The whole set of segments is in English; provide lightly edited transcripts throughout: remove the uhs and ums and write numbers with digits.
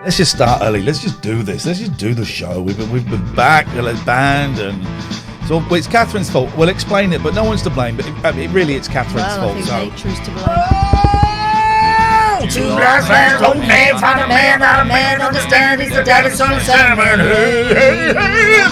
Let's just start early. Let's just do this. Let's just do the show. We've been back, band, and so it's Catherine's fault. We'll explain it, but no one's to blame. But really, it's Catherine's fault. I think nature's to blame. Two last man, old man, find a man, not a man, understand he's the daddy, son of Simon. Hey,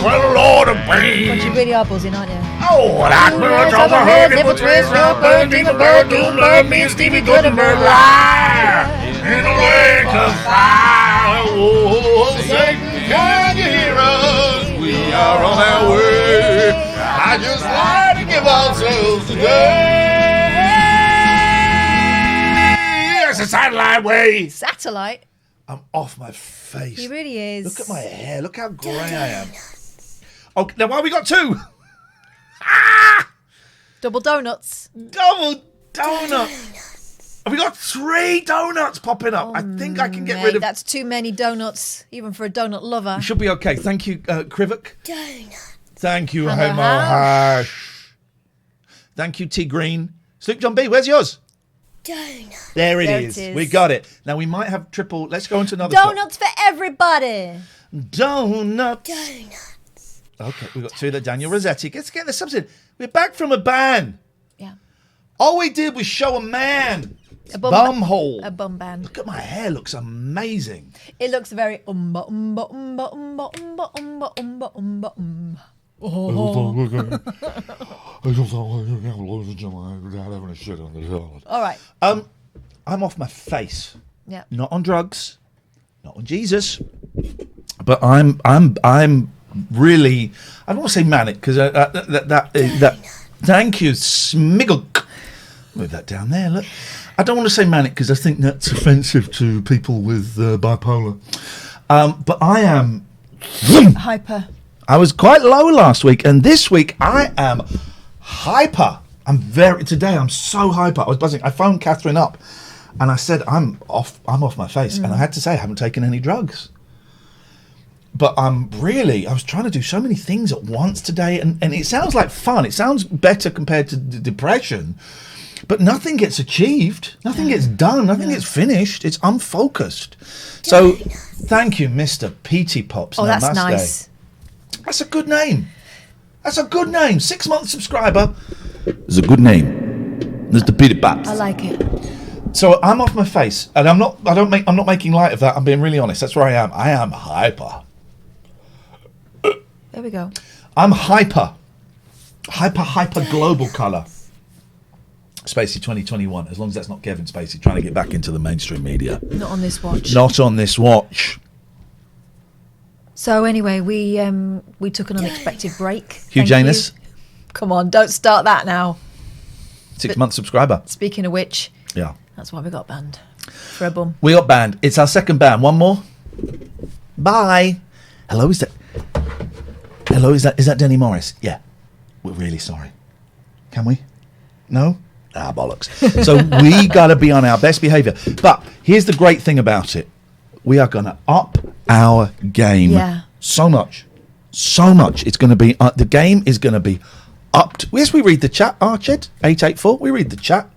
well, Lord of pain. But you really are buzzing, aren't you? Oh, that bird overheard, nipple twist, real bird, demon bird, doom bird, me and Stevie Goodenberg lie in a lake of fire. Oh, Satan, can you hear us? We are on our way. I just like to give ourselves today. It's a satellite way. Satellite? I'm off my face. He really is. Look at my hair. Look how grey I am. Oh, now why have we got two? Double donuts. Double donuts. Have we got 3 donuts popping up? I think I can get rid of... That's too many donuts, even for a donut lover. We should be okay. Thank you, Krivik. Donuts. Thank you, Hello, Homo Hash. Thank you, T Green. Sloop John B, where's yours? Donuts. There it is. We got it. Now we might have triple... Let's go into another Donuts for everybody. Donuts. Donuts. Okay, we've got 2 there. Daniel Rossetti. Let's get this something. We're back from a ban. Yeah. All we did was show a man. Bum hole. A bum band. Look at my hair. Looks amazing. It looks very umba umba umba umba umba umba umba umba um. All right. I'm off my face. Yeah. Not on drugs. Not on Jesus. But I'm really. I don't want to say manic because that. Thank you, Smiggle. Move that down there. Look. I don't want to say manic because I think that's offensive to people with bipolar. But I am Hyper. I was quite low last week, and this week I am hyper. Today I'm so hyper. I was buzzing. I phoned Catherine up, and I said I'm off my face, and I had to say I haven't taken any drugs. But I was trying to do so many things at once today, and it sounds like fun. It sounds better compared to the depression. But nothing gets achieved, nothing gets done, nothing gets finished. It's unfocused. So, thank you, Mr. Petey Pops. Oh, that's nice. That's a good name. 6-month subscriber. It's a good name, Mr. Petey Pops. I like it. So I'm off my face, and I'm not making light of that. I'm being really honest. That's where I am. I am hyper. There we go. I'm hyper global colour. Spacey 2021, as long as that's not Kevin Spacey trying to get back into the mainstream media. Not on this watch. Not on this watch. So anyway, we took an unexpected break. Hugh Janus. Come on, don't start that now. 6-month subscriber. Speaking of which, yeah, that's why we got banned. For a bum. We got banned. It's our second ban. One more. Bye. Hello, is that Denny Morris? Yeah. We're really sorry. Can we? No? Ah, bollocks. So we got to be on our best behaviour. But here's the great thing about it. We are going to up our game. Yeah. So much. It's going to be, the game is going to be upped. Yes, we read the chat, Arched, 884. We read the chat.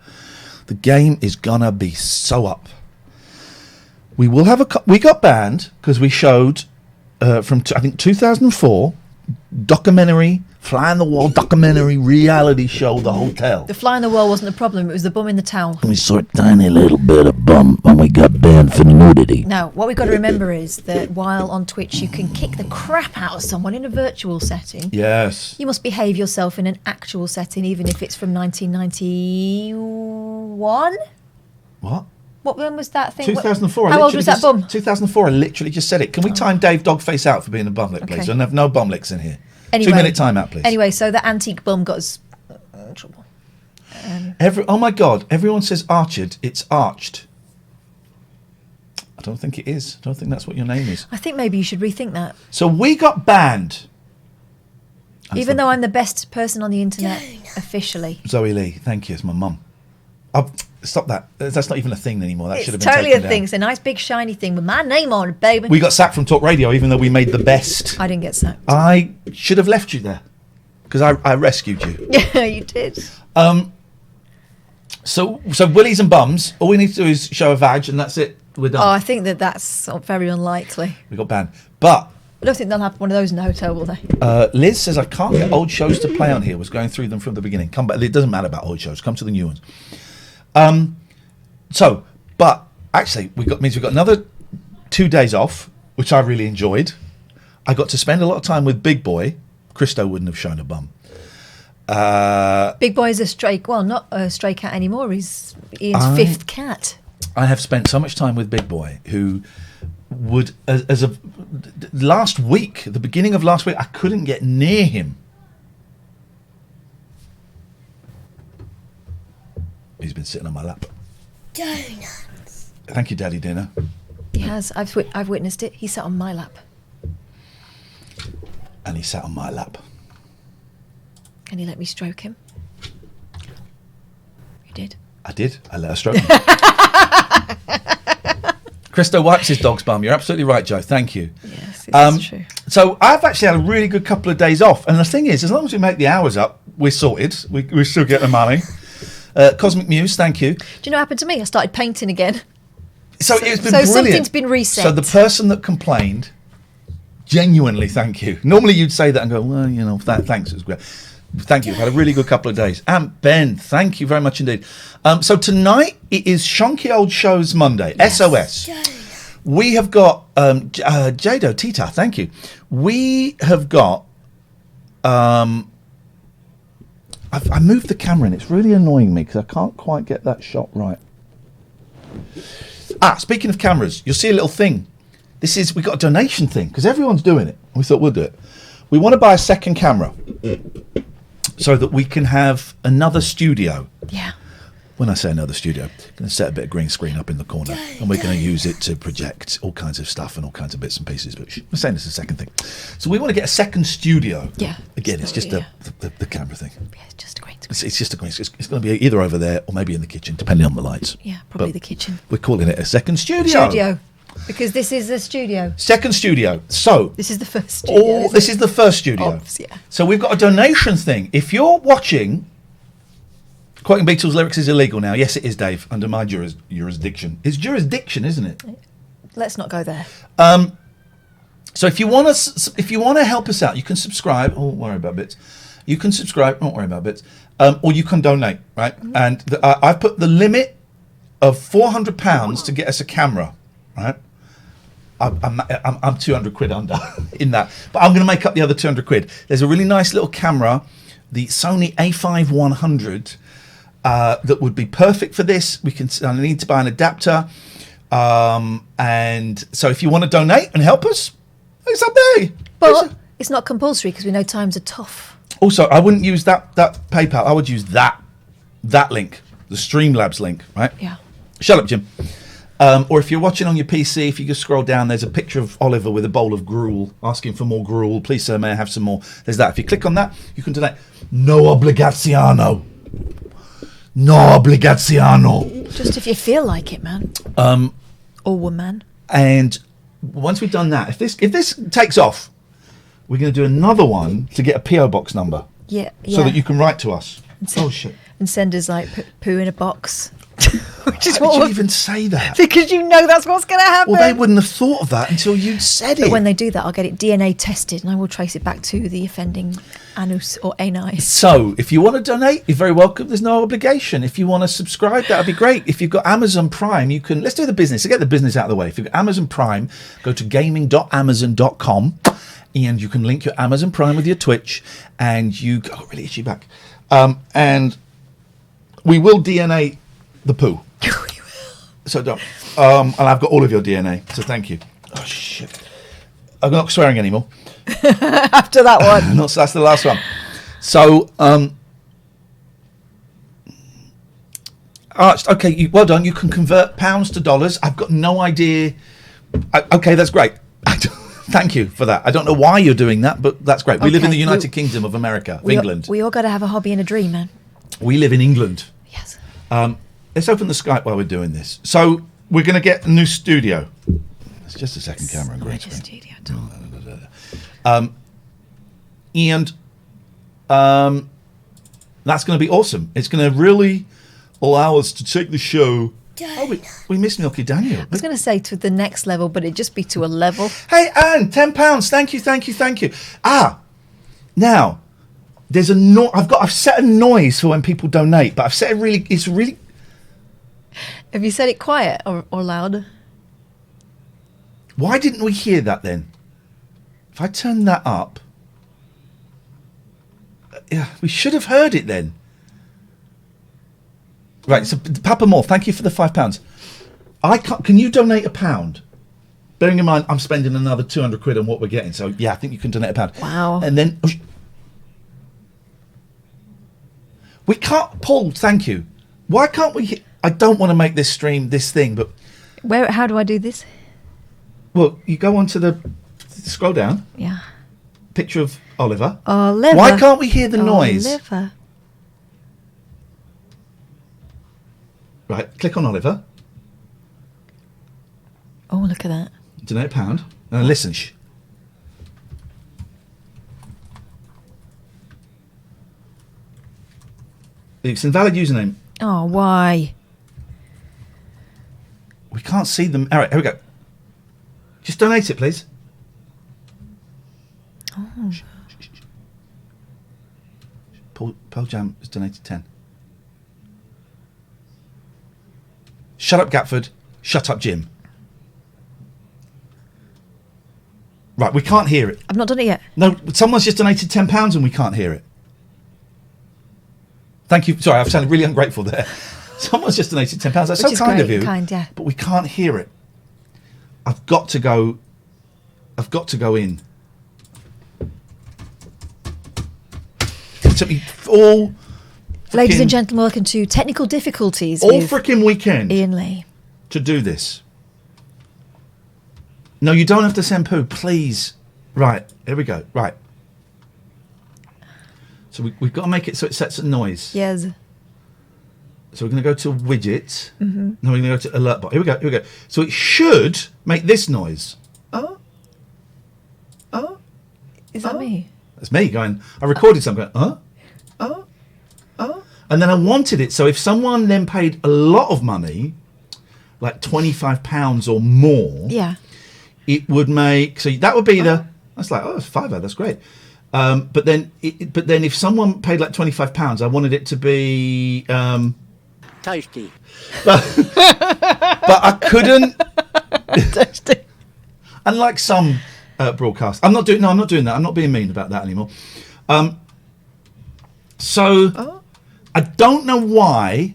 The game is going to be so up. We will have we got banned because we showed from, I think, 2004, documentary, fly on the wall documentary reality show, The Hotel. The fly on the wall wasn't the problem, it was the bum in the towel. We saw a tiny little bit of bum when we got banned for nudity. Now, what we've got to remember is that while on Twitch you can kick the crap out of someone in a virtual setting, yes, you must behave yourself in an actual setting, even if it's from 1991? What? When was that thing? 2004. How old was that bum? 2004, I literally just said it. Can we time Dave Dogface out for being a bum lick, please? Okay. And have no bum licks in here. Anyway, 2-minute timeout, please. Anyway, so the antique bum got us in trouble. Oh my God, everyone says arched. It's arched. I don't think it is. I don't think that's what your name is. I think maybe you should rethink that. So we got banned. Even though I'm the best person on the internet officially. Zoe Lee, thank you. It's my mum. Stop that. That's not even a thing anymore. That should have been totally taken a thing. down. It's a nice big shiny thing with my name on it, baby. We got sacked from Talk Radio, even though we made the best. I didn't get sacked. I should have left you there because I rescued you. Yeah, you did. So willies and bums. All we need to do is show a vag, and that's it. We're done. Oh, I think that's very unlikely. We got banned. But I don't think they'll have one of those in the hotel, will they? Liz says I can't get old shows to play on here. Was going through them from the beginning. Come back. It doesn't matter about old shows. Come to the new ones. But actually, means we've got another 2 days off, which I really enjoyed. I got to spend a lot of time with Big Boy. Christo wouldn't have shown a bum. Big Boy is not a stray cat anymore. He's Ian's fifth cat. I have spent so much time with Big Boy, who would, as of last week, the beginning of last week, I couldn't get near him. He's been sitting on my lap. Donuts. Thank you, Daddy Dinner. He has. I've witnessed it. He sat on my lap. And he sat on my lap. And he let me stroke him. You did? I did. I let her stroke him. Christo wipes his dog's bum. You're absolutely right, Joe. Thank you. Yes, it's true. So I've actually had a really good couple of days off. And the thing is, as long as we make the hours up, we're sorted. We still get the money. Cosmic Muse, thank you. Do you know what happened to me? I started painting again. So it's been so brilliant. Something's been reset. So the person that complained, genuinely thank you. Normally you'd say that and go, well, you know, thanks, it was great. Thank you. I've had a really good couple of days. And Ben, thank you very much indeed. So tonight it is Shonky Old Shows Monday. Yes. SOS. We have got Jado, Tita, thank you. We have got I moved the camera in. It's really annoying me because I can't quite get that shot right. Speaking of cameras, you'll see a little thing. We got a donation thing because everyone's doing it. We thought we'll do it. We want to buy a second camera so that we can have another studio. Yeah. When I say another studio, I'm going to set a bit of green screen up in the corner and we're going to use it to project all kinds of stuff and all kinds of bits and pieces. But we're saying it's a second thing. So we want to get a second studio. Yeah. Again, it's just the camera thing. Yeah, it's just a green screen. It's just a green screen. It's going to be either over there or maybe in the kitchen, depending on the lights. Yeah, probably But the kitchen. We're calling it a second studio. Because this is the studio. Second studio. So this is the first studio. This is the first studio. Yeah. So we've got a donation thing. If you're watching, quoting Beatles lyrics is illegal now. Yes, it is, Dave, under my jurisdiction. It's jurisdiction, isn't it? Let's not go there. So if you want to help us out, you can subscribe. Oh, don't worry about bits. You can subscribe. Don't worry about bits. Or you can donate, right? Mm-hmm. And I've put the limit of £400 to get us a camera, right? I'm 200 quid under in that, but I'm going to make up the other 200 quid. There's a really nice little camera, the Sony A5 100, that would be perfect for this. I need to buy an adapter, and so if you want to donate and help us, it's up there. But it's not compulsory because we know times are tough. Also, I wouldn't use that PayPal. I would use that link, the Streamlabs link, right? Yeah. Shut up, Jim. Or if you're watching on your PC, if you just scroll down, there's a picture of Oliver with a bowl of gruel, asking for more gruel. Please, sir, may I have some more? There's that. If you click on that, you can donate. No obligaziano. No obligaziano. Just if you feel like it, man. Or woman. And once we've done that, if this takes off, we're going to do another one to get a PO box number. Yeah. So that you can write to us. Oh shit! And send us like poo in a box. Which is Why did you even say that? Because you know that's what's going to happen. Well, they wouldn't have thought of that until you said it. But when they do that, I'll get it DNA tested and I will trace it back to the offending anus or anus. So, if you want to donate, you're very welcome. There's no obligation. If you want to subscribe, that would be great. If you've got Amazon Prime, you can... Let's do the business. To get the business out of the way. If you've got Amazon Prime, go to gaming.amazon.com and you can link your Amazon Prime with your Twitch and you... Oh, really itchy back. And we will DNA the poo. So don't. And I've got all of your DNA, so thank you. Oh, shit. I'm not swearing anymore. After that one. That's the last one. So, okay, well done. You can convert pounds to dollars. I've got no idea. Okay, that's great. Thank you for that. I don't know why you're doing that, but that's great. We live in the United Kingdom of America, England. We all got to have a hobby and a dream, man. We live in England. Yes. Let's open the Skype while we're doing this. So we're going to get a new studio. It's just a second camera and green screen. Studio and that's going to be awesome. It's going to really allow us to take the show. Oh, we missed Milky Daniel. I was going to say to the next level, but it'd just be to a level. Hey, Anne, £10. Thank you. Now there's I've set a noise for when people donate, but I've set it's really. Have you said it quiet or loud? Why didn't we hear that then? If I turn that up, yeah, we should have heard it then. Right, so Papa Moore, thank you for the £5. Can you donate £1? Bearing in mind, I'm spending another 200 quid on what we're getting. So yeah, I think you can donate £1. Wow. And then we can't. Paul, thank you. Why can't we? I don't want to make this stream this thing, but how do I do this? Well, you go onto scroll down. Yeah. Picture of Oliver. Oliver. Why can't we hear the noise? Oliver. Right, click on Oliver. Oh, look at that. Donate £1. Now listen. Shh. It's an invalid username. Oh, why? We can't see them. All right, here we go. Just donate it, please. Oh. Shh. Pearl Jam has donated 10. Shut up, Gatford. Shut up, Jim. Right, we can't hear it. I've not done it yet. No, someone's just donated £10 and we can't hear it. Thank you. Sorry, I've sounded really ungrateful there. Someone's just donated £10. That's so kind of you. Kind, yeah. But we can't hear it. I've got to go in. It took me all... Ladies and gentlemen, welcome to Technical Difficulties all with freaking weekend Iain Lee. To do this. No, you don't have to send poo, please. Right, here we go. Right. So we've got to make it so it sets a noise. Yes. So we're going to go to widget. Mm-hmm. No, we're going to go to alert bot. Here we go. So it should make this noise. Is that me? That's me going, I recorded something going, and then I wanted it so if someone then paid a lot of money, like £25 or more, yeah, it would make, so that would be that's like, it's £5, that's great. But then if someone paid like £25, I wanted it to be tasty. But I couldn't. Tasty. Unlike some broadcasts, I'm not doing that. I'm not being mean about that anymore. I don't know why.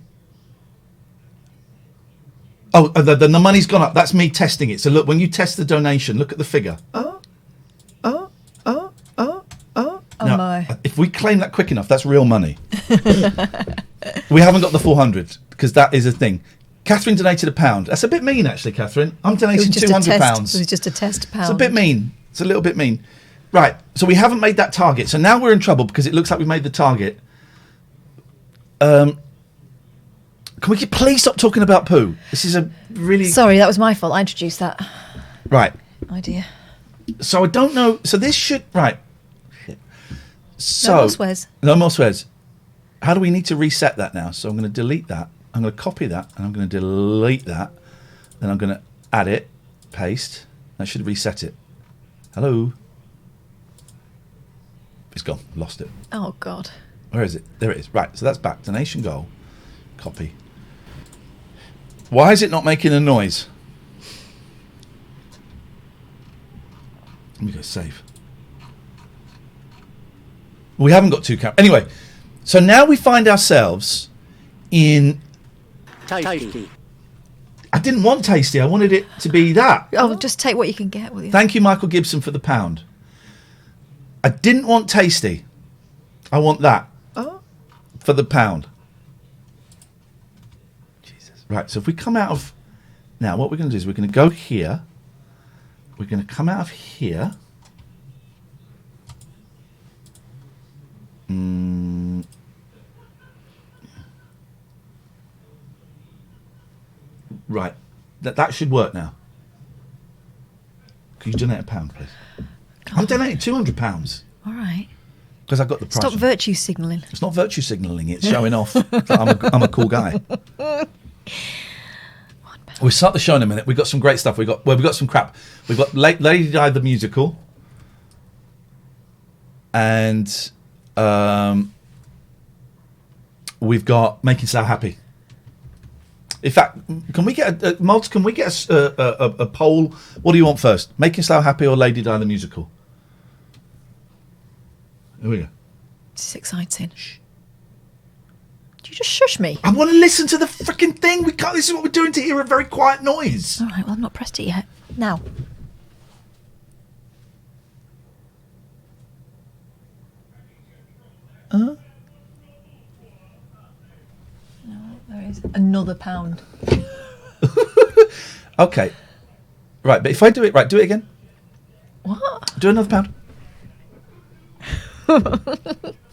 Oh, the money's gone up. That's me testing it. So look, when you test the donation, look at the figure. Now, my. If we claim that quick enough, that's real money. We haven't got the 400 because that is a thing. Catherine donated £1. That's a bit mean, actually, Catherine. I'm donating £200. It was just a test pound. It's a bit mean. It's a little bit mean. Right. So we haven't made that target. So now we're in trouble because it looks like we made the target. Can we please stop talking about poo? This is a really... Sorry, that was my fault. I introduced that. Right. Idea. So I don't know. So this should... Right. So, no more swears. No more swears. How do we need to reset that now? So I'm going to delete that. I'm going to copy that. And I'm going to delete that. Then I'm going to add it. Paste. That should reset it. Hello. It's gone. Lost it. Oh, God. Where is it? There it is. Right. So that's back. Donation goal. Copy. Why is it not making a noise? Let me go save. We haven't got two cameras. Anyway, so now we find ourselves in... Tasty. I didn't want tasty. I wanted it to be that. Oh, just take what you can get with you. Thank you, Michael Gibson, for the £1. I didn't want tasty. I want that. For the £1. Jesus. Right, so if we come out of... Now, what we're going to do is we're going to go here. We're going to come out of here. Right, that should work now. Could you donate £1, please? I'm donating £200. All right. Because I got the price. Stop virtue signalling. It's not virtue signalling. It's showing off that I'm a cool guy. We'll start the show in a minute. We've got some great stuff. We've got some crap. We've got Lady Di the musical, and we've got Making Slough Happy. In fact, can we get Mods? Can we get a poll? What do you want first? Making Slough Happy or Lady Di the musical? Here we go. This is exciting. Shh. Do you just shush me? I want to listen to the freaking thing. We can't. This is what we're doing to hear a very quiet noise. All right. Well, I've not pressed it yet. Now. No, there is another pound. Okay. Right, but if I do it right, do it again. What? Do another pound.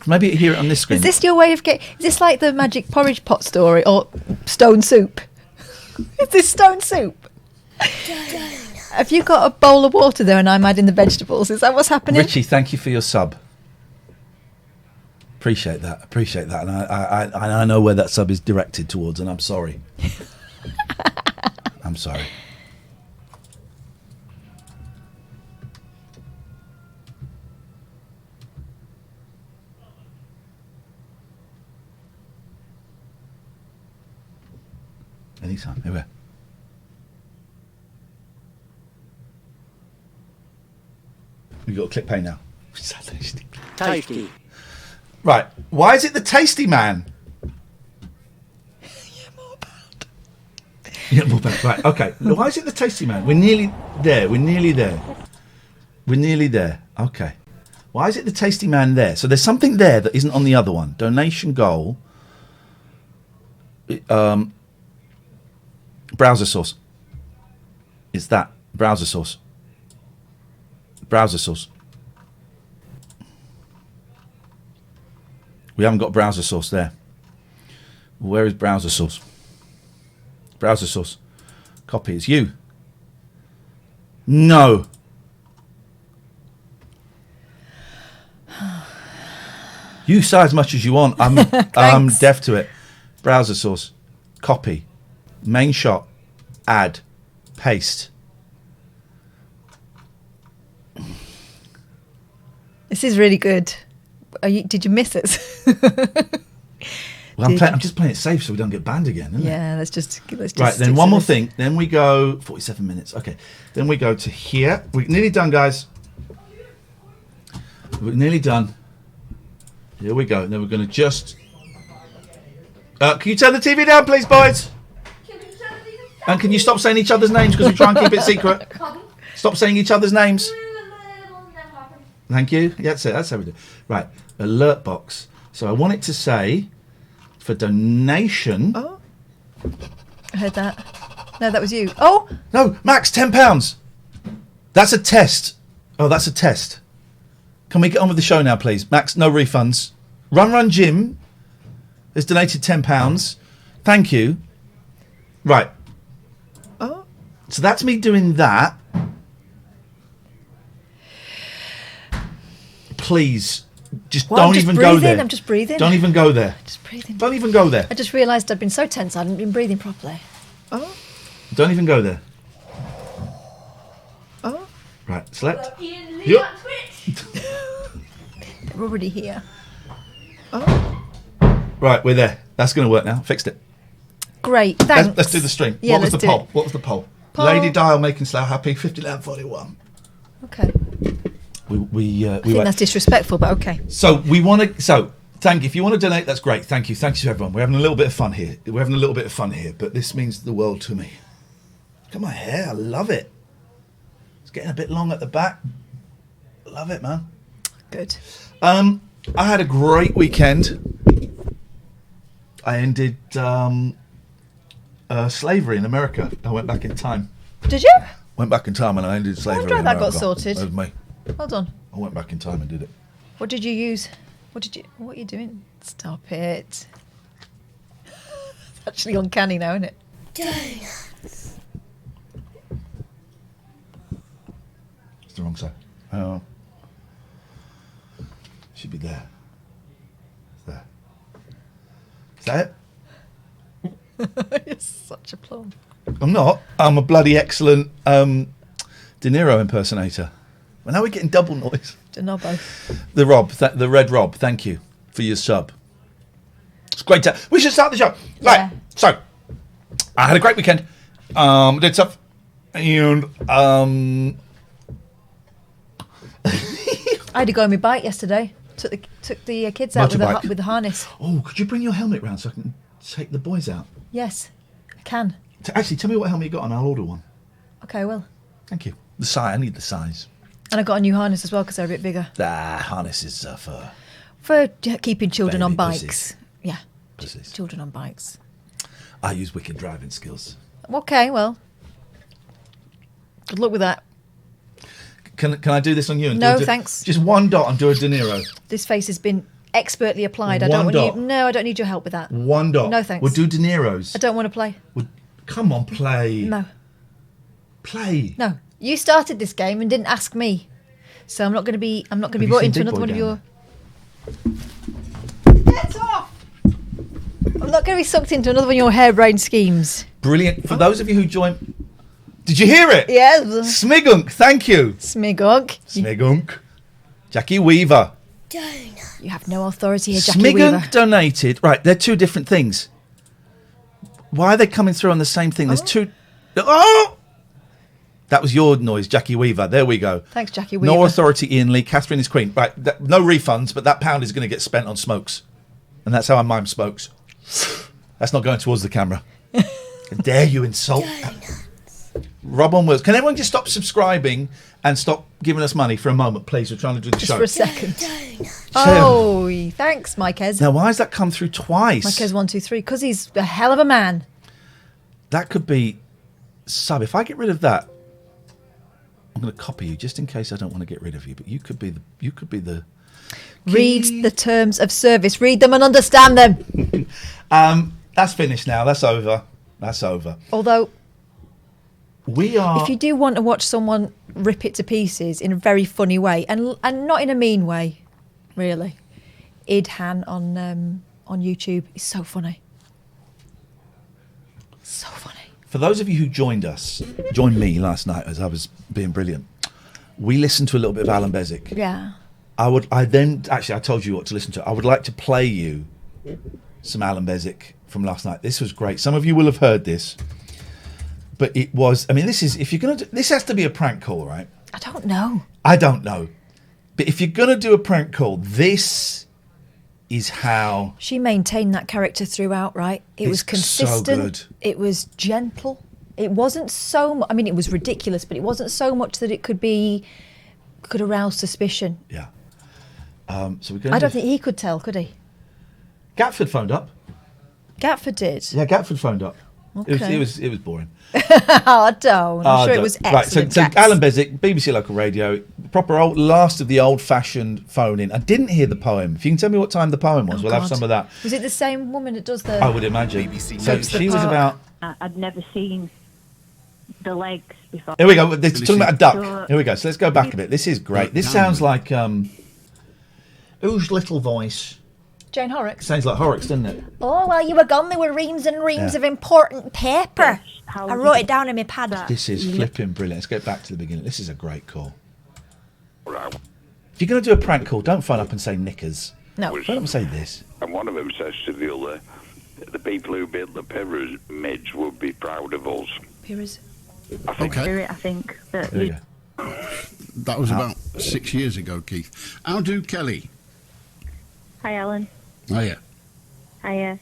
Maybe hear it on this screen. Is this your way of getting... Is this like the magic porridge pot story or stone soup? Is this stone soup? Have you got a bowl of water there and I'm adding the vegetables? Is that what's happening? Richie, thank you for your sub. Appreciate that. And I know where that sub is directed towards, and I'm sorry. I'm sorry. Anytime. Here we are. We've got to click pay now. Tasty. Right. Why is it the Tasty Man? Yeah, more bad. Right. Okay. Why is it the Tasty Man? We're nearly there. Okay. Why is it the Tasty Man there? So there's something there that isn't on the other one. Donation goal. Browser source. It's that. Browser source. We haven't got browser source there. Where is browser source? Browser source. Copy. It's you. No. You say as much as you want. I'm deaf to it. Browser source. Copy. Main shot. Add. Paste. This is really good. Did you miss it? Well, I'm just playing it safe so we don't get banned again, isn't it? Yeah, let's just right, then one more thing. Then we go 47 minutes. Okay. Then we go to here. We're nearly done, guys. We're nearly done. Here we go. Then we're going to just... can you turn the TV down, please, boys? And can you stop saying each other's names because we try and keep it secret? Stop saying each other's names. Thank you. Yeah, that's it. That's how we do. Right. Alert box. So I want it to say... For donation. Oh, I heard that. No, that was you. Oh no, Max, £10. That's a test. Oh, that's a test. Can we get on with the show now, please, Max? No refunds. Run Jim has donated £10. Thank you. Right. Oh. So that's me doing that. Please. Just don't even go there. I'm just breathing. Don't even go there. Just breathing. Don't even go there. I just realised I'd been so tense I hadn't been breathing properly. Oh. Don't even go there. Oh. Right, select. They're already here. Oh. Right, we're there. That's going to work now. Fixed it. Great, thanks. Let's do the stream. Yeah, What was the poll? What was the poll? Lady Dial Making Slough Happy, 5941. Okay. I think that's disrespectful, but okay. So we want to. So thank you. If you want to donate, that's great. Thank you. Thanks to everyone. We're having a little bit of fun here. But this means the world to me. Look at my hair. I love it. It's getting a bit long at the back. Love it, man. Good. I had a great weekend. I ended slavery in America. I went back in time. Did you? Went back in time and I ended slavery. I'm glad that got sorted. That was me. Hold on. I went back in time and did it. What did you use? What are you doing? Stop it. It's actually uncanny now, isn't it? Donuts. It's the wrong side. Oh. Should be there. Say it. You're such a plum. I'm not. I'm a bloody excellent De Niro impersonator. Well, now we're getting double noise. Denobbo. The Rob, the Red Rob, thank you for your sub. It's great. We should start the show. Yeah. Right. So, I had a great weekend. Did stuff. And I had to go on my bike yesterday. Took the kids out Motorbike. with the harness. oh, could you bring your helmet round so I can take the boys out? Yes, I can. Actually, tell me what helmet you got and I'll order one. Okay, well. Thank you. The size. I need the size. And I got a new harness as well because they're a bit bigger. Harness is For keeping children on Baby bikes. pussies. Yeah. Pussies. Children on bikes. I use wicked driving skills. Okay, well. Good luck with that. Can I do this on you? And No, do thanks. Just one dot and do a De Niro. This face has been expertly applied. One I don't dot. I don't need your help with that. One dot. No, thanks. We'll do De Niro's. I don't want to play. Come on, play. No. Play. No. You started this game and didn't ask me. So I'm not going to be you brought seen into Big another Boy one of your down Get off! I'm not going to be sucked into another one of your harebrained schemes. Brilliant. For those of you who joined... Did you hear it? Yes. Smigunk, thank you. Smigunk. Smigunk. Jackie Weaver. You have no authority here, Jackie Smigunk Weaver. donated... Right, they're two different things. Why are they coming through on the same thing? There's two... Oh! That was your noise, Jackie Weaver. There we go. Thanks, Jackie Weaver. No authority, Ian Lee. Catherine is queen. Right, no refunds, but that pound is going to get spent on smokes. And that's how I mime smokes. That's not going towards the camera. How dare you insult... Rob on words. Can everyone just stop subscribing and stop giving us money for a moment, please? We're trying to do the Just show. for a second. Oh, thanks, Mikez. Now, why has that come through twice? Mikez 123, because he's a hell of a man. That could be sub. If I get rid of that, I'm going to copy you just in case I don't want to get rid of you. But you could be the. Read the terms of service. Read them and understand them. That's finished now. That's over. Although, We are. if you do want to watch someone rip it to pieces in a very funny way, and not in a mean way, really, Idhan on YouTube is so funny. So funny. For those of you who joined me last night as I was being brilliant, we listened to a little bit of Allan Beswick. Yeah. I told you what to listen to. I would like to play you some Allan Beswick from last night. This was great. Some of you will have heard this, but it was. I mean, this has to be a prank call, right? I don't know. I don't know, but if you're gonna do a prank call, this is how. She maintained that character throughout, right? It was It's consistent. so good. It was gentle. It wasn't so. I mean, it was ridiculous, but it wasn't so much that it could arouse suspicion. Yeah. So we're going. I don't think he could tell, could he? Gatford phoned up. Gatford did. Yeah, Gatford phoned up. Okay. It was boring. Oh, don't. I'm sure it was Right, excellent. so Gats. Allan Beswick, BBC Local Radio, proper last of the old-fashioned phone-in. I didn't hear the poem. If you can tell me what time the poem was, Oh, we'll have God. some of that. Was it the same woman that does the? I would imagine. So Goes to the she was park. about. I'd never seen the legs before. Here we go. They're talking about a duck. Sure. Here we go. So let's go back a bit. This is great. This sounds like whose little voice? Jane Horrocks. Sounds like Horrocks, doesn't it? Oh, while you were gone, there were reams and reams Yeah. of important paper. How I did wrote you- it down in my pad. This is flipping brilliant. Let's get back to the beginning. This is a great call. If you're going to do a prank call, don't phone up and say knickers. No. Phone up and say this. And one of them says to the other, the people who built the pyramids would be proud of us. Pyramids. Spirit, I think that There we you go. That was about 6 years ago, Keith. How do Kelly? Hi, Alan. Oh, yeah. Hi.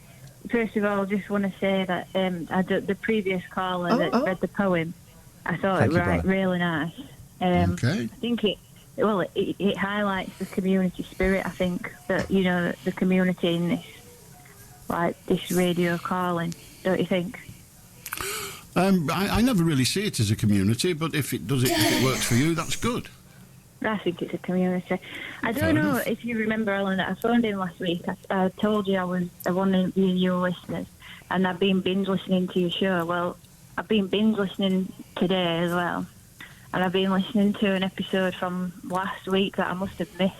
First of all, I just want to say that the previous caller that read the poem, I thought Thank it you, was brother. really nice. Okay. I think it highlights the community spirit. I think that the community in this radio calling. Don't you think? I never really see it as a community, but if it works for you, that's good. I think it's a community. I don't know if you remember, Alan, that I phoned in last week. I told you I was one of your listeners, and I've been binge listening to your show. Well, I've been binge listening today as well, and I've been listening to an episode from last week that I must have missed.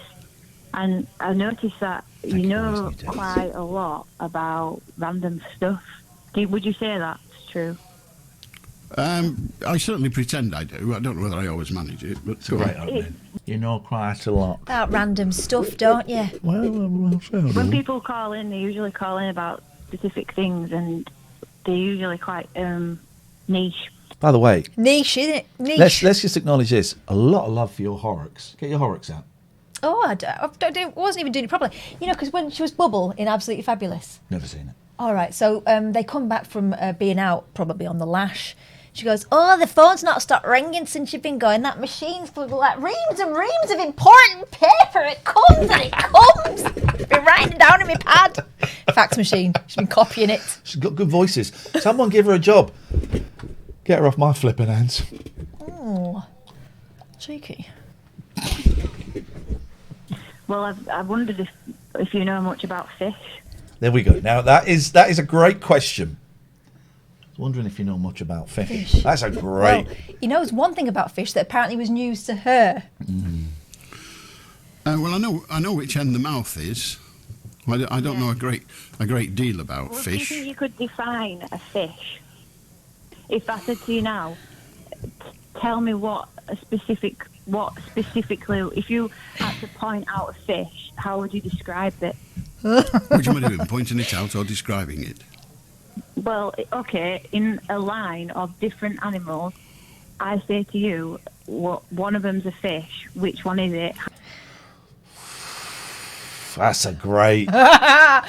And I noticed that you know quite a lot about random stuff. Would you say that's true? I certainly pretend I do. I don't know whether I always manage it, but It's a great opening. You know quite a lot. About random stuff, don't you? Well, fair When enough. people call in, they usually call in about specific things, and they're usually quite niche. By the way, Niche, isn't it? Niche. let's just acknowledge this. A lot of love for your Horrocks. Get your Horrocks out. Oh, I wasn't even doing it properly. You know, because when she was Bubble in Absolutely Fabulous. Never seen it. All right, so they come back from being out, probably on the lash. She goes, oh, the phone's not stopped ringing since you've been going. That machine's full of like reams and reams of important paper. It comes and it comes. I've been writing it down in my pad. Fax machine. She's been copying it. She's got good voices. Someone give her a job. Get her off my flipping hands. Oh, cheeky. Well, I wondered if you know much about fish. There we go. Now that is a great question. I was wondering if you know much about fish. That's a great. Well, he knows one thing about fish that apparently was news to her. Well, I know which end the mouth is. I don't know a great deal about Well, do you fish. think you could define a fish? If I said to you now, tell me what specifically, if you had to point out a fish, how would you describe it? What do you want to do? Pointing it out or describing it? Well, okay, in a line of different animals, I say to you, one of them's a fish. Which one is it? That's a great. Out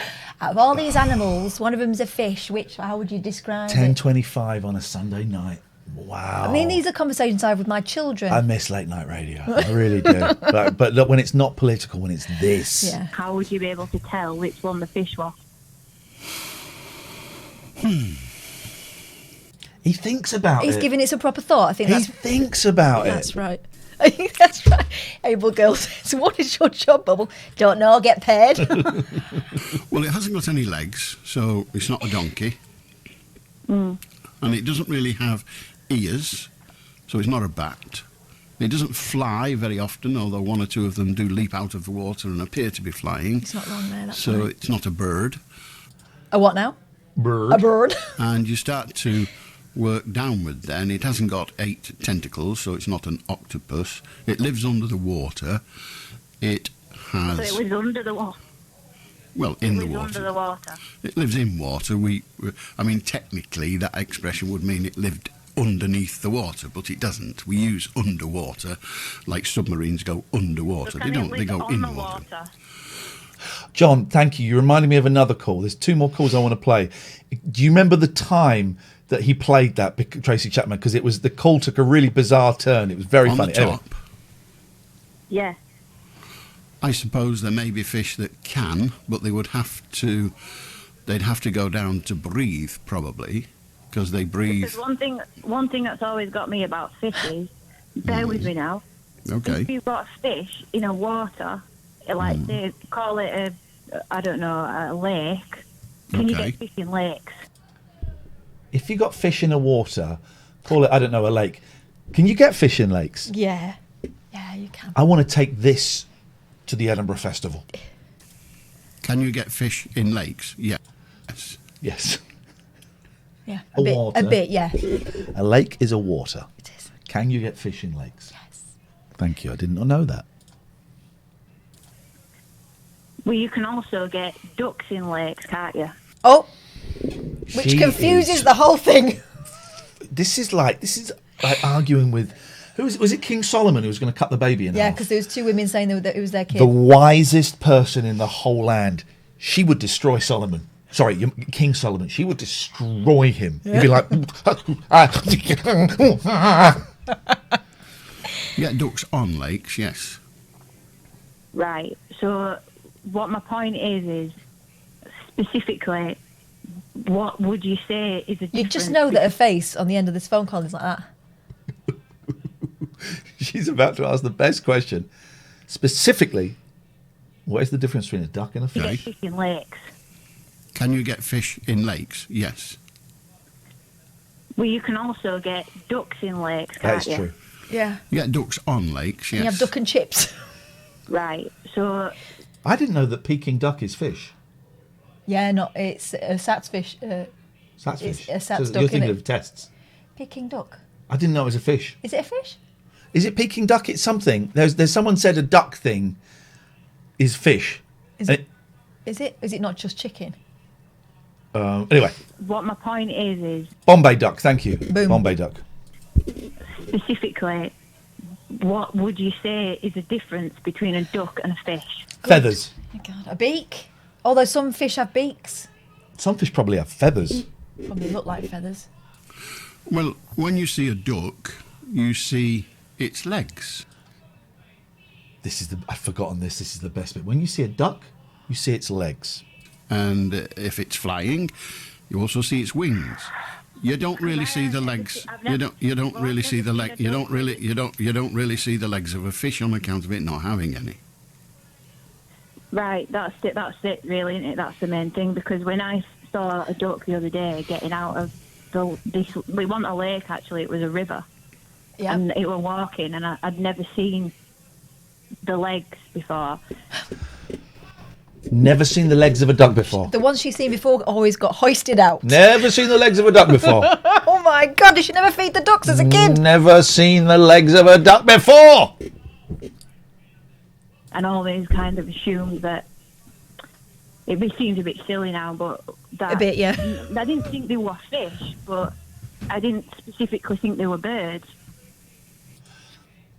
of all these animals, one of them's a fish. How would you describe it? 10:25 on a Sunday night. Wow. I mean, these are conversations I have with my children. I miss late night radio. I really do. But look, when it's not political, when it's this. Yeah. How would you be able to tell which one the fish was? He thinks about He's it. giving it some proper thought. I think He that's thinks about it. That's right. I think that's right. Able girl says, what is your job, Bubble? Don't know, get paid. Well, it hasn't got any legs, so it's not a donkey. And it doesn't really have ears, so it's not a bat. It doesn't fly very often, although one or two of them do leap out of the water and appear to be flying. It's not wrong there, that's So right. it's not a bird. A what now? Bird. A bird. And you start to work downward then. It hasn't got 8 tentacles, so it's not an octopus. It lives under the water. It has... So it was under the water. Well, in the It was water. under the water. It lives in water. I mean, technically, that expression would mean it lived underneath the water, but it doesn't. We use underwater, like submarines go underwater. So They can don't. it They live go on in the water. John, thank you. You reminded me of another call. There's 2 more calls I want to play. Do you remember the time that he played that, Tracy Chapman? Because it was, the call took a really bizarre turn. It was very On funny. the top, Yeah. I suppose there may be fish that can, but they would have to. They'd have to go down to breathe, probably, because they breathe. There's one thing that's always got me about fish is, bear with me now. Okay. If you've got fish in a water, like say, call it a lake. Can you Okay. get fish in lakes? If you got fish in a water, call it, a lake. Can you get fish in lakes? Yeah. Yeah, you can. I want to take this to the Edinburgh Festival. Can you get fish in lakes? Yes. Yes. Yeah. A water. A bit, yeah. A lake is a water. It is. Can you get fish in lakes? Yes. Thank you. I did not know that. Well, you can also get ducks in lakes, can't you? Oh, which She confuses is- the whole thing. This is like arguing with, was it King Solomon who was going to cut the baby in Yeah, half? because there was 2 women saying that it was their kid. The wisest person in the whole land. She would destroy Solomon. Sorry, King Solomon. She would destroy him. He'd be like, You get ducks on lakes, yes. Right. So, what my point is specifically, what would you say is the difference? You just know that her face on the end of this phone call is like that. she's about to ask the best question. Specifically, what is the difference between a duck and a You fish? get fish in lakes. Can you get fish in lakes? Yes. Well, you can also get ducks in lakes, can't That's you? true. Yeah. You get ducks on lakes, yes. And you have duck and chips. Right. So I didn't know that Peking duck is fish. Yeah, no, it's a Sats fish. That's It's fish. a Sats So duck, you're thinking innit? of tests. Peking duck. I didn't know it was a fish. Is it a fish? Is it Peking duck? It's something. There's someone said a duck thing is fish. Is And it? Is it not just chicken? anyway, what my point is Bombay duck. Thank you. Boom. Bombay duck. specifically, what would you say is the difference between a duck and a fish? Feathers. Oh my God, a beak. Although some fish have beaks. Some fish probably have feathers. Probably look like feathers. Well, when you see a duck, you see its legs. I've forgotten this. This is the best bit. When you see a duck, you see its legs. And if it's flying, you also see its wings. You don't really see the legs. You don't really see the leg. You don't really see the legs of a fish on account of it not having any. Right, that's it really, isn't it? That's the main thing, because when I saw a duck the other day getting out of we wasn't a lake actually, it was a river. Yeah. And it were walking, and I'd never seen the legs before. Never seen the legs of a duck before. The ones she's seen before always got hoisted out. Never seen the legs of a duck before. Oh my God, did she never feed the ducks as a kid? Never seen the legs of a duck before. And always kind of assumed that it seems a bit silly now, but that A bit, yeah. I didn't think they were fish, but I didn't specifically think they were birds.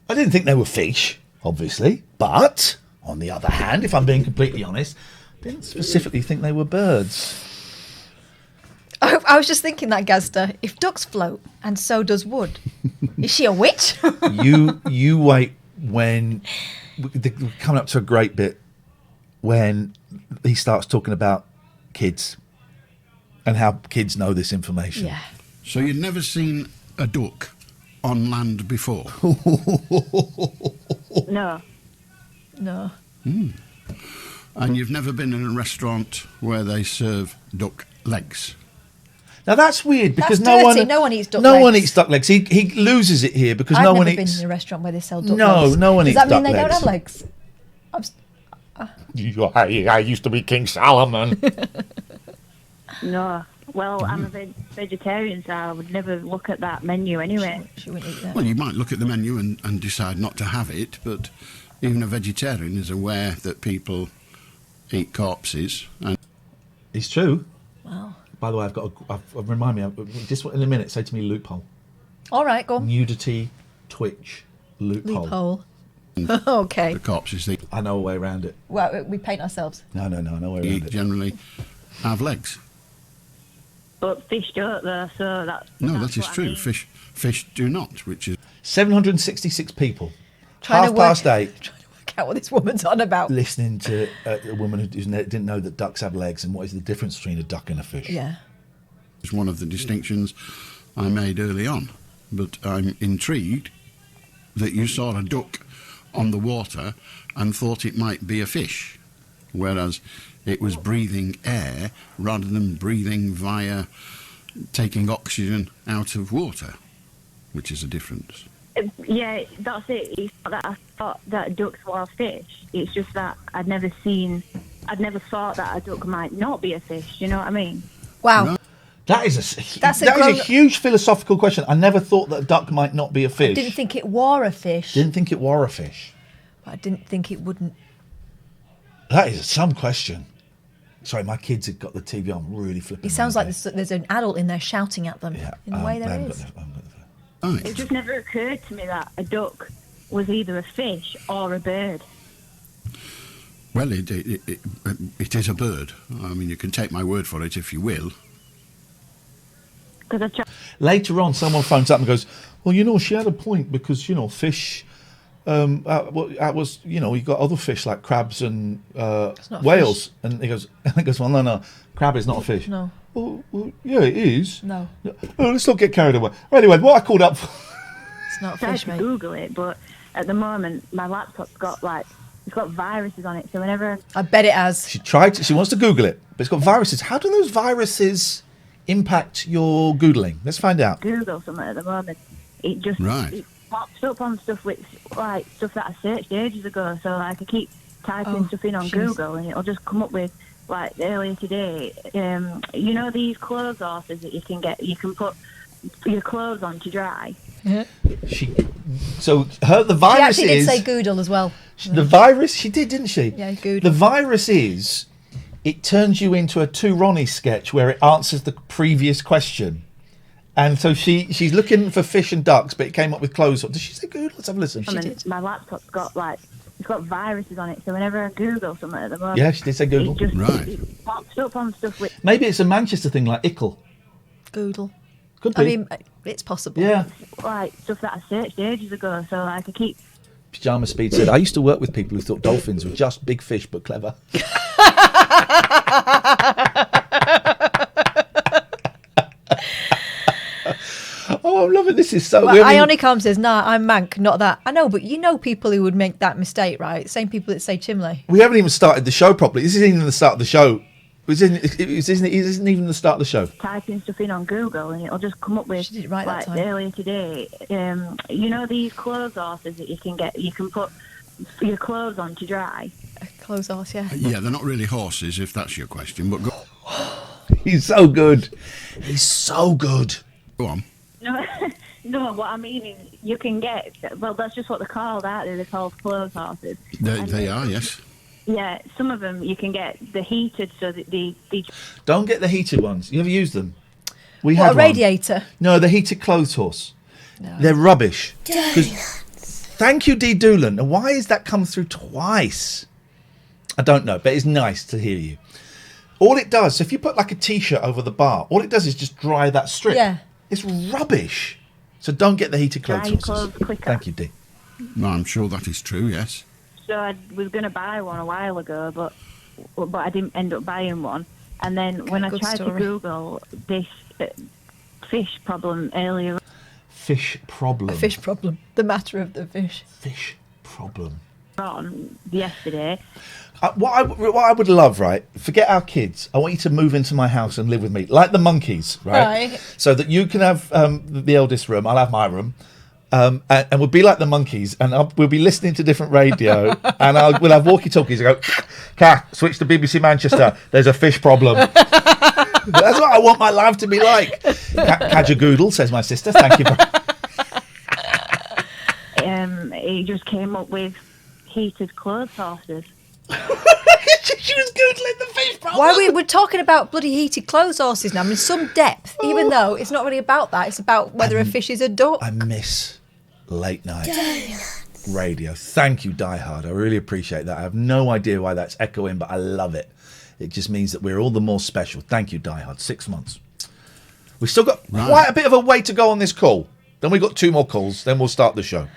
I didn't think they were fish, obviously, but on the other hand, if I'm being completely honest, I didn't specifically think they were birds. I was just thinking that, Gazda. If ducks float, and so does wood, is she a witch? You wait when we're coming up to a great bit when he starts talking about kids and how kids know this information. Yeah. So you'd never seen a duck on land before? No. No. And you've never been in a restaurant where they serve duck legs? Now that's weird because That's dirty. No one eats duck No legs. one eats duck legs. He loses it here because I've no never one been eats. in a restaurant where they sell duck No, legs. no one Does eats that mean duck they don't legs. have legs? I used to be King Solomon. No. Well, I'm a vegetarian, so I would never look at that menu anyway. She wouldn't eat that. Well, you might look at the menu and decide not to have it, but even a vegetarian is aware that people eat corpses. And It's true. Wow. By the way, remind me. Just in a minute, say to me loophole. All right, go on. Nudity, Twitch, loophole. Loophole. Okay. the corpses they I know a way around it. Well, we paint ourselves. No, I know a way around eat it. generally have legs. But fish don't, though, so that's... No, that's that is what I true. mean. Fish do not, which is 766 people. Trying Half past 8. Trying to work out what this woman's on about. Listening to a woman who didn't know that ducks have legs and what is the difference between a duck and a fish. Yeah. one of the distinctions I made early on. But I'm intrigued that you saw a duck on the water and thought it might be a fish, whereas it was breathing air rather than breathing via taking oxygen out of water, which is a difference. Yeah, that's it. It's not that I thought that ducks were a fish. It's just that I'd never thought that a duck might not be a fish. You know what I mean? Wow. No. That is That's a that is grown- a huge philosophical question. I never thought that a duck might not be a fish. Didn't think it were a fish. Didn't think it were a fish. But I didn't think it wouldn't. That is some question. Sorry, my kids have got the TV on really flipping. It sounds like loud. there's an adult in there shouting at them. Yeah, In a way I there haven't is. got the- I haven't got the- Right. It just never occurred to me that a duck was either a fish or a bird. Well, it is a bird. I mean, you can take my word for it if you will. Because I tried. Later on, someone phones up and goes, "Well, you know, she had a point because fish. That was you got other fish like crabs and not a whales." fish. And he goes, "Well, no, crab is not a fish." No. Well, yeah, it is. No. Oh, let's not get carried away. Anyway, what I called up. It's not a Tried fish, to mate. Google it, but at the moment my laptop's got it's got viruses on it. So whenever I bet it has. She wants to Google it, but it's got viruses. How do those viruses impact your Googling? Let's find out. I Google something at the moment, it just Right. pops up on stuff with like stuff that I searched ages ago. So like I keep typing stuff in on Google, and it'll just come up with like earlier today. You know these clothes horses that you can get, you can put your clothes on to dry. Yeah. The virus She actually is did say Goodle as well. the virus. She did, didn't she? Yeah, Goodle. The virus is it turns you into a Two Ronnie sketch where it answers the previous question. And so she's looking for fish and ducks, but it came up with clothes. Did she say Goodle? Let's have a listen. And then my laptop's got it's got viruses on it, so whenever I Google something at the moment, Yeah, she did say Google. It pops up on stuff with Maybe it's a Manchester thing like ickle. Goodle. Could be. I mean, it's possible. Yeah. like stuff that I searched ages ago. So like I keep. Pyjama Speed said, I used to work with people who thought dolphins were just big fish but clever. Oh, I'm loving this. Is so Well, weird. Ionicom says, nah, I'm Mank, not that. I know, but you know people who would make that mistake, right? Same people that say Chimley. We haven't even started the show properly. This isn't even the start of the show. It isn't even the start of the show. Typing stuff in on Google, and it'll just come up with She did it right that like time. earlier today. You know these clothes horses that you can get, you can put your clothes on to dry. Clothes horse, yeah. Yeah, they're not really horses, if that's your question, but He's so good. He's so good. go on. No, no. What I mean is, you can get. Well, that's just what they're called, aren't they? They're called clothes horses. They are, yes. Yeah, some of them you can get the heated, so that the Don't get the heated ones. You ever used them? We What, had a one. radiator? No, the heated clothes horse. No. They're rubbish. 'Cause- Thank you, D. Doolan. And why has that come through twice? I don't know, but it's nice to hear you. All it does, so if you put like a T-shirt over the bar, all it does is just dry that strip. Yeah. It's rubbish. So don't get the heated clothes Dry your horses. clothes quicker. Thank you, D. No, I'm sure that is true, yes. So I was going to buy one a while ago, but I didn't end up buying one. And then when I Good tried to story. Google this fish problem earlier Fish problem. A fish problem. The matter of the fish. Fish problem. on yesterday, What I would love, right? Forget our kids. I want you to move into my house and live with me, like the monkeys, right? Right. So that you can have the eldest room. I'll have my room, and we'll be like the monkeys, and we'll be listening to different radio, and we'll have walkie-talkies. And go, Kath, switch to BBC Manchester. There's a fish problem. That's what I want my life to be like. Kajagoodle, says my sister. Thank you. he just came up with heated clothes horses. She was googling the fish problem. Why we're talking about bloody heated clothes horses now? I mean, some depth, even though it's not really about that. It's about whether a fish is a duck. I miss late night radio. Thank you, Die Hard. I really appreciate that. I have no idea why that's echoing, but I love it. It just means that we're all the more special. Thank you, Die Hard. 6 months. We've still got quite a bit of a way to go on this call. Then we've got 2 more calls. Then we'll start the show.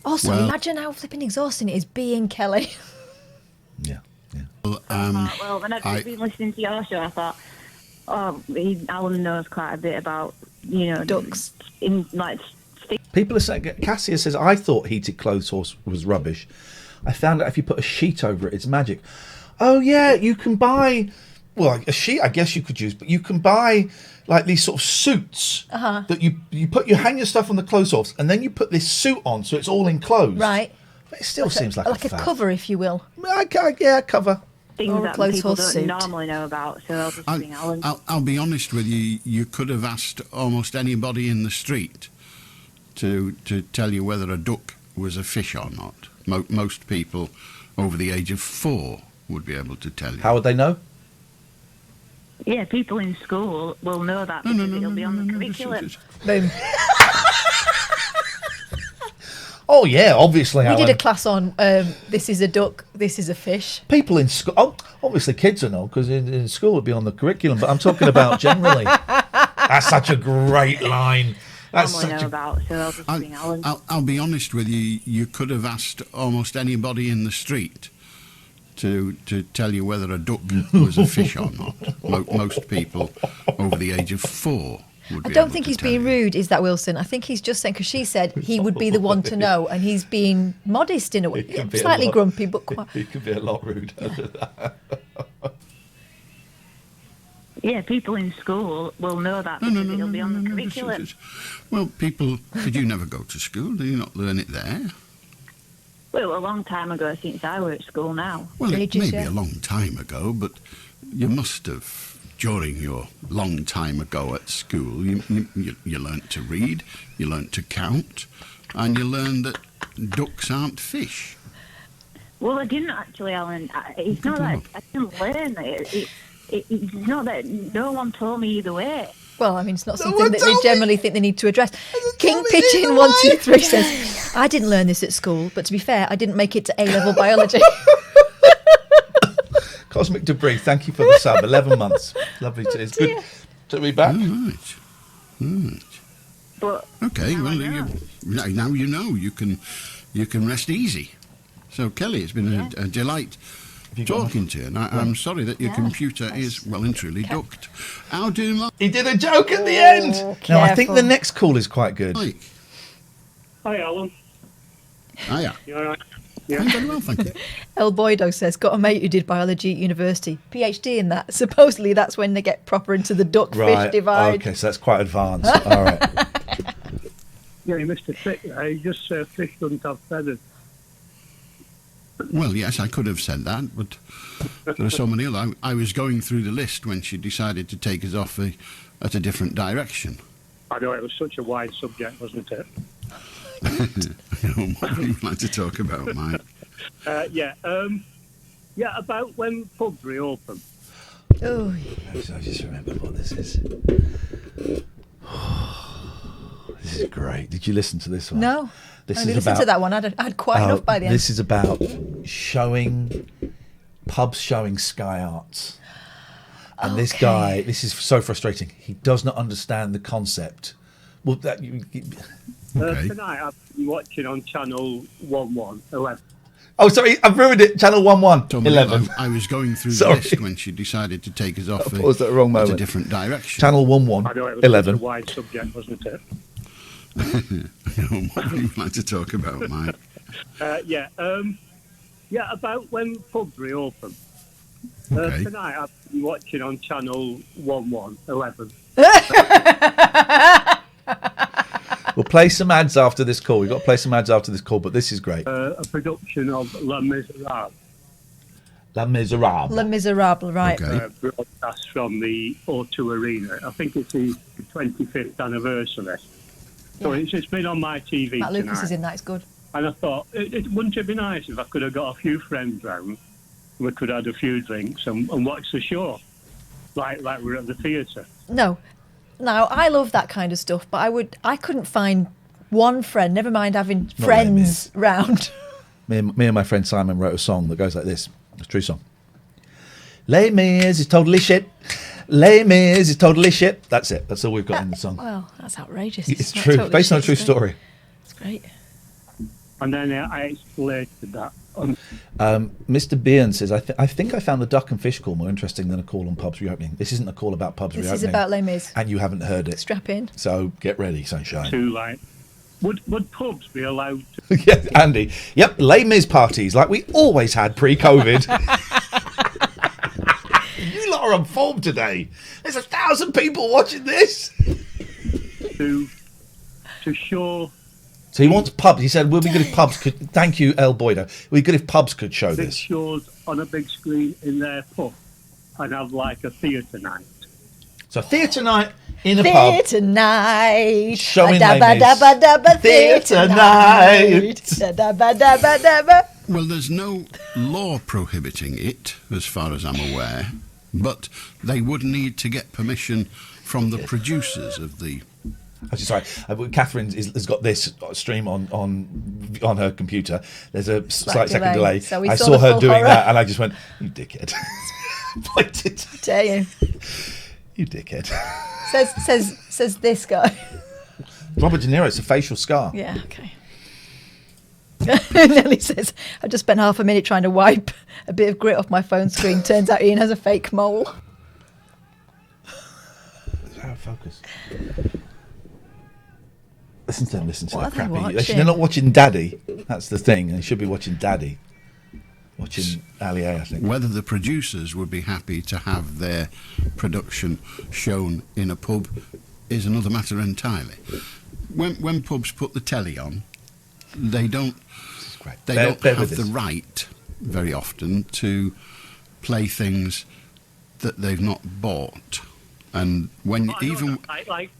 Also, Well- imagine how flipping exhausting it is being Kelly. Yeah. Well, when I've just been listening to your show, I thought, Alan knows quite a bit about, Ducks. In like. People are saying, Cassia says, I thought heated clothes horse was rubbish. I found out if you put a sheet over it, it's magic. Oh, yeah, you can buy, well, a sheet I guess you could use, but you can buy like these sort of suits that you hang your stuff on the clothes horse, and then you put this suit on so it's all enclosed. Right. But it still seems like a fad. cover, if you will. Yeah, cover. Things Or a that clothes people horse don't suit. normally know about, so I'll just bring Alan. I'll be honest with you, you could have asked almost anybody in the street to tell you whether a duck was a fish or not. Most people over the age of 4 would be able to tell you. How would they know? Yeah, people in school will know that because it'll be on the curriculum. Boom. Oh, yeah, obviously. We Alan. did a class on this is a duck, this is a fish. People in school, obviously kids will know because in school it'd be on the curriculum, but I'm talking about generally. That's such a great line. That's Normally such know a... about, so I'll just bring Alan. I'll be honest with you, you could have asked almost anybody in the street to tell you whether a duck was a fish or not. Most people over the age of 4 would I be don't able think to he's tell being you. rude, is that Wilson? I think he's just saying, because she said he would be the one to know, and he's being modest in a way. It could be a Slightly lot- grumpy, but quite. It could be a lot ruder than that. Yeah, people in school will know that because it'll be on the curriculum. Well, did you never go to school? Did you not learn it there? Well, a long time ago since I were at school now. Well, it Ages, may be yeah. a long time ago, but you must have, during your long time ago at school, you learnt to read, you learnt to count, and you learned that ducks aren't fish. Well, I didn't actually, Alan. It's not that I didn't learn it. It's not that no one told me either way. Well, I mean, it's not something that they generally think they need to address. King Pigeon 123 says, I didn't learn this at school, but to be fair, I didn't make it to A-level biology. Cosmic Debris, thank you for the sub. 11 months. Lovely. It's good to be back. Right. But Okay, now well, I know. now you know. You can rest easy. So, Kelly, it's been a delight talking to you, and I'm sorry that your computer is well and truly ducked. How do He did a joke at the end. Now, I think careful. the next call is quite good. Mike? Hi, Alan. Hiya. You all right? I'm very well, thank you. El Boydo says, got a mate who did biology at university. PhD in that. Supposedly that's when they get proper into the duck-fish divide. Okay, so that's quite advanced. All right. Yeah, you missed a trick there. You just said fish don't have feathers. Well, yes, I could have said that, but there are so many other. I was going through the list when she decided to take us off at a different direction. I know it was such a wide subject, wasn't it? What do you like to talk about, Mike? Yeah, about when pubs reopen. Oh, I just remember what this is. This is great. Did you listen to this one? no. This I is only listened about to that one. I had quite enough by the end. This is about pubs showing Sky Arts. And this guy, this is so frustrating. He does not understand the concept. Well, Okay. Tonight I've been watching on channel 11. oh, sorry, I've ruined it. Channel 11. I was going through the Sorry. list when she decided to take us off I paused at the wrong at a moment. different direction. Channel I know it was 11. such a wide subject, wasn't it? What do you like to talk about, Mike? Yeah, about when pubs reopen. Okay. Tonight I've been watching on channel 11. We'll play some ads after this call. We've got to play some ads after this call, but this is great. A production of Les Miserables. La Miserable. Le Miserable, right. Okay. Broadcast from the O2 Arena. I think it's the 25th anniversary. So it's been on my TV Matt Lucas tonight. is in that. It's good. And I thought, wouldn't it be nice if I could have got a few friends round, we could have had a few drinks and watch the show, like we're at the theatre. No. Now, I love that kind of stuff, but I couldn't find one friend, never mind having friends round. Me and my friend Simon wrote a song that goes like this. It's a true song. Les Mis is totally shit. Les Mis is totally shit. That's it. That's all we've got in the song. Well, that's outrageous. It's not true. totally Based on a true shit, story. It's great. And then I explained that. Mr. Bean says, I think I found the duck and fish call more interesting than a call on pubs reopening. This isn't a call about pubs This reopening. is about Les Mis. And you haven't heard it. Strap in. So get ready, sunshine. To like, would pubs be allowed to? Yeah, Andy. Yep, Les Mis parties like we always had pre-COVID. You lot are on form today. There's 1,000 people watching this. to show So he wants pubs. He said, "We'll be good if pubs could." Thank you, El Boydo. We'll be good if pubs could show big this. shows on a big screen in their pub and have like a theatre night. So theatre night in a pub. Theatre night. Showing Dabba Les Mis. dabba dabba Theatre theatre night. night. Dabba dabba dabba. Well, there's no law prohibiting it, as far as I'm aware, but they would need to get permission from the producers of the... Actually, sorry, Catherine has got this stream on her computer. There's a slight second delay. So we I saw saw the her full doing horror. that, and I just went, "You dickhead!" Pointed. Dare you? You dickhead. Says this guy. Robert De Niro. It's a facial scar. Yeah. Okay. Nelly says, I just spent half a minute trying to wipe a bit of grit off my phone screen. Turns out Ian has a fake mole. Out of focus. Listen to them. Listen to What that are they crappy. watching? They're not watching Daddy. That's the thing. They should be watching Daddy. watching Ali A, I think. Whether the producers would be happy to have their production shown in a pub is another matter entirely. When pubs put the telly on, they don't have the right very often to play things that they've not bought. And when even like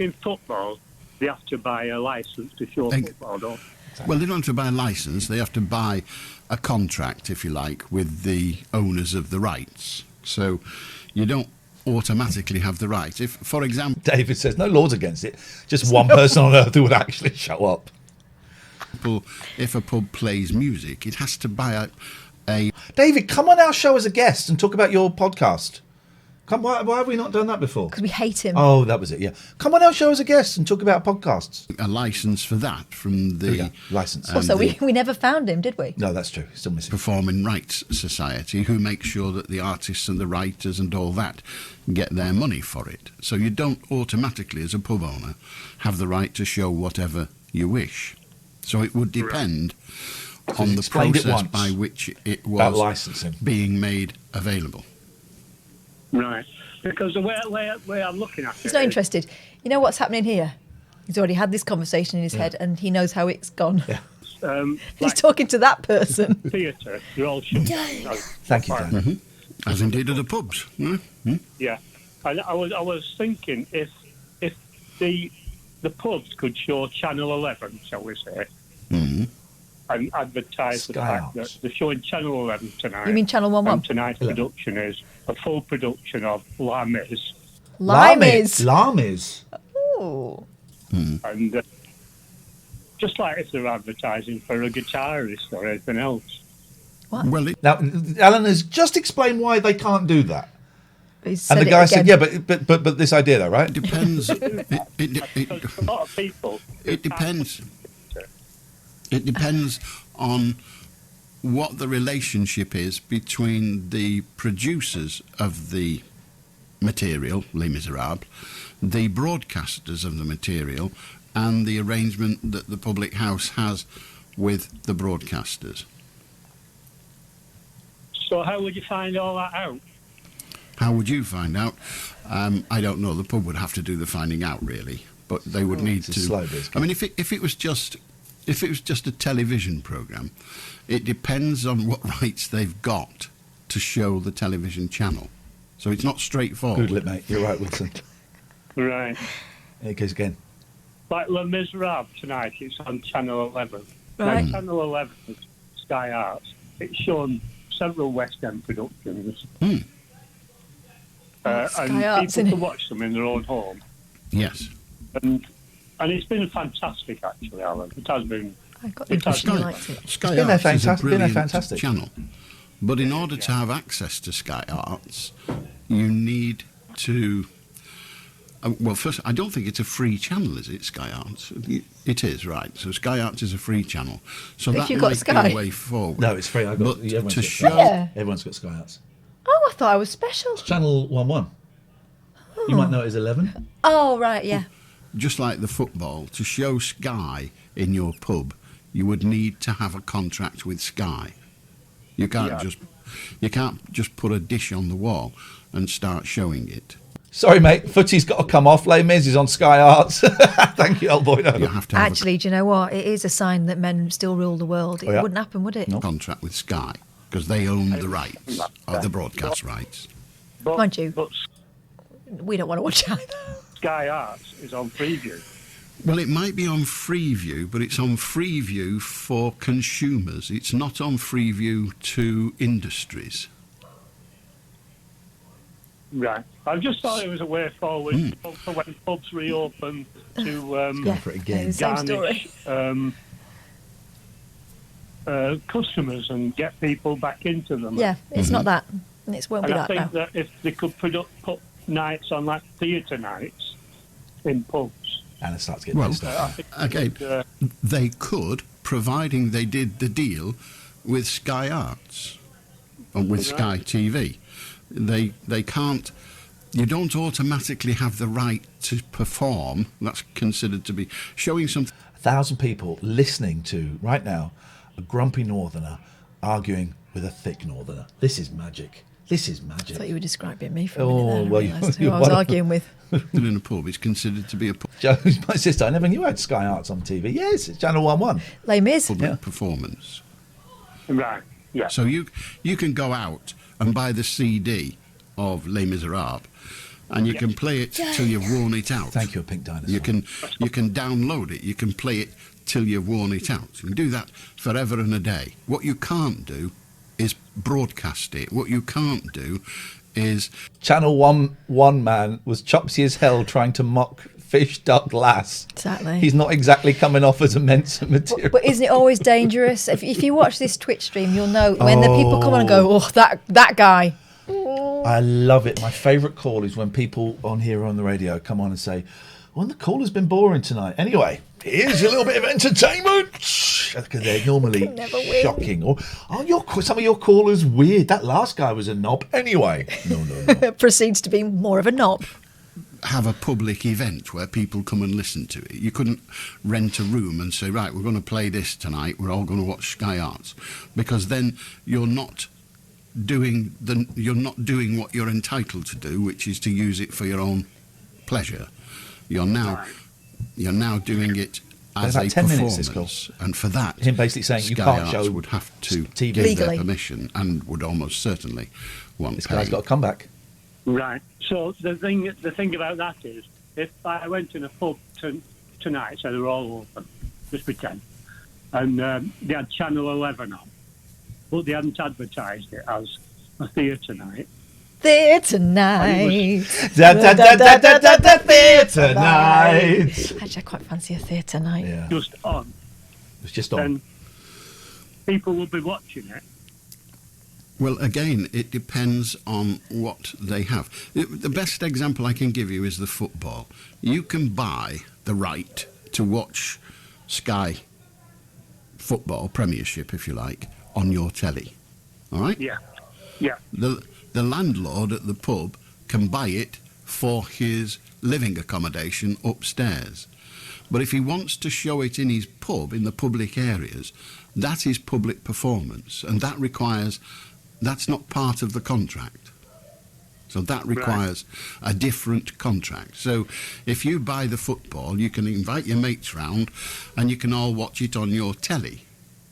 in football, they have to buy a license to show football, don't they? Well, they don't have to buy a licence. They have to buy a contract, if you like, with the owners of the rights. So you don't automatically have the right. If, for example... David says, no laws against it. Just one person on earth who would actually show up. If a pub plays music, it has to buy a... David, come on our show as a guest and talk about your podcast. Why have we not done that before? Because we hate him. Oh, that was it, yeah. Come on our show as a guest and talk about podcasts. A licence for that from the... Licence. Also, we never found him, did we? No, that's true. Still missing. Performing Rights Society, who make sure that the artists and the writers and all that get their money for it. So you don't automatically, as a pub owner, have the right to show whatever you wish. So it would depend on the process by which it was licensing being made available. Right, because the way I'm looking at it... He's not interested. You know what's happening here? He's already had this conversation in his head and he knows how it's gone. Yeah. He's talking to that person. Theatre, you're all shut down. Thank you, Dan. Mm-hmm. As indeed are the pubs. Mm-hmm. Yeah. I was thinking if the pubs could show Channel 11, shall we say, and advertise the fact that they're showing Channel 11 tonight. You mean Channel 11? And tonight's production is a full production of La Mis. La Mis? La Mis? Oh. And just like if they're advertising for a guitarist or anything else. What? Well, now, Alan has just explained why they can't do that. And the guy said, yeah, but this idea, though, right? It depends. A lot of people... It depends. It depends on what the relationship is between the producers of the material, Les Miserables, the broadcasters of the material, and the arrangement that the public house has with the broadcasters. So how would you find all that out? How would you find out? I don't know. The pub would have to do the finding out, really, but they would need to. I mean, if it was just a television programme, it depends on what rights they've got to show the television channel. So it's not straightforward. Google it, mate. You're right, Wilson. Right. Here it goes again. Like Les Miserables tonight, it's on Channel 11. Right. Now, Channel 11 is Sky Arts. It's shown several West End productions. Sky And Arts, people can watch them in their own home. Yes. And it's been fantastic, actually, Alan. It has been. I got the impression you liked it. Sky been Arts is a fantastic channel. But in order to have access to Sky Arts, you need to... well, first, I don't think it's a free channel, is it, Sky Arts? It is, right. So Sky Arts is a free channel. So If that you've got might Sky. be a way forward. No, it's free. Everyone's got Sky Arts. Oh, I thought I was special. Channel 11. You might know it as 11. Oh, right, yeah. Just like the football, to show Sky in your pub, you would need to have a contract with Sky. You can't just put a dish on the wall and start showing it. Sorry, mate. Footy's got to come off. Les Mis is on Sky Arts. Thank you, old boy. No. You have to have Actually, do you know what? It is a sign that men still rule the world. It wouldn't happen, would it? a contract with Sky because they own the rights, the broadcast rights. Mind you, But we don't want to watch either. Sky Arts is on Freeview. Well, it might be on Freeview, but it's on Freeview for consumers. It's not on Freeview to industries. Right. I just thought it was a way forward for when pubs reopen to Same story. customers and get people back into them. Yeah, it's not that. It won't be And I that now. think that if they could put nights on, like theatre nights in pubs. And it starts getting pissed off. Again, they could, providing they did the deal with Sky Arts or with Sky TV. They can't. You don't automatically have the right to perform. That's considered to be showing something. 1,000 people listening to right now a grumpy northerner arguing with a thick northerner. This is magic. This is I magic. thought you were describing me for a minute there. I well, realised who I was arguing with. In a pub, it's considered to be a Joe's my sister. I never knew I had Sky Arts on TV. Yes, it's Channel 1. Les Mis. public performance. Right. Yeah. So you can go out and buy the CD of Les Miserables, and you can play it till you've worn it out. Thank you, a pink dinosaur. You can download it. You can play it till you've worn it out. You can do that forever and a day. What you can't do is broadcast it. What you can't do is... Channel 1 man was chopsy as hell trying to mock Fish Duck Lass. Exactly. He's not exactly coming off as immense material. But isn't it always dangerous? If you watch this Twitch stream, you'll know when the people come on and go, oh, that guy. I love it. My favourite call is when people on here on the radio come on and say, well, the call has been boring tonight. Anyway, here's a little bit of entertainment. Because they're normally shocking. Or, some of your callers weird. That last guy was a knob. Anyway. No. Proceeds to be more of a knob. Have a public event where people come and listen to it. You couldn't rent a room and say, right, we're going to play this tonight. We're all going to watch Sky Arts. Because then you're not doing what you're entitled to do, which is to use it for your own pleasure. You're now doing it as a 10 performance, minutes, and for that, him basically saying Sky you can't Arts show would have to TV give legally their permission, and would almost certainly want. This guy's got to come back. Right. So the thing about that is, if I went in a pub tonight, so they're all open, just pretend, and they had Channel 11 on, but they hadn't advertised it as a theatre night. Theatre night. Theatre night. Actually, I quite fancy a theatre night. Yeah. Just on. It's just on. Then people will be watching it. Well, again, it depends on what they have. The best example I can give you is the football. You can buy the right to watch Sky football, Premiership, if you like, on your telly. All right? Yeah. The landlord at the pub can buy it for his living accommodation upstairs. But if he wants to show it in his pub, in the public areas, that is public performance, and that's not part of the contract. So that requires a different contract. So if you buy the football, you can invite your mates round and you can all watch it on your telly.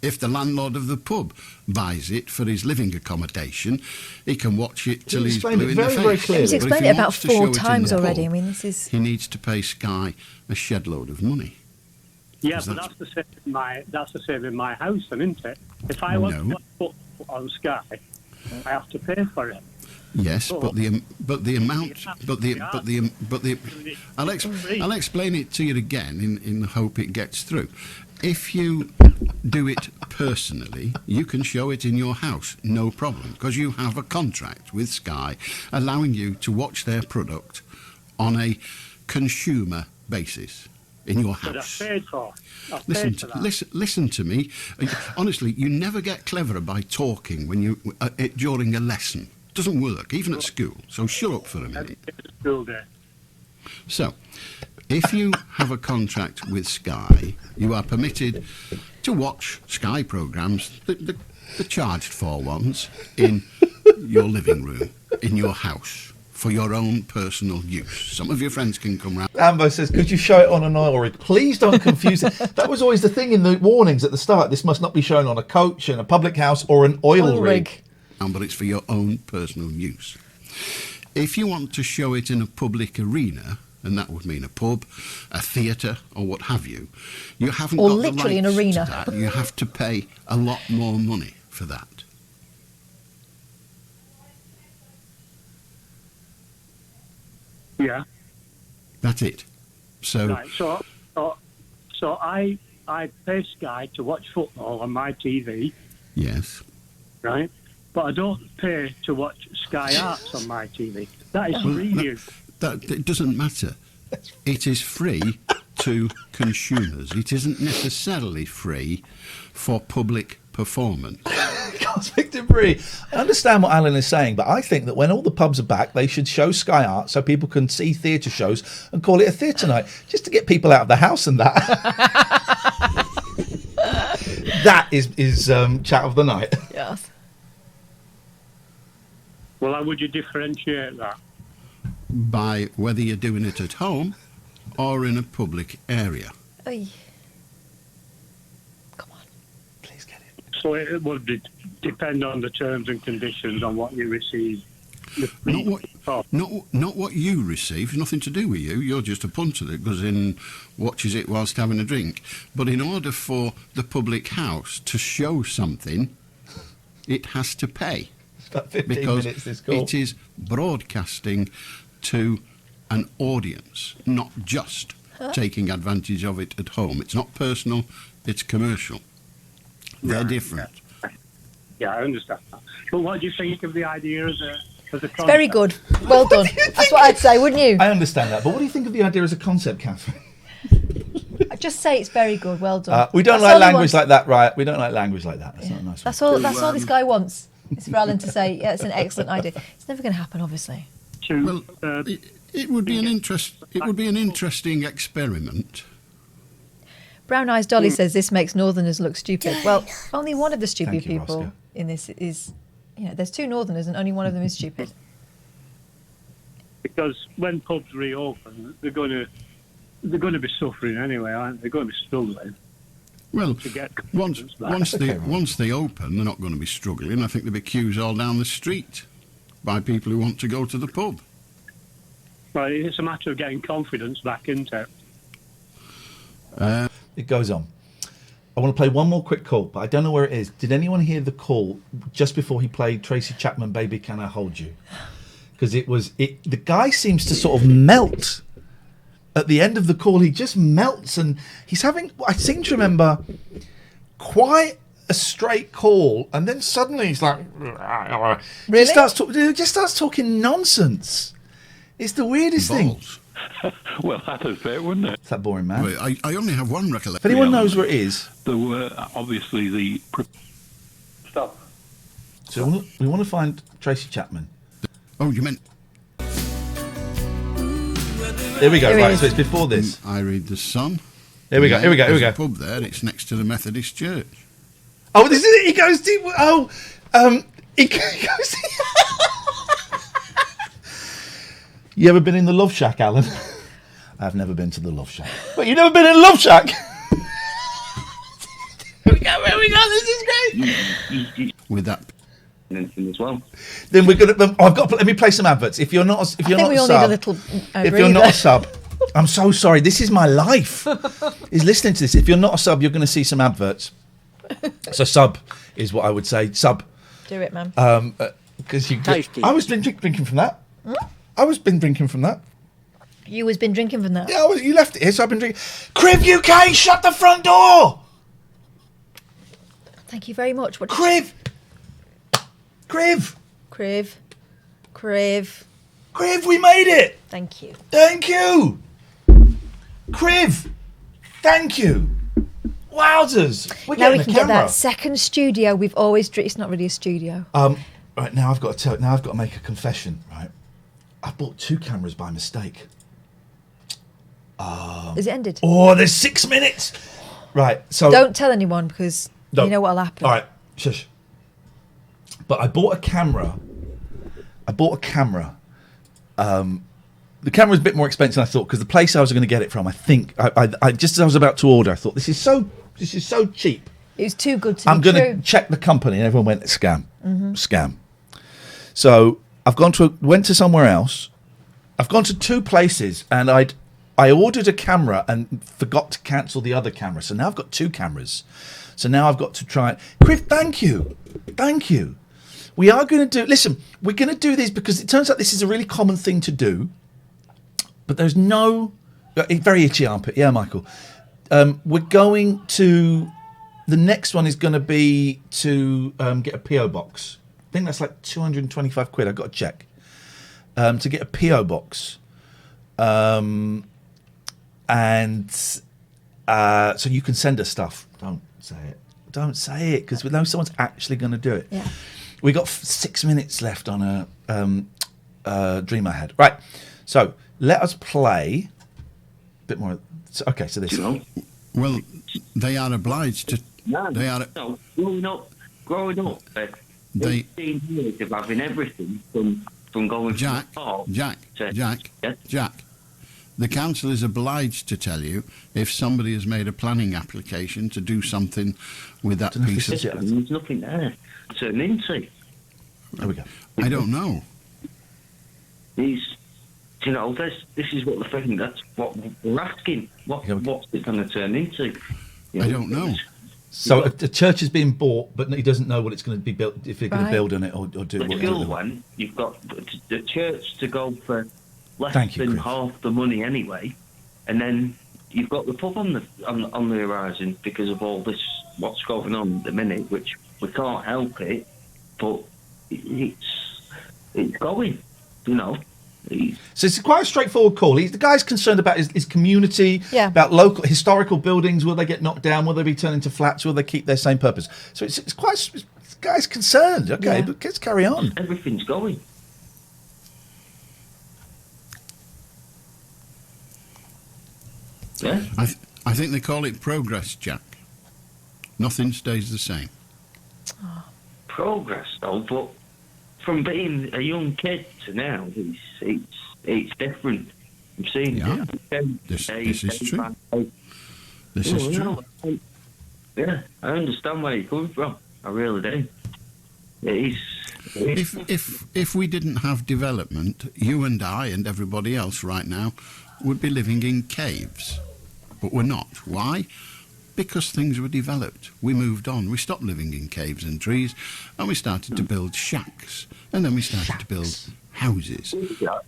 If the landlord of the pub buys it for his living accommodation, he can watch it till he's blue in the face. Very clearly. He's explained it about 4 times already. I mean, this is... He needs to pay Sky a shed load of money. Yeah, but that's the same in my house, then, isn't it? If I want to watch football on Sky, I have to pay for it. Yes, but the amount, I'll explain it to you again in the hope it gets through. If you do it personally, you can show it in your house, no problem, because you have a contract with Sky allowing you to watch their product on a consumer basis in your house. But I've paid for. Listen to me. Honestly, you never get cleverer by talking when you during a lesson. It doesn't work, even at school. So shut up for a minute. School day. So, if you have a contract with Sky, you are permitted to watch Sky programmes, the charged for ones, in your living room, in your house, for your own personal use. Some of your friends can come round. Ambo says, could you show it on an oil rig? Please don't confuse it. That was always the thing in the warnings at the start. This must not be shown on a coach, in a public house, or an oil rig. But it's for your own personal use. If you want to show it in a public arena, and that would mean a pub, a theatre, or what have you, you haven't got literally the an rights arena. to that. You have to pay a lot more money for that. Yeah. That's it. So, right. So I pay Sky to watch football on my TV. Yes. Right. But I don't pay to watch Sky Arts on my TV. That is free. That it doesn't matter. It is free to consumers. It isn't necessarily free for public performance. Cosmic Debris. I understand what Alan is saying, but I think that when all the pubs are back, they should show Sky Art so people can see theatre shows and call it a theatre night, just to get people out of the house and that. That is chat of the night. Yes. Well, how would you differentiate that? By whether you're doing it at home or in a public area. Oy. Please get it. So it would depend on the terms and conditions on what you receive. Not what you receive. It's nothing to do with you. You're just a punter that goes in, watches it whilst having a drink. But in order for the public house to show something, it has to pay. It's about 15 because minutes, this call. it is broadcasting to an audience, not just taking advantage of it at home. It's not personal, it's commercial. They're different. Yeah, I understand that. But what do you think of the idea as a concept? Very good. Well done. That's what I'd say, wouldn't you? I understand that, but what do you think of the idea as a concept, Catherine? I'd just say it's very good. Well done. We don't That's like all he language wants. like that, right? We don't like language like that. That's not a nice. That's all. That's all this guy wants. It's for Alan to say, yeah, it's an excellent idea. It's never going to happen, obviously. Well, it would be an interesting experiment. Brown Eyes Dolly says this makes Northerners look stupid. Well, only one of the stupid Thank you, people Roscoe. in this is, there's two Northerners and only one of them is stupid. Because when pubs reopen, they're going to be suffering anyway, aren't they? They're going to be struggling. Well, To get once back. once they open, they're not going to be struggling. I think there'll be queues all down the street by people who want to go to the pub. Well, it's a matter of getting confidence back, isn't it? It goes on. I want to play one more quick call, but I don't know where it is. Did anyone hear the call just before he played Tracy Chapman, Baby Can I Hold You? Because the guy seems to sort of melt. At the end of the call, he just melts, and he's having, I seem to remember, quite a straight call, and then suddenly he's like, Really? just starts talking nonsense. It's the weirdest thing. Well, that'd fit, wouldn't it? It's that boring man. Well, I only have one If recollection. anyone knows where it is, There were obviously the stuff. so we want to find Tracy Chapman. Oh, you meant... Here we go. Here he Right, is. so it's before this. I read the Sun. Here we go. Here we go. Here we There's go. a pub there. It's next to the Methodist Church. Oh, this is it. He goes to. He goes. You ever been in the Love Shack, Alan? I've never been to the Love Shack. But you've never been in the Love Shack? Here we go. Here we go. This is great. With that... As well. Then we're gonna. I've got. Let me play some adverts. If you're not. If you're I think not we a all sub, need a little if you're not a sub, I'm so sorry. This is my life. Is listening to this. If you're not a sub, you're going to see some adverts. So sub is what I would say. Sub. Do it, man. Because you. Tasty. I was been drinking from that. I was been drinking from that. You has been drinking from that. Yeah, you left it here, so I've been drinking. Crib UK, shut the front door. Thank you very much. What did Crib. Criv, we made it. Thank you. Thank you. Criv, thank you. Wowzers. We're Now we getting can a get camera. that second studio we've always It's not really a studio. Right, now I've got to make a confession, right? I bought 2 cameras by mistake. Is it ended? Oh, there's 6 minutes. Right, so... Don't tell anyone because No. you know what'll happen. All right, shush. But I bought a camera. The camera was a bit more expensive than I thought because the place I was going to get it from, I think, I just as I was about to order, I thought this is so cheap. It was too good to I'm be going true. to check the company, and everyone went scam. So I've went to somewhere else. I've gone to 2 places, and I ordered a camera and forgot to cancel the other camera. So now I've got 2 cameras. So now I've got to try it. Chris, thank you. We are going to do. Listen, we're going to do this because it turns out this is a really common thing to do. But there's no very itchy armpit. Yeah, Michael. We're going to. The next one is going to be to get a PO box. I think that's like 225 quid. I've got to check. To get a PO box, and so you can send us stuff. Don't say it because we know someone's actually going to do it. Yeah. We got 6 minutes left on a dream I had. Right, so let us play a bit more. So this. Well, they are obliged to... No, They are... no, growing up, They 18 years of having everything from going Jack, from the top Jack, Jack. The council is obliged to tell you if somebody has made a planning application to do something with that piece of... There's nothing there to turn into. There we go. I don't know. This is what the thing, that's what we're asking. What's it going to turn into? I don't know. So a church is being bought, but he doesn't know what it's going to be built, if they're going to build on it or do The what school one, you've got the church to go for less than Chris. half the money anyway, and then you've got the pub on the horizon because of all this what's going on at the minute, which we can't help it, but it's going, So it's quite a straightforward call. The guy's concerned about his community, about local historical buildings. Will they get knocked down? Will they be turned into flats? Will they keep their same purpose? So it's the guy's concerned. Okay, but let's carry on. Everything's going. Yeah. I think they call it progress, Jack. Nothing stays the same. Progress, though, but from being a young kid to now, it's different. I'm seeing This is true. This is true. Yeah, I understand where you're coming from. I really do. It is. If we didn't have development, you and I and everybody else right now would be living in caves. But we're not. Why? Because things were developed. We moved on. We stopped living in caves and trees, and we started to build shacks. And then we started to build houses.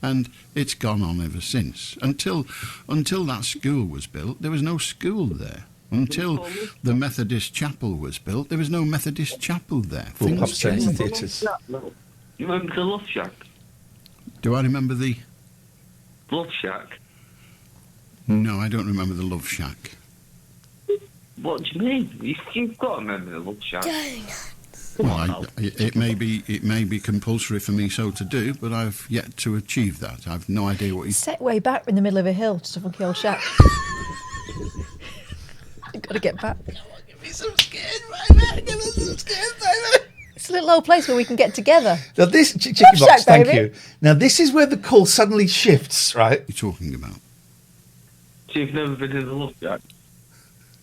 And it's gone on ever since. Until that school was built, there was no school there. Until the Methodist chapel was built, there was no Methodist chapel there. Things changed. You remember the Love Shack? Do I remember the... Love Shack? No, I don't remember the Love Shack. What do you mean? You've got to remember the Love Shack. Well, it may be compulsory for me so to do, but I've yet to achieve that. I've no idea what Set way back in the middle of a hill, just a funky old shack. You've got to get back. Give me some skin, baby. Give me some skin, baby. It's a little old place where we can get together. Now this Chicky Love Box, Shack, thank baby. you. Now this is where the call suddenly shifts, right? What are you talking about? So you've never been in the Love Shack?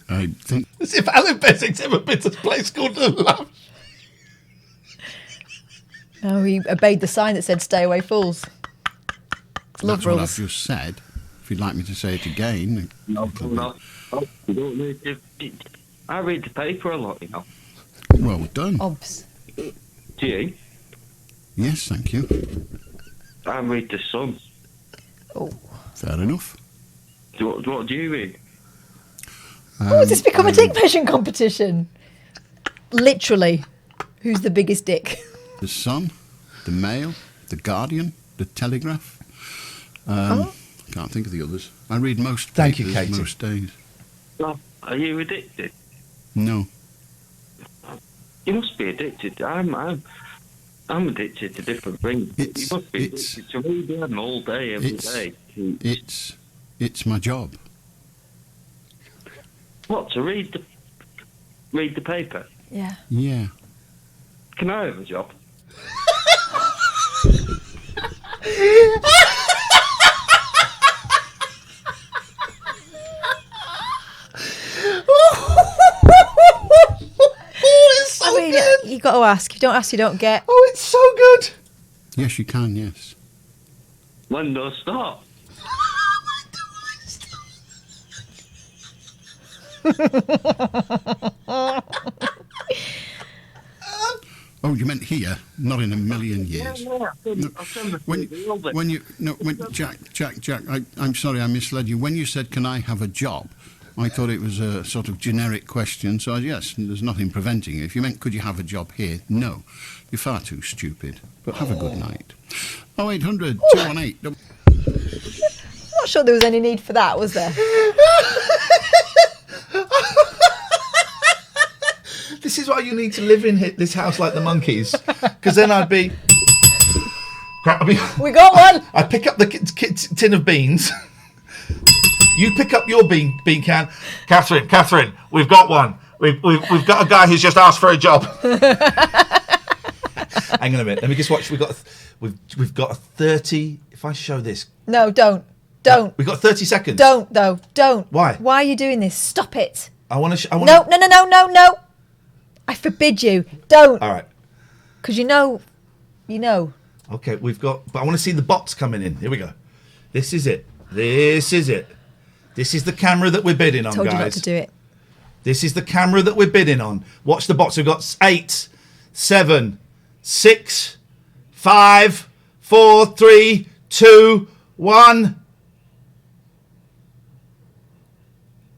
I think... As if Allan Beswick's ever been to a place called the Love. No, he obeyed the sign that said "Stay away, fools." It's love That's rules. what I've just said. If you'd like me to say it again... No. Oh, you don't need to... I read the paper a lot, Well done. Obs. Do you? Yes, thank you. I read the Sun. Oh. Fair enough. What do you read? Has this become a dick measuring competition? Literally. Who's the biggest dick? The Sun, the Mail, the Guardian, the Telegraph. Can't think of the others. I read most Thank you, papers Katie. most days. Oh, are you addicted? No. You must be addicted. I'm addicted to different things. You must be addicted to read them all day, every day. It's my job. What, to read the paper? Yeah. Yeah. Can I have a job? You got to ask. If you don't ask, you don't get. Oh, it's so good. Yes, you can, yes. When do I start? Oh, you meant here? Not in a million years. Jack, I'm sorry I misled you. When you said, can I have a job, I thought it was a sort of generic question, so yes, there's nothing preventing it. If you meant, could you have a job here? No. You're far too stupid. But have a good night. 0800 218... I'm not sure there was any need for that, was there? This is why you need to live in this house like the monkeys, because then I'd be. We got one. I'd pick up the tin of beans. You pick up your bean can. Catherine, we've got one. We've got a guy who's just asked for a job. Hang on a minute. Let me just watch. We've got a 30. If I show this. No, don't. We've got 30 seconds. Don't. Why? Why are you doing this? Stop it. I want to. No. I forbid you. Don't. All right. Because you know. Okay, but I want to see the bots coming in. Here we go. This is it. This is the camera that we're bidding on, Told guys. you not to do it. This is the camera that we're bidding on. Watch the bots. We've got 8, 7, 6, 5, 4, 3, 2, 1.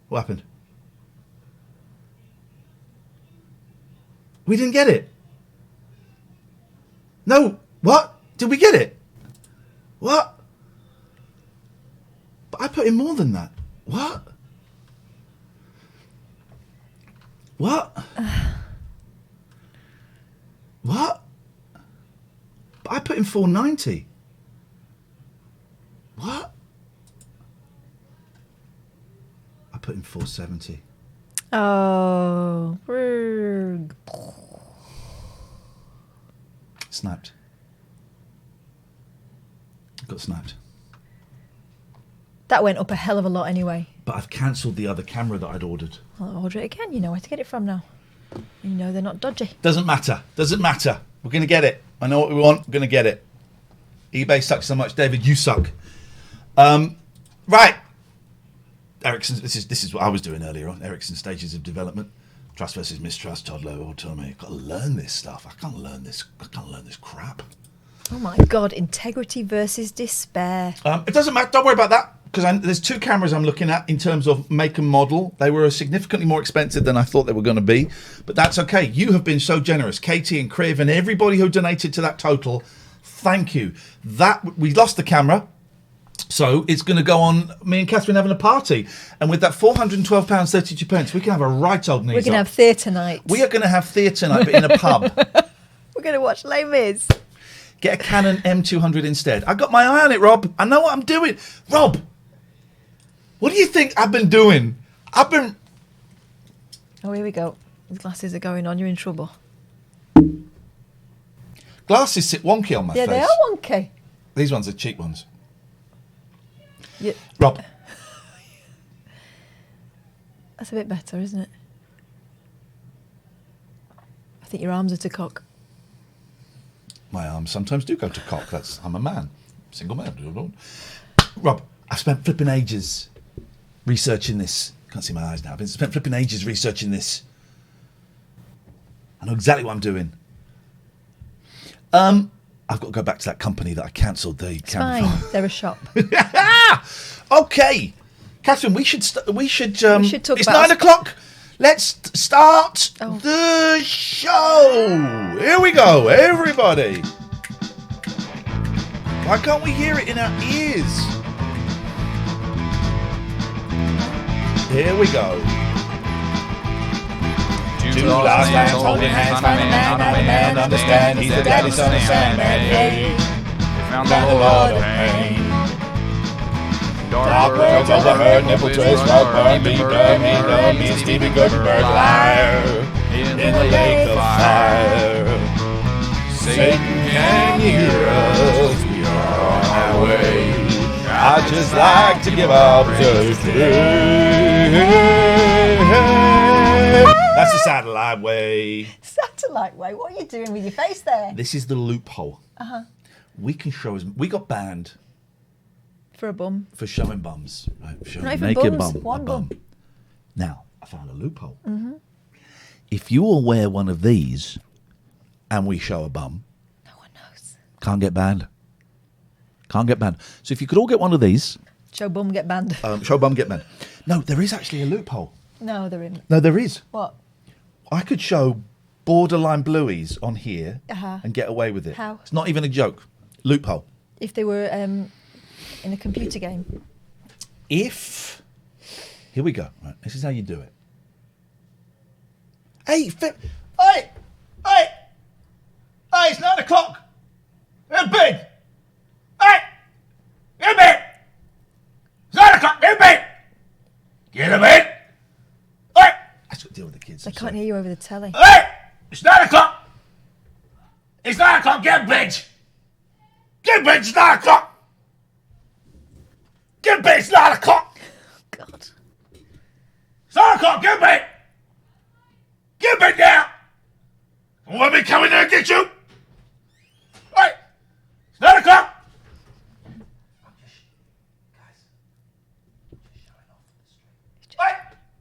What happened? We didn't get it. No. What? Did we get it? What? But I put in more than that. What? What? What? But I put in 490. What? I put in 470. Oh. Snapped. Got snapped. That went up a hell of a lot anyway. But I've cancelled the other camera that I'd ordered. I'll order it again. You know where to get it from now. You know they're not dodgy. Doesn't matter. We're going to get it. I know what we want. We're going to get it. eBay sucks so much. David, you suck. Right. Ericsson, this is what I was doing earlier on. Ericsson stages of development. Trust versus mistrust. Todd Lowe, autonomy. I've got to learn this stuff. I can't learn this crap. Oh my God. Integrity versus despair. It doesn't matter. Don't worry about that. Because there's 2 cameras I'm looking at in terms of make and model. They were significantly more expensive than I thought they were going to be. But that's okay. You have been so generous. Katie and Criv and everybody who donated to that total. Thank you. We lost the camera. So it's going to go on me and Katherine having a party. And with that £412.32, we can have a right old knees We're going to up. have theatre night. We are going to have theatre night, but in a pub. We're going to watch Les Mis. Get a Canon M200 instead. I got my eye on it, Rob. I know what I'm doing. Rob, what do you think I've been doing? Oh, here we go. The glasses are going on. You're in trouble. Glasses sit wonky on my face. Yeah, they are wonky. These ones are cheap ones. Yeah. Rob. That's a bit better, isn't it? I think your arms are to cock. My arms sometimes do go to cock. I'm a man. Single man. Rob, I've spent flipping ages researching this. Can't see my eyes now. I've spent flipping ages researching this. I know exactly what I'm doing. I've got to go back to that company that I cancelled the camera Fine. for. They're a shop. Okay, Katherine, we should talk it's about 9 o'clock. Let's start the show. Here we go, everybody. Why can't we hear it in our ears? Here we go. Two last hands holding hands, find a man, not a man, understand. He's the daddy son of Sandman, hey. They found a lot of pain. Dark words overheard, nipple twist, rope burn, me, and Stevie Gutenberg liar in the lake of fire. Satan can hear us, we are on our way. I'd just like to give up just That's the satellite way. Satellite way? What are you doing with your face there? This is the loophole. We can show us. We got banned For a bum. for showing bums. Right? Showing Not even naked bums, bum. one a bum. Now, I found a loophole. Mm-hmm. If you all wear one of these and we show a bum, No one knows. can't get banned. Can't get banned. So if you could all get one of these, Show bum, get banned. show bum, get banned. No, there is actually a loophole. No, they're in. No, there is. What? I could show borderline blueies on here Uh-huh. and get away with it. How? It's not even a joke. Loophole. If they were in a computer game. If here we go. Right, this is how you do it. Hey, hey, it's 9 o'clock. In bed. Hey, in bed. It's 9 o'clock. In bed. Get in bed. Hey, I just got to deal with the kids. kids. They can't hear you over the telly. Hey! It's 9 o'clock! It's 9 o'clock, get in bed! Get in bed, it's 9 o'clock! Get in bed, it's 9 o'clock! God. It's 9 o'clock, get in bed! Get in bed now! I want me to come in there and get you! Hey! It's 9 o'clock! Hey!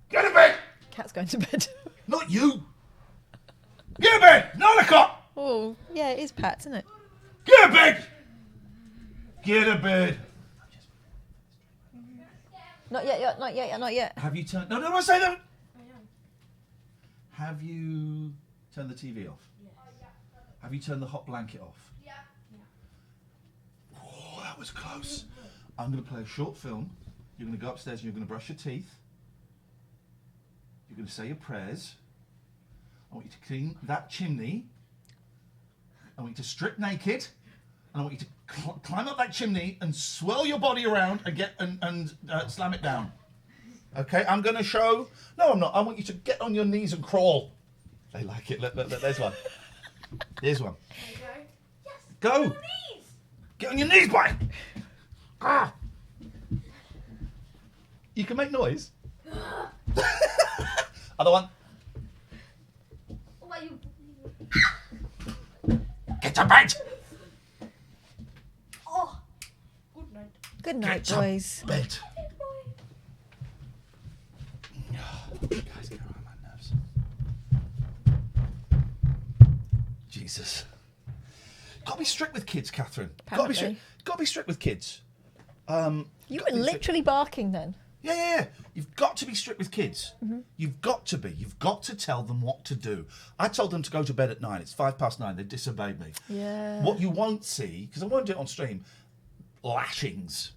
Get in bed! Cat's going to bed. Not you! Get in bed! 9 o'clock! Oh, yeah, it is Pat's, isn't it? Get in bed! Get in bed! Not yet, not yet. Have you turned... No, don't say that! Have you turned the TV off? Yes. Have you turned the hot blanket off? Yeah. Oh, that was close. I'm going to play a short film. You're going to go upstairs and you're going to brush your teeth. You're going to say your prayers. I want you to clean that chimney. I want you to strip naked. And I want you to climb up that chimney and swirl your body around and get and slam it down. Okay, I'm going to show... No, I'm not. I want you to get on your knees and crawl. They like it. Look, there's one. Here's one. Go. Yes. Go. Get on your knees, boy. Ah. You can make noise. Other one. Get to bed. Oh, good night. Good night, Get boys. to bed. Guys, get around my nerves. Jesus. Got to be strict with kids, Catherine. Got to be strict. Got to be strict with kids. You were literally barking then. Yeah. You've got to be strict with kids. Mm-hmm. You've got to be. You've got to tell them what to do. I told them to go to bed at 9. It's 9:05. They disobeyed me. Yeah. What you won't see, because I won't do it on stream, lashings.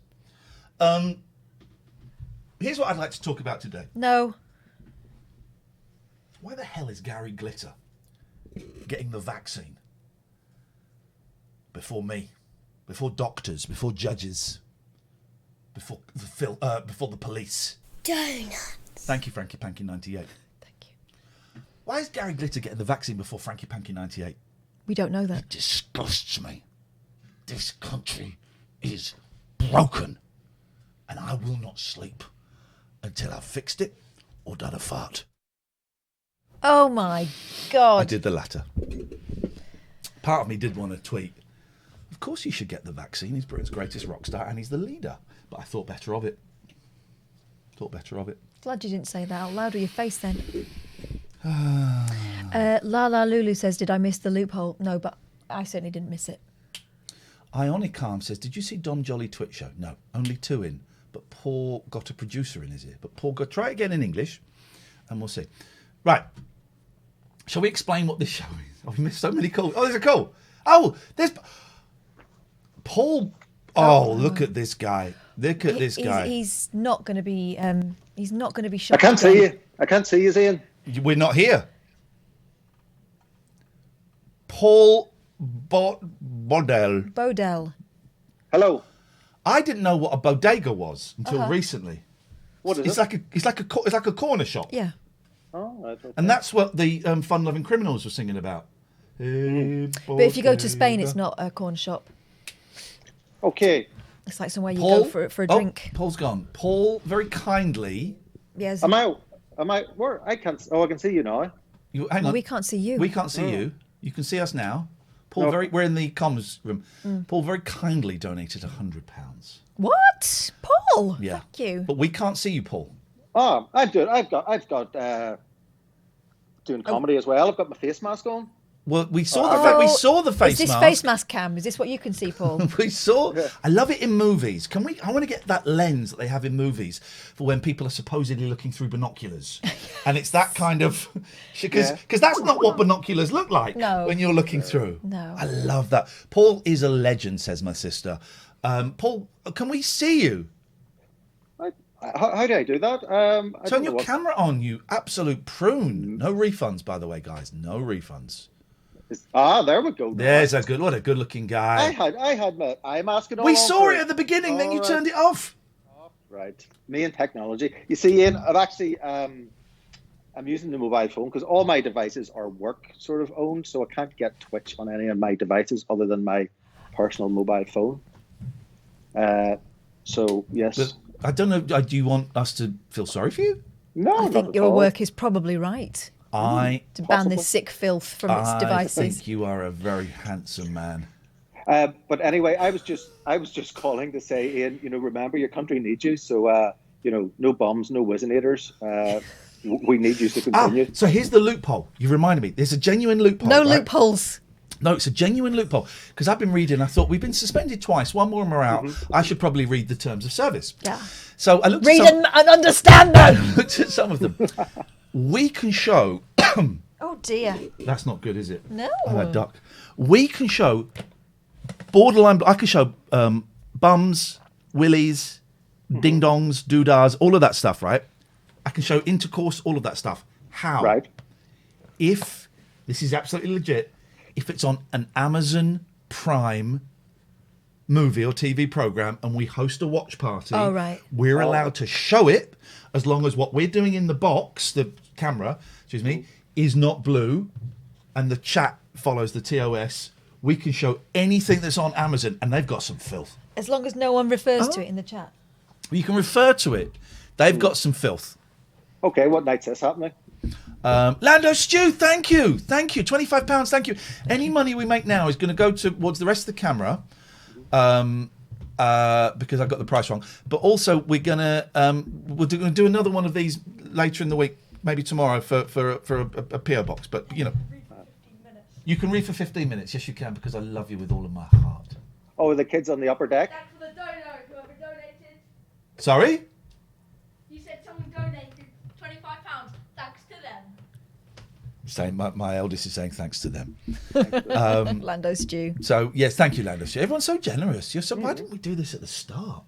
Here's what I'd like to talk about today. No. Why the hell is Gary Glitter getting the vaccine before me, before doctors, before judges, before the police? Donuts. Thank you, Frankie Panky 98. Thank you. Why is Gary Glitter getting the vaccine before Frankie Panky 98? We don't know It that. disgusts me. This country is broken, and I will not sleep until I've fixed it or done a fart. Oh my God. I did the latter. Part of me did want to tweet, of course he should get the vaccine. He's Britain's greatest rock star and he's the leader. But I thought better of it. Glad you didn't say that out loud with your face then. Lala Lulu says, did I miss the loophole? No, but I certainly didn't miss it. Ionic Calm says, did you see Dom Jolly Twit show? No, only 2 in. But Paul got a producer in his ear. But Paul, go try it again in English and we'll see. Right. Shall we explain what this show is? Oh, we missed so many calls. Oh, there's a call. Oh, there's Paul. Oh, look at this guy. Look at this guy. He's not going to be. He's not going to be shot. I can't see you. I can't see you, Iain. We're not here. Paul Bodell. Hello. I didn't know what a bodega was until recently. What is it's it? It's like a corner shop. Yeah. Oh, right, okay. And that's what the fun-loving criminals were singing about. But if you go to Spain, it's not a corner shop. Okay. It's like somewhere you go for a drink. Paul's gone. Paul, very kindly. Yes. Am I? Where? I can't. Oh, I can see you now. Hang on. We can't see you. We can't see you. You can see us now. Paul, we're in the comms room. Paul very kindly donated £100. What? Paul? Yeah. Thank you. But we can't see you, Paul. Oh, I've got doing comedy as well. I've got my face mask on. Well, we saw we saw the face mask. Is this mask. face mask cam? Is this what you can see, Paul? We saw. Yeah. I love it in movies. I want to get that lens that they have in movies for when people are supposedly looking through binoculars, and it's that kind of because that's not what binoculars look like when you're looking through. No, I love that. Paul is a legend, says my sister. Paul, can we see you? How do I do that? Turn your camera on, you absolute prune. No refunds, by the way, guys. No refunds. There we go. There's what a good-looking guy. I had my eye mask on. We saw it at the beginning, then you turned it off. Right, me and technology. You see, Iain, I've actually I'm using the mobile phone because all my devices are work sort of owned, so I can't get Twitch on any of my devices other than my personal mobile phone. So yes, But I don't know. Do you want us to feel sorry for you? No, I think your work is probably right. To ban this sick filth from its devices. I think you are a very handsome man. But anyway, I was just calling to say, Ian, remember your country needs you. So no bombs, no Wizenators. We need you to continue. So here's the loophole. You reminded me. There's a genuine loophole. No loopholes. No, it's a genuine loophole. Because I've been reading, I thought, we've been suspended twice. One more and we're out. I should probably read the terms of service. Yeah. So I looked Read at some, and understand them. I looked at some of them. We can show... Oh, dear. That's not good, is it? No. I'm a duck. We can show borderline... I can show bums, willies, ding-dongs, doodahs, all of that stuff, right? I can show intercourse, all of that stuff. How? Right. If, this is absolutely legit, if it's on an Amazon Prime movie or TV program and we host a watch party, Oh, right. we're allowed to show it as long as what we're doing in the box, the camera, is not blue and the chat follows the TOS. We can show anything that's on Amazon and they've got some filth. As long as no one refers to it in the chat. You can refer to it. They've got some filth. Okay, what night's this happening? Lando Stew, thank you. £25, thank you. Any money we make now is going to go towards the rest of the camera, because I got the price wrong. But also, we're going to do another one of these later in the week, maybe tomorrow for a PO box. But you can read for 15 minutes. Yes, you can, because I love you with all of my heart. Oh, the kids on the upper deck. Thanks for the donor, whoever donated. Sorry. You said someone donated £25. Thanks to them. Saying my eldest is saying thanks to them. Lando Stew. So yes, thank you, Lando Stew. Everyone's so generous. Why didn't we do this at the start?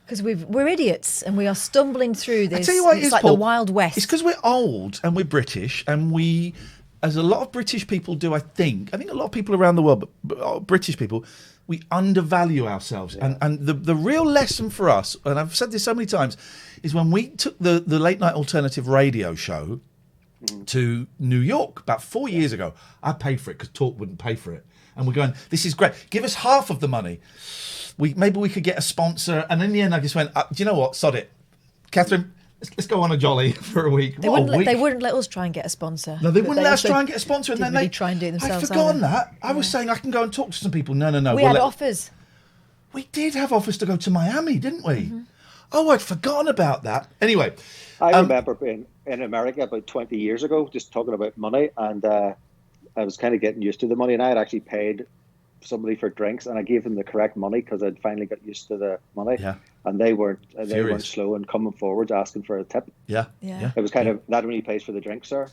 Because we're idiots and we are stumbling through this. I tell you what, it's like Paul, the Wild West. It's because we're old and we're British, and we, as a lot of British people do, I think a lot of people around the world, but British people, we undervalue ourselves. Yeah. And the real lesson for us, and I've said this so many times, is when we took the late night alternative radio show to New York about 4 years ago. I paid for it because Talk wouldn't pay for it. And we're going, this is great. Give us half of the money. Maybe we could get a sponsor. And in the end, I just went, do you know what? Sod it. Catherine, let's go on a jolly for a week. They wouldn't let us try and get a sponsor. No, they wouldn't let us try and get a sponsor. And then they try and do it themselves. I'd forgotten that. I was saying I can go and talk to some people. No. We had offers. We did have offers to go to Miami, didn't we? Oh, I'd forgotten about that. Anyway. I remember being in America about 20 years ago, just talking about money, and I was kind of getting used to the money, and I had actually paid somebody for drinks, and I gave them the correct money because I'd finally got used to the money. Yeah. And they weren't slow in coming forward asking for a tip. Yeah. It was kind of that only pays for the drink, sir.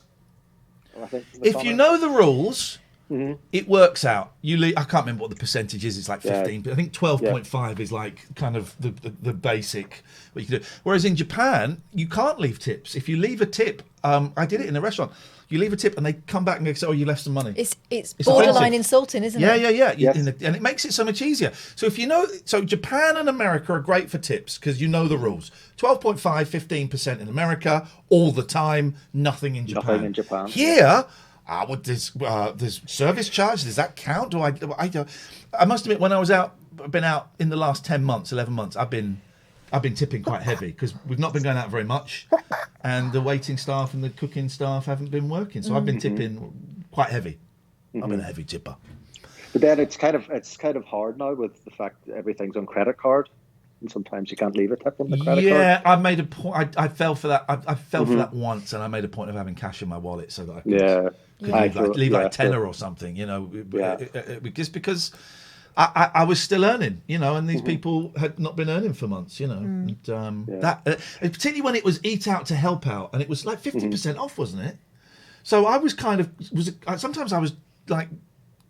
I think if you know the rules, it works out. I can't remember what the percentage is. It's like 15. But I think 12.5 is like kind of the basic what you can do. Whereas in Japan, you can't leave tips. If you leave a tip, I did it in a restaurant. You leave a tip and they come back and say, "Oh, you left some money." It's borderline insulting, isn't it? Yeah. Yes. And it makes it so much easier. So if you know, Japan and America are great for tips because you know the rules. 12.5, 15% in America all the time. Nothing in Japan. Nothing in Japan. Here. There's service charge. Does that count? I must admit, when I've been out in the last 10 months, 11 months, I've been tipping quite heavy because we've not been going out very much, and the waiting staff and the cooking staff haven't been working. So I've been tipping quite heavy. I've been a heavy tipper. But then it's kind of hard now with the fact that everything's on credit card. And sometimes you can't leave a tip on the credit card. Yeah, I made a point. I fell for that. I fell for that once, and I made a point of having cash in my wallet so that I could leave like a tenner or something, just because I was still earning, and these people had not been earning for months, And, that particularly when it was eat out to help out, and it was like 50% off, wasn't it? So I was sometimes I was like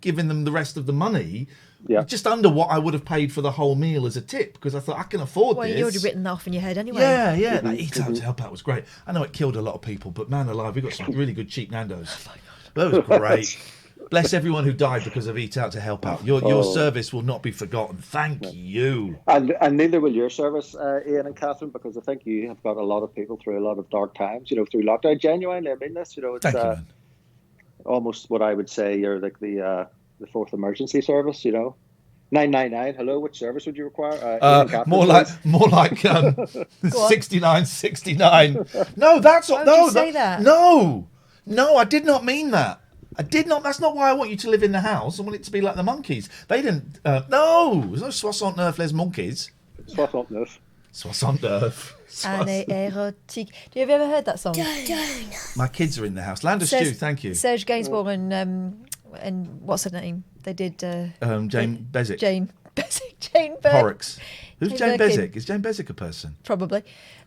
giving them the rest of the money. Yeah. Just under what I would have paid for the whole meal as a tip, because I thought I can afford this. Well, you already written that off in your head anyway. Yeah. That eat out to help out was great. I know it killed a lot of people, but man alive, we got some really good cheap Nando's. Oh my God. That was great. Bless everyone who died because of Eat Out to help out. Your service will not be forgotten. Thank you. And neither will your service, Iain and Katherine, because I think you have got a lot of people through a lot of dark times, through lockdown. Genuinely, I mean this, it's Thank you, man. Almost what I would say you're like the fourth emergency service, 999. Hello, which service would you require? More like 6969. No, that's not. Why would you say that? No, I did not mean that. I did not. That's not why I want you to live in the house. I want it to be like the monkeys. They didn't. No, there's no soixante-neuf les monkeys. Soixante-neuf. Soixante-neuf. Année érotique. Do you have you ever heard that song? My kids are in the house. Land of Stew, thank you. Serge Gainsbourg and what's her name? They did. Jane Bezic. Jane Birkin. Horrocks. Who's Jane Birkin. Bezic? Is Jane Bezic a person? Probably.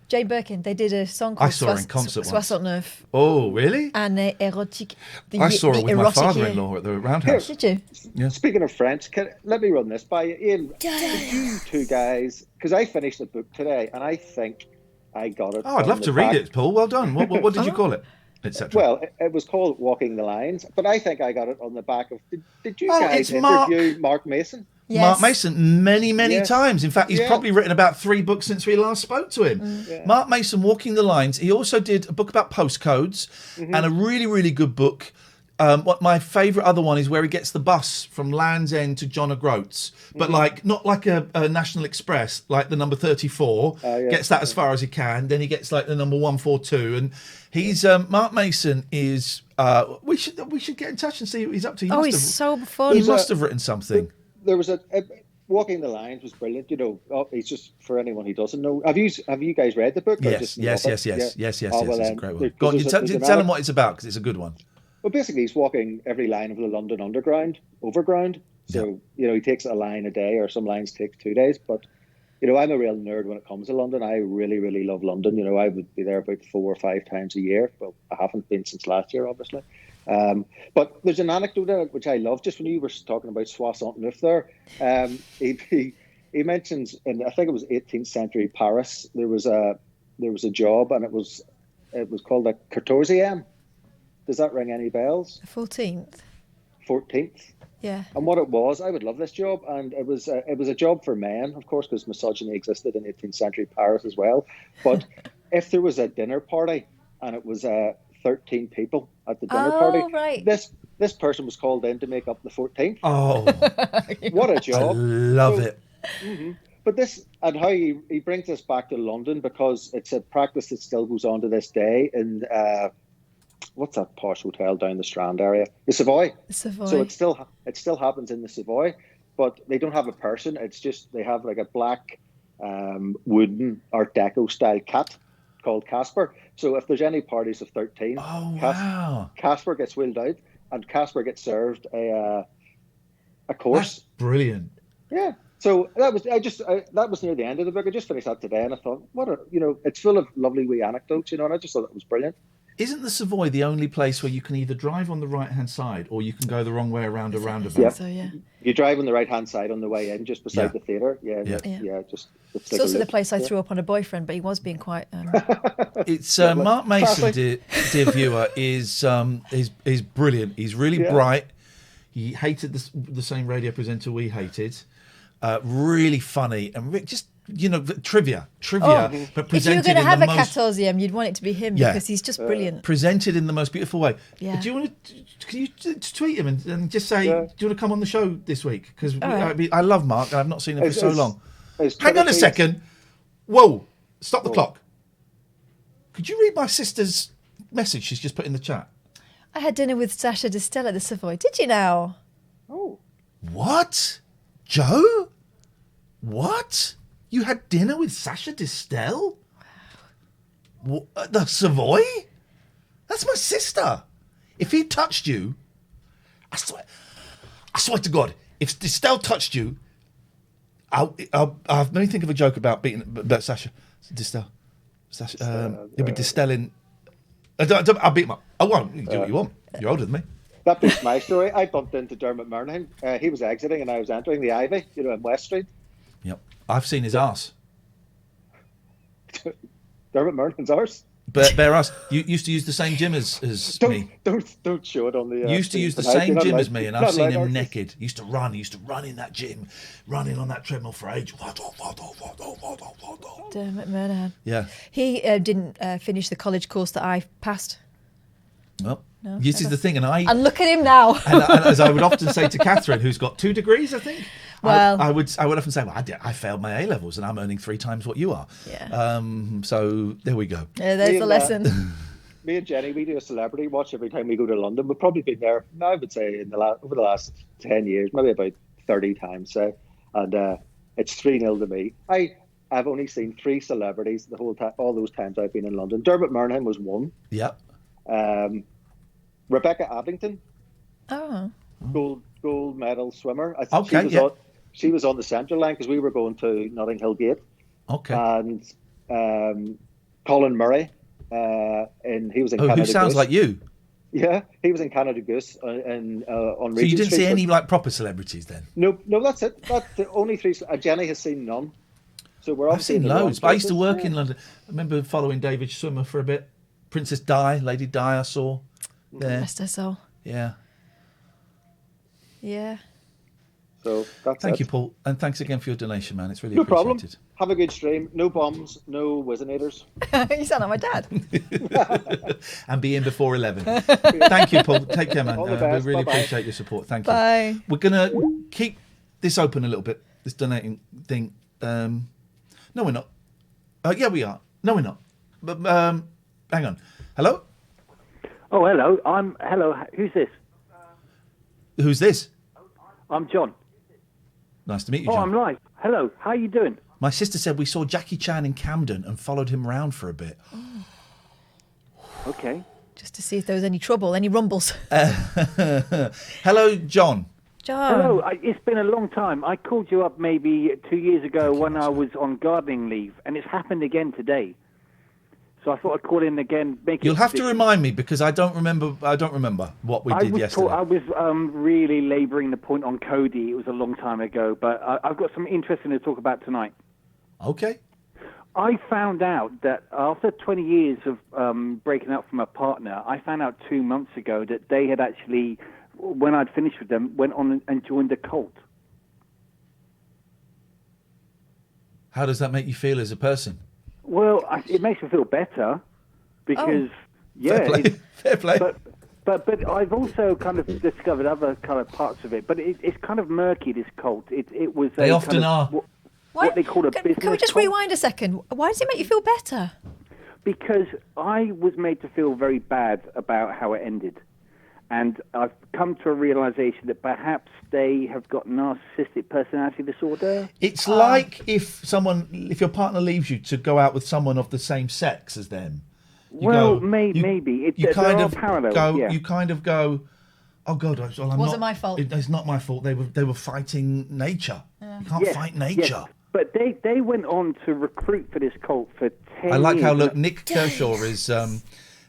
Jane Birkin. They did a song called I saw her in concert once. Soixante-neuf. Oh, really? Année érotique. I saw her with my father-in-law at the Roundhouse. Did you? Yeah. Speaking of French, let me run this by you. Iain, did you two guys, because I finished the book today, and I think I got it. Oh, I'd love to read it, Paul. Well done. What did you call it? Etc. Well, it was called Walking the Lines, but I think I got it on the back of... Did you guys interview Mark Mason? Yes. Mark Mason many times. In fact, he's probably written about 3 books since we last spoke to him. Yeah. Mark Mason, Walking the Lines. He also did a book about postcodes and a really, really good book. What my favourite other one is where he gets the bus from Land's End to John O'Groats, but not like a National Express, like the number 34. Gets that as far as he can. Then he gets like the number 142, and he's Mark Mason is. We should get in touch and see what he's up to. He's so fun. He must have written something. There was a Walking the Lines was brilliant. It's just for anyone who doesn't know. Have you guys read the book? Yes. It's a great one. Go on, you tell them what it's about because it's a good one. Well, basically, he's walking every line of the London Underground, overground. So, he takes a line a day, or some lines take 2 days. But, I'm a real nerd when it comes to London. I really, really love London. I would be there about 4 or 5 times a year. Well, I haven't been since last year, obviously. But there's an anecdote there which I love. Just when you were talking about Soixante-neuf there, he mentions, and I think it was 18th century Paris. There was a job, and it was called a 14e. Does that ring any bells? 14th. 14th. Yeah. And what it was, I would love this job, and it was a job for men, of course, because misogyny existed in 18th century Paris as well. But if there was a dinner party and it was 13 people at the dinner party, right. this person was called in to make up the 14th. Oh, what a job! I love it. Mm-hmm. But this, and how he brings us back to London, because it's a practice that still goes on to this day in what's that posh hotel down the Strand area? The Savoy. So it still happens in the Savoy, but they don't have a person. It's just they have like a black wooden Art Deco style cat called Casper. So if there's any parties of 13, Casper gets wheeled out, and Casper gets served a course. That's brilliant. Yeah. So that was that was near the end of the book. I just finished that today, and I thought, it's full of lovely wee anecdotes, and I just thought that was brilliant. Isn't the Savoy the only place where you can either drive on the right-hand side or you can go the wrong way around a roundabout? Yeah. So, yeah. You drive on the right-hand side on the way in, just beside the theatre. It's also the place I threw up on a boyfriend, but he was being quite... It's Mark Mason, dear viewer, is brilliant. He's really bright. He hated the same radio presenter we hated. Really funny and just... trivia. But presented if you were going to have a 14e, you'd want it to be him because he's just brilliant. Presented in the most beautiful way. Yeah. Do you want to? Can you tweet him and just say, do you want to come on the show this week? Because I love Mark. And I've not seen him for so long. Hang on a second. Whoa! Stop the clock. Could you read my sister's message she's just put in the chat? I had dinner with Sasha Distel at the Savoy. Did you now? Oh. What? Joe? What? You had dinner with Sasha Distel? The Savoy? That's my sister. If he touched you, I swear to God, if Distel touched you, let me think of a joke about Sasha Distel. He'll be Distelling. I'll beat him up. I won't. You do what you want. You're older than me. That beats my story. I bumped into Dermot Murnaghan. He was exiting and I was entering the Ivy, in West Street. Yep. I've seen his arse. Dermot Murnaghan's arse? Bear us. You used to use the same gym as me. Don't show it on the. You used to use the same gym as me, and I've seen him naked. He used to run. He used to run in that gym, running on that treadmill for ages. Dermot Murnaghan. Yeah. He didn't finish the college course that I passed. Well, No, this is the thing, and look at him now. and as I would often say to Catherine, who's got 2 degrees, I think. Well, I would often say, well, I failed my A levels, and I'm earning 3 times what you are. Yeah. So there we go. Yeah, there's the lesson. Me and Jenny, we do a celebrity watch every time we go to London. We've probably been there, I would say, over the last 10 years, maybe about 30 times. So, and it's 3-0 to me. I've only seen 3 celebrities the whole time, all those times I've been in London. Dermot Murnaghan was one. Yep. Rebecca Abington. Oh. Gold medal swimmer. I think she was on the central line because we were going to Notting Hill Gate. Okay. And Colin Murray, and he was in Canada who sounds Goose. Like you. Yeah, he was in Canada Goose on Regent So you didn't Street, see any like proper celebrities then? No, that's it. That's the only 3. Jenny has seen none. So we're I've seen in the wrong loads, but I used to places. work in London. I remember following David Swimmer for a bit. Princess Di, Lady Di, I saw there. Rest her soul. Yeah. So that's Thank it. you, Paul, and thanks again for your donation, man. It's really No problem. appreciated. Have a good stream. No bombs, no Wizenators. You sound like my dad. And be in before 11. Thank you, Paul. Take care, man. All the We best. really Bye-bye. appreciate your support. Thank you. Bye. We're going to keep this open a little bit, this donating thing. No, we're not. Yeah, we are. No, we're not. But hang on. Hello? Oh, hello. Hello. Who's this? Who's this? I'm John. Nice to meet you, Oh, John. I'm live. Hello. How are you doing? My sister said we saw Jackie Chan in Camden and followed him around for a bit. Okay. Just to see if there was any trouble, any rumbles. Hello, John. John. Hello. It's been a long time. I called you up maybe 2 years ago when I was on gardening leave, and it's happened again today. So I thought I'd call in again. You'll have to remind me because I don't remember what we did yesterday. I was really labouring the point on Cody. It was a long time ago, but I've got something interesting to talk about tonight. Okay. I found out that after 20 years of breaking up from a partner, I found out 2 months ago that they had actually, when I'd finished with them, went on and joined a cult. How does that make you feel as a person? Well, it makes me feel better because, Fair play. But I've also kind of discovered other kind of parts of it. But it's kind of murky, this cult. It was They a often kind of, are. What they call a business Can we just cult. rewind a second? Why does it make you feel better? Because I was made to feel very bad about how it ended. And I've come to a realization that perhaps they have got narcissistic personality disorder. It's like if your partner leaves you to go out with someone of the same sex as them. Maybe. You kind of parallels, go. yeah. You kind of go. Oh God! Wasn't my fault. It's not my fault. They were fighting nature. You can't fight nature. Yes. But they went on to recruit for this cult for 10 years. I like how Nick Kershaw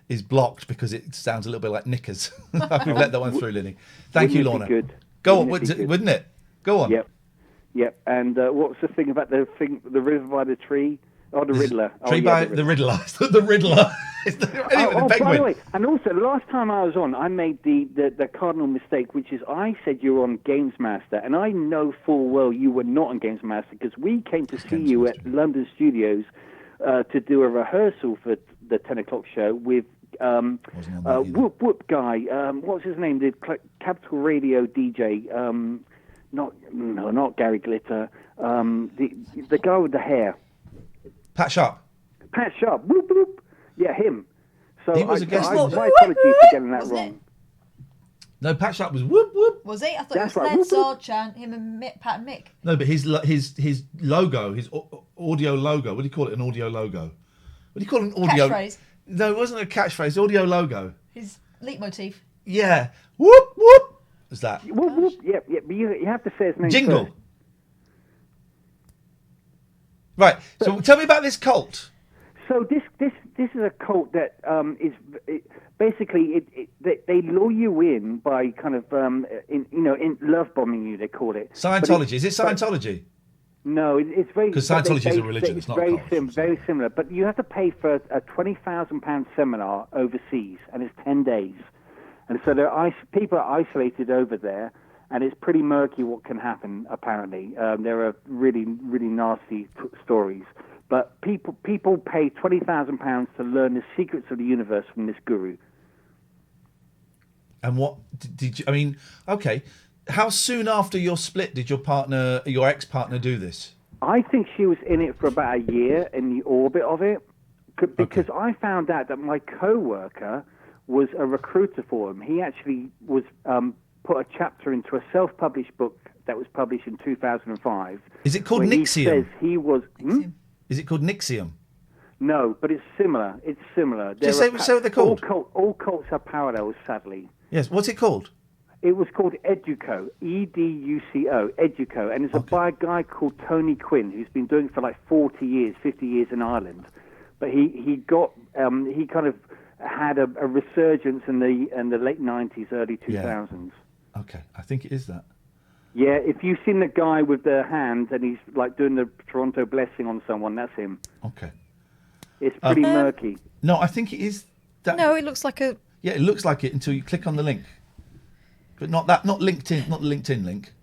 is blocked because it sounds a little bit like knickers. We've let that one through, Linny. Thank you, Lorna. Good? Go on, wouldn't it? Go on. Yep. And what was the thing about the river by the tree? Oh, the Riddler. The Riddler. The Riddler. Anyway, the by the way, and also last time I was on, I made the cardinal mistake, which is I said you were on Games Master, and I know full well you were not on Games Master because we came to see you at London Studios to do a rehearsal for the 10 o'clock show with Whoop Whoop guy. What's his name? The Capital Radio DJ. Not Gary Glitter. The guy with the hair. Pat Sharp. Whoop whoop. Yeah, him. So He was a guest. my apologies for getting that wrong. No, Pat Sharp was whoop whoop. Was he? I thought That's it was right. Ned Swordchan, him and Pat and Mick. No, but his logo, his audio logo. What do you call it? An audio logo. What do you call an audio? Catchphrase. No, it wasn't a catchphrase. Audio logo. His leitmotif. Yeah. Whoop whoop. Was that? Whoop whoop. Yep. But you have to say his name Jingle. first. Right. So tell me about this cult. So this is a cult that is basically they lure you in by kind of in love bombing you, they call it. Scientology. Is it Scientology? No, it's very... Because Scientology is a religion, it's not a cult. Very similar. But you have to pay for a £20,000 seminar overseas, and it's 10 days. And so people are isolated over there, and it's pretty murky what can happen, apparently. There are really, really nasty stories. But people pay £20,000 to learn the secrets of the universe from this guru. And what did you... I mean, okay, how soon after your split did your ex-partner do this? I think she was in it for about a year, in the orbit of it, because I found out that my co-worker was a recruiter for him. He actually was put a chapter into a self-published book that was published in 2005. Is it called Nixium? He says he was... Is it called Nixium? No, but it's similar. It's similar. Just say what they're called. All cults have parallels, sadly. Yes. What's it called? It was called Educo, Educo, Educo, and it's by a guy called Tony Quinn, who's been doing it for like 40 years, 50 years in Ireland. But he kind of had a resurgence in the late 90s, early 2000s. Yeah. Okay, I think it is that. Yeah, if you've seen the guy with the hands and he's like doing the Toronto blessing on someone, that's him. Okay. It's pretty murky. No, I think it is that. No, it looks like a... Yeah, it looks like it until you click on the link. But not LinkedIn, not the LinkedIn link.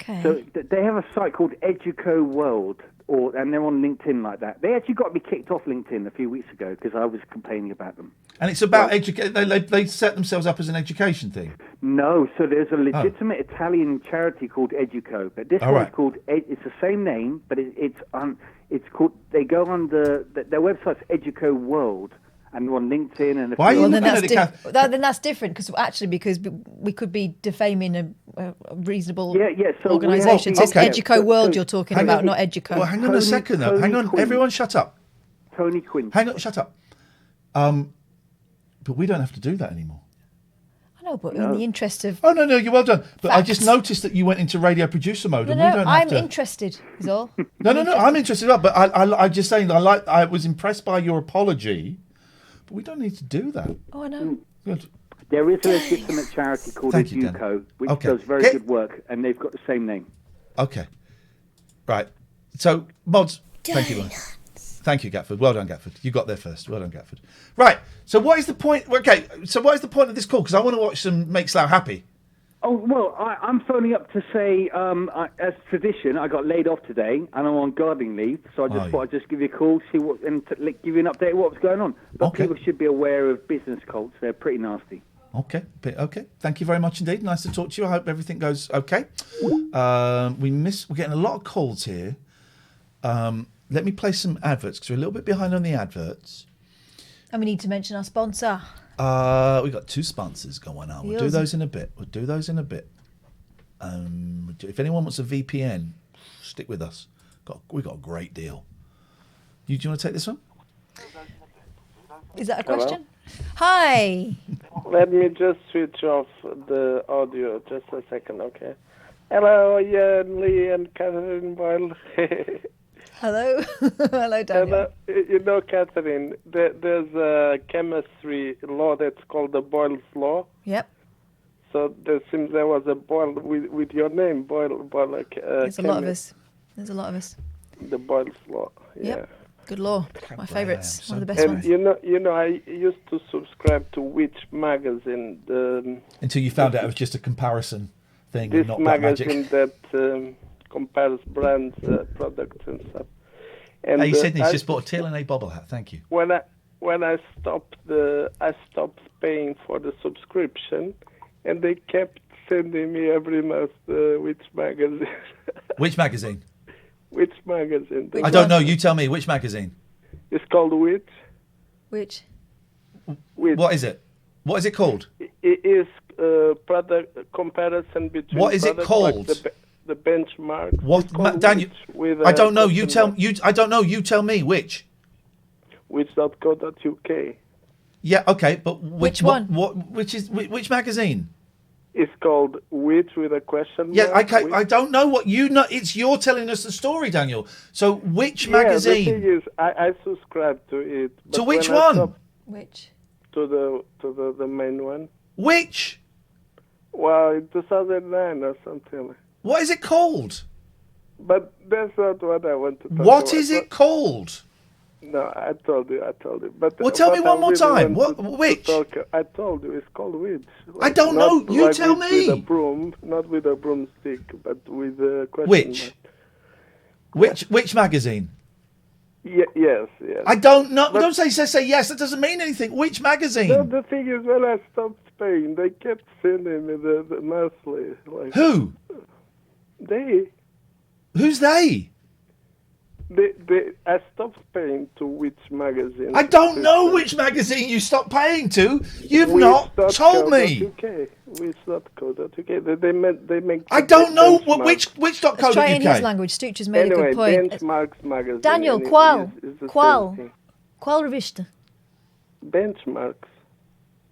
Okay. So they have a site called Educo World, and they're on LinkedIn like that. They actually got me kicked off LinkedIn a few weeks ago because I was complaining about them. And it's about education. They set themselves up as an education thing. No, so there's a legitimate Italian charity called Educo, but this one's called. It's the same name, but it's called. They go on their website's Educo World. And on LinkedIn and... Why are you then that's different, because we could be defaming a reasonable organisation. So it's Educo World you're talking about, not Educo. Well, hang on a second, though. Hang on, everyone shut up. Tony Quinn. Hang on, shut up. But we don't have to do that anymore. I know, but in the interest of... Oh, no, you're well done. But I just noticed that you went into radio producer mode. No, and we don't have to... I'm interested, is all. No, I'm interested. But I'm just saying, I was impressed by your apology. But we don't need to do that. Oh, I know. Good. There is a legitimate charity called Educo, which does very good work, and they've got the same name. Okay. Right. So, Mods, thank you, Mods. Thank you, Gatford. Well done, Gatford. You got there first. Well done, Gatford. Right. So what is the point? Okay. So what is the point of this call? Because I want to watch some Make Slough Happy. Oh, well, I'm phoning up to say, as tradition, I got laid off today, and I'm on gardening leave, so I just thought I'd just give you a call, see what, and give you an update of what's going on. But people should be aware of business cults. They're pretty nasty. Okay. Thank you very much indeed. Nice to talk to you. I hope everything goes okay. We're getting a lot of calls here. Let me play some adverts, because we're a little bit behind on the adverts. And we need to mention our sponsor. We've got 2 sponsors going on. We'll do those in a bit. If anyone wants a VPN, stick with us. We've got a great deal. Do you want to take this one? Is that a question? Hi. Let me just switch off the audio just a second, okay? Hello, Iain, Lee, and Katherine Boyle. Hello. Hello, Daniel. You know, Katherine, there's a chemistry law that's called the Boyle's Law. Yep. So there was a Boyle with your name, Boyle. There's a lot of us. The Boyle's Law. Yeah. Yep. Good law. My favourites. One of the best ones. You know, I used to subscribe to Which magazine? Until you found out it was just a comparison thing. This and not magazine that compares brands, products, and stuff. And hey, Sydney's just bought a TLNA bobble hat. Thank you. When I stopped paying for the subscription, and they kept sending me every month Which magazine. Which magazine? Which magazine? I don't know. You tell me. Which magazine? It's called Which. Which? What is it? What is it called? It is product comparison between. What is it called? Like the benchmark. What, Daniel? I don't know. You tell you. I don't know. You tell me which. Which.co.uk. Yeah. Okay. But which one? Which magazine? It's called Which with a question. Yeah. I don't know what you know. You're telling us the story, Daniel. So which magazine? The thing is, I subscribe to it. To which one? Which? To the main one. Which? Well, in 2009 or something. What is it called? But that's not what I want to talk about. What is it called? No, I told you. But Well, tell me what I one more really time. want Which? I told you, it's called Witch. I don't know. Not You like tell witch me. With a broom, not with a broomstick, but with a question Which? mark. Which magazine? Yes. I don't know. Don't say yes. That doesn't mean anything. Which magazine? No, the thing is, when I stopped paying, they kept sending me the monthly. Like, Who? They. Who's they? I stopped paying to which magazine? I don't know which magazine you stopped paying to. You've not told me. Which.co.uk. They make. I don't know which.co.uk. Let's try it in his language. Stuch has made a good point. Benchmarks magazine. Daniel, qual revista? Benchmarks.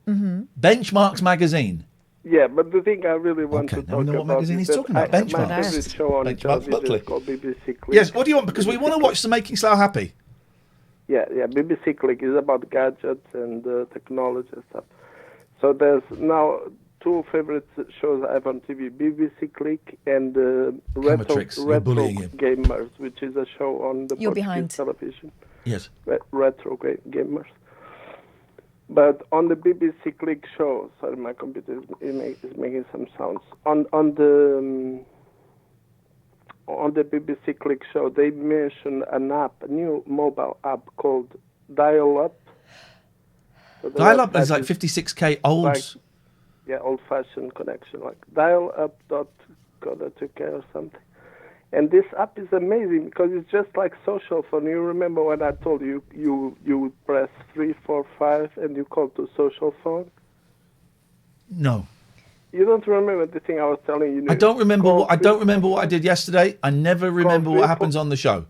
Benchmarks magazine. Yeah, but the thing I really want to talk now we know what about magazine is he's that talking about. My Benchmarks. favorite show on Benchmarks television Buckley. is called BBC Click. Yes. What do you want? Because we want to watch the Making Slough Happy. Yeah. BBC Click is about gadgets and technology and stuff. So there's now two favorite shows I have on TV: BBC Click and Retro Gamers, which is a show on the Portuguese television. Yes. Retro Gamers. But on the BBC Click show, sorry, my computer is making some sounds. On the BBC Click show, they mentioned an app, a new mobile app called Dial Up. So Dial-up is like 56k old. Like, old-fashioned connection, like dial-up.co.uk or something. And this app is amazing because it's just like social phone. You remember when I told you would press 345 and you call to social phone? No. You don't remember the thing I was telling you? I don't remember what I did yesterday. I never remember what happens on the show.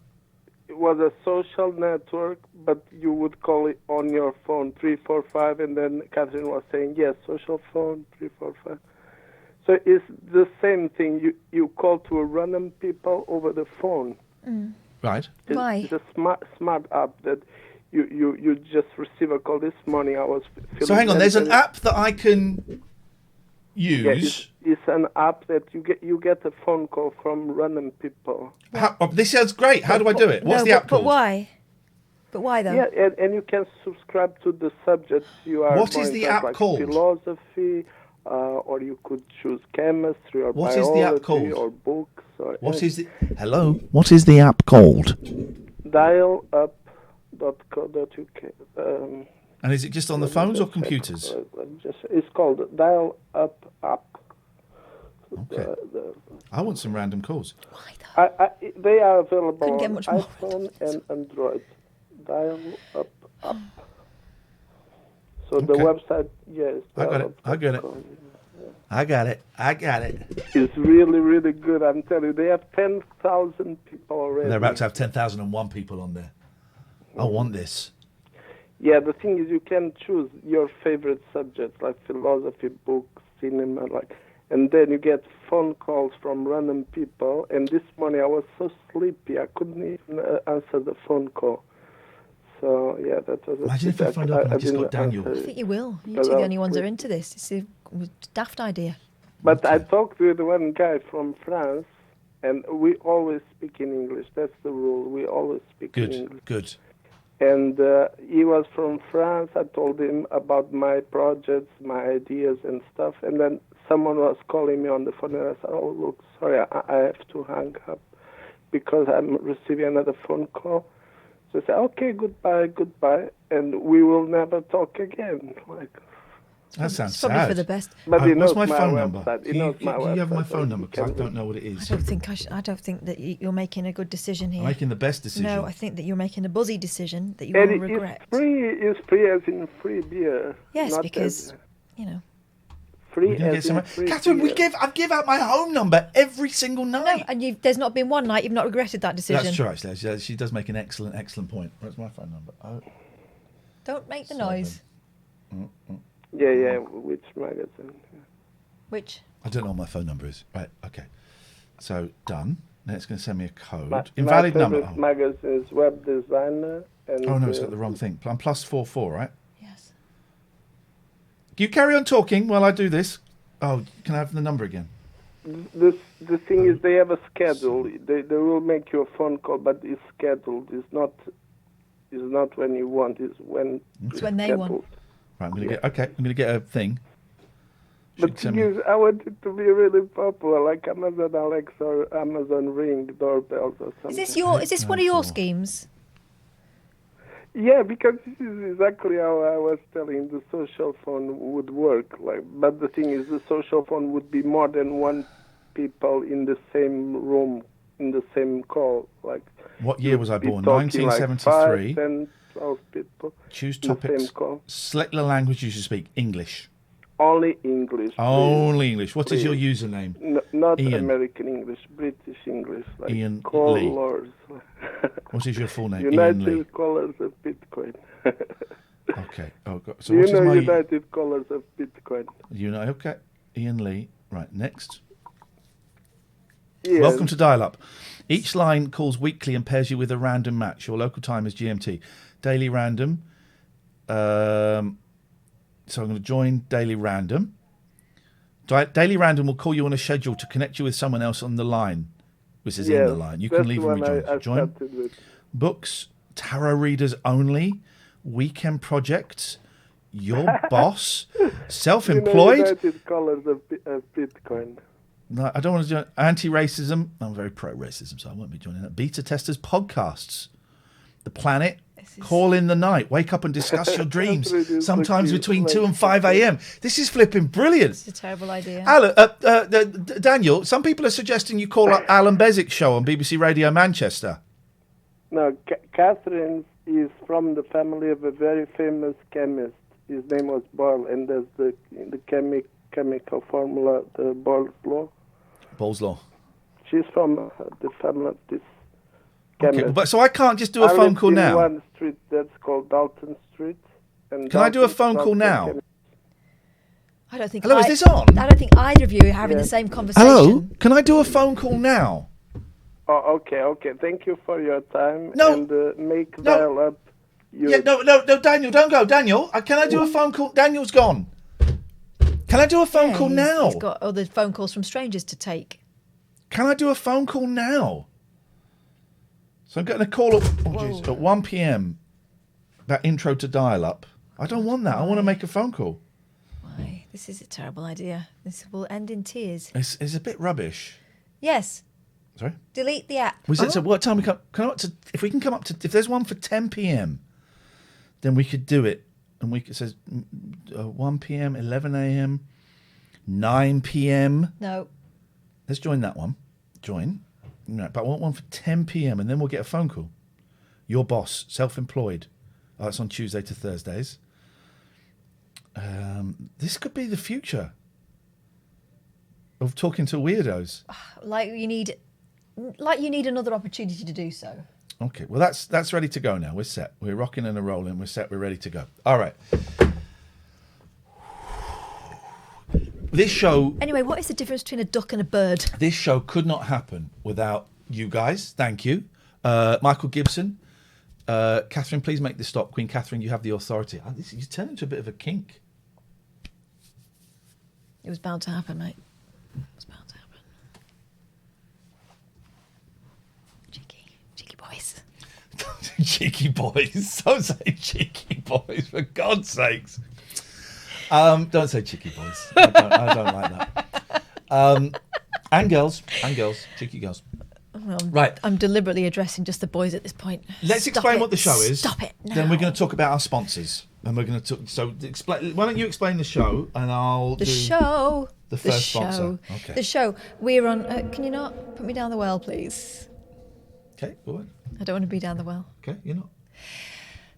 It was a social network, but you would call it on your phone 345, and then Katherine was saying yes, social phone 345. So it's the same thing. You call to a random people over the phone. Right. Why? It's a smart app that you just receive a call. This morning I was. So hang on. There's an app that I can use. Yeah, it's an app that you get a phone call from random people. This sounds great. How do I do it? What's the app called? But why? But why though? Yeah, and you can subscribe to the subjects you are. What is the app like called? Philosophy. Or you could choose chemistry or what biology is the app called? Or books. Or what is the Hello? What is the app called? Dialup.co.uk. And is it just on the phones or computers? It's called Dial Up app. Okay. I want some random calls. They are available Couldn't get on much more. iPhone and Android. Dial Up app. So the website, yes. I got it. It's really, really good. I'm telling you, they have 10,000 people already. They're about to have 10,001 people on there. I want this. Yeah, the thing is, you can choose your favorite subjects, like philosophy, books, cinema, and then you get phone calls from random people. And this morning I was so sleepy, I couldn't even answer the phone call. So, yeah, that was Imagine if I phoned up and I just got Daniel. I think you will. You two are the only ones that are into this. It's a daft idea. But I talked with one guy from France, and we always speak in English. That's the rule. We always speak in English. Good. And he was from France. I told him about my projects, my ideas and stuff. And then someone was calling me on the phone, and I said, oh, look, sorry, I have to hang up because I'm receiving another phone call. So I said, okay, goodbye, and we will never talk again. That sounds probably sad. for the best. But he knows what's my phone website. number? He knows my you have website, my phone so number he because I can- don't know what it is. I don't think that you're making a good decision here. I'm making the best decision. No, I think that you're making a buzzy decision that you And will regret. It's free as in free beer. Yes, not because as, We're free gonna as get in some. free Catherine, beer. I give out my home number every single night. And there's not been one night you've not regretted that decision. That's true, actually. She does make an excellent point. Where's my phone number? Don't make the noise. Yeah, which magazine? Which? I don't know what my phone number is. Right, okay. So, done. Now it's going to send me a code. My Invalid number. favorite magazine is Web Designer. And, Oh, no, it's got the wrong thing. I'm +44, right? Yes. You carry on talking while I do this. Oh, can I have the number again? the thing is, they have a schedule. They will make you a phone call, but it's scheduled. It's not when you want. It's when they want. Right, I'm gonna get a thing. But the thing is, I want it to be really popular, like Amazon Alexa or Amazon Ring doorbells or something. Is this one of your schemes? Yeah, because this is exactly how I was telling the social phone would work. But the thing is, the social phone would be more than one people in the same room, in the same call. What year was I born? Talking 1973. Like 5, 10, 12 people. Choose in the topics. same call. Select the language you should speak. English. Only English. Only English. What is Please. your username? Not Ian. American English, British English. Like Ian callers. What is your full name? United Ian Lee. Callers of Bitcoin. Okay. Oh, God. So Do what you is know my... United Callers of Bitcoin? Okay. Ian Lee. Right, next. Yes. Welcome to Dial-Up. Each line calls weekly and pairs you with a random match. Your local time is GMT. Daily random. So I'm going to join Daily Random. Daily Random will call you on a schedule to connect you with someone else on the line. This is in the line. You can leave and rejoin. Join. Books, tarot readers only, weekend projects, your boss, self-employed. United Callers of Bitcoin. No, I don't want to join. Anti-racism. I'm very pro-racism, so I won't be joining that. Beta testers, podcasts, The Planet. Call in the night. Wake up and discuss your dreams. Sometimes between 2 and 5 a.m. This is flipping brilliant. It's a terrible idea. Alan, Daniel, some people are suggesting you call up Allan Beswick show on BBC Radio Manchester. No, Katherine is from the family of a very famous chemist. His name was Boyle, and there's the chemical formula, the Boyle's law. Boyle's law. She's from the family of this. Okay, but so I can't just do a phone call now. I live in one street that's called Dalton Street. And Can I do a phone call now? I don't think. Hello, is this on? I don't think either of you are having the same conversation. Hello, can I do a phone call now? Oh, okay. Thank you for your time. No. And make dial up. Yeah, no, Daniel, don't go. Daniel, can I do a phone call? Daniel's gone. Can I do a phone call now? He's got other phone calls from strangers to take. Can I do a phone call now? So I'm getting a call at 1 p.m. That intro to dial-up. I don't want that. I want to make a phone call. Why? This is a terrible idea. This will end in tears. It's a bit rubbish. Yes. Sorry? Delete the app. So what time we come up to? If we can come up to, if there's one for 10 p.m, then we could do it. And it says 1 p.m, 11 a.m, 9 p.m. No. Let's join that one. Join. Right, but I want one for 10 p.m. and then we'll get a phone call. Your boss, self-employed. Oh, that's on Tuesday to Thursdays. This could be the future of talking to weirdos. Like you need another opportunity to do so. Okay, well that's ready to go now. We're set. We're rocking and a rolling. We're set. We're ready to go. All right. This show... Anyway, what is the difference between a duck and a bird? This show could not happen without you guys. Thank you. Michael Gibson. Katherine, please make this stop. Queen Katherine, you have the authority. You turn into a bit of a kink. It was bound to happen, mate. It was bound to happen. Cheeky boys. Cheeky boys. Don't say cheeky boys, for God's sakes. Don't say cheeky boys. I don't like that. And girls, cheeky girls. Well, right. I'm deliberately addressing just the boys at this point. Let's explain what the show is. Stop it now. Then we're going to talk about our sponsors, and we're going to talk. So explain. Why don't you explain the show, and I'll the do show. The first sponsor. Okay. The show. We're on. Can you not put me down the well, please? Okay. Go on. I don't want to be down the well. Okay. You're not.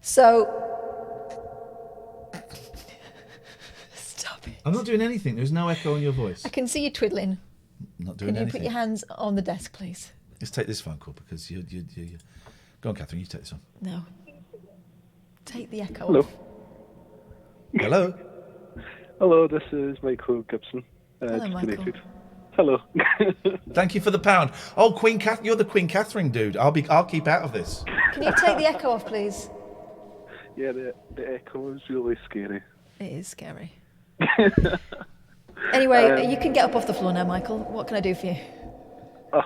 So. I'm not doing anything. There's no echo in your voice. I can see you twiddling. Not doing anything. Can you anything. put your hands on the desk, please? Let's take this phone call because you. Go on, Katherine. You take this one. No. Take the echo. Hello. Off. Hello. Hello. This is Michael Gibson. Hello, Michael. Hello. Thank you for the pound. Oh, Queen Katherine, you're the Queen Katherine dude. I'll keep out of this. Can you take the echo off, please? Yeah, the echo is really scary. It is scary. Anyway, you can get up off the floor now, Michael. What can I do for you? Oh.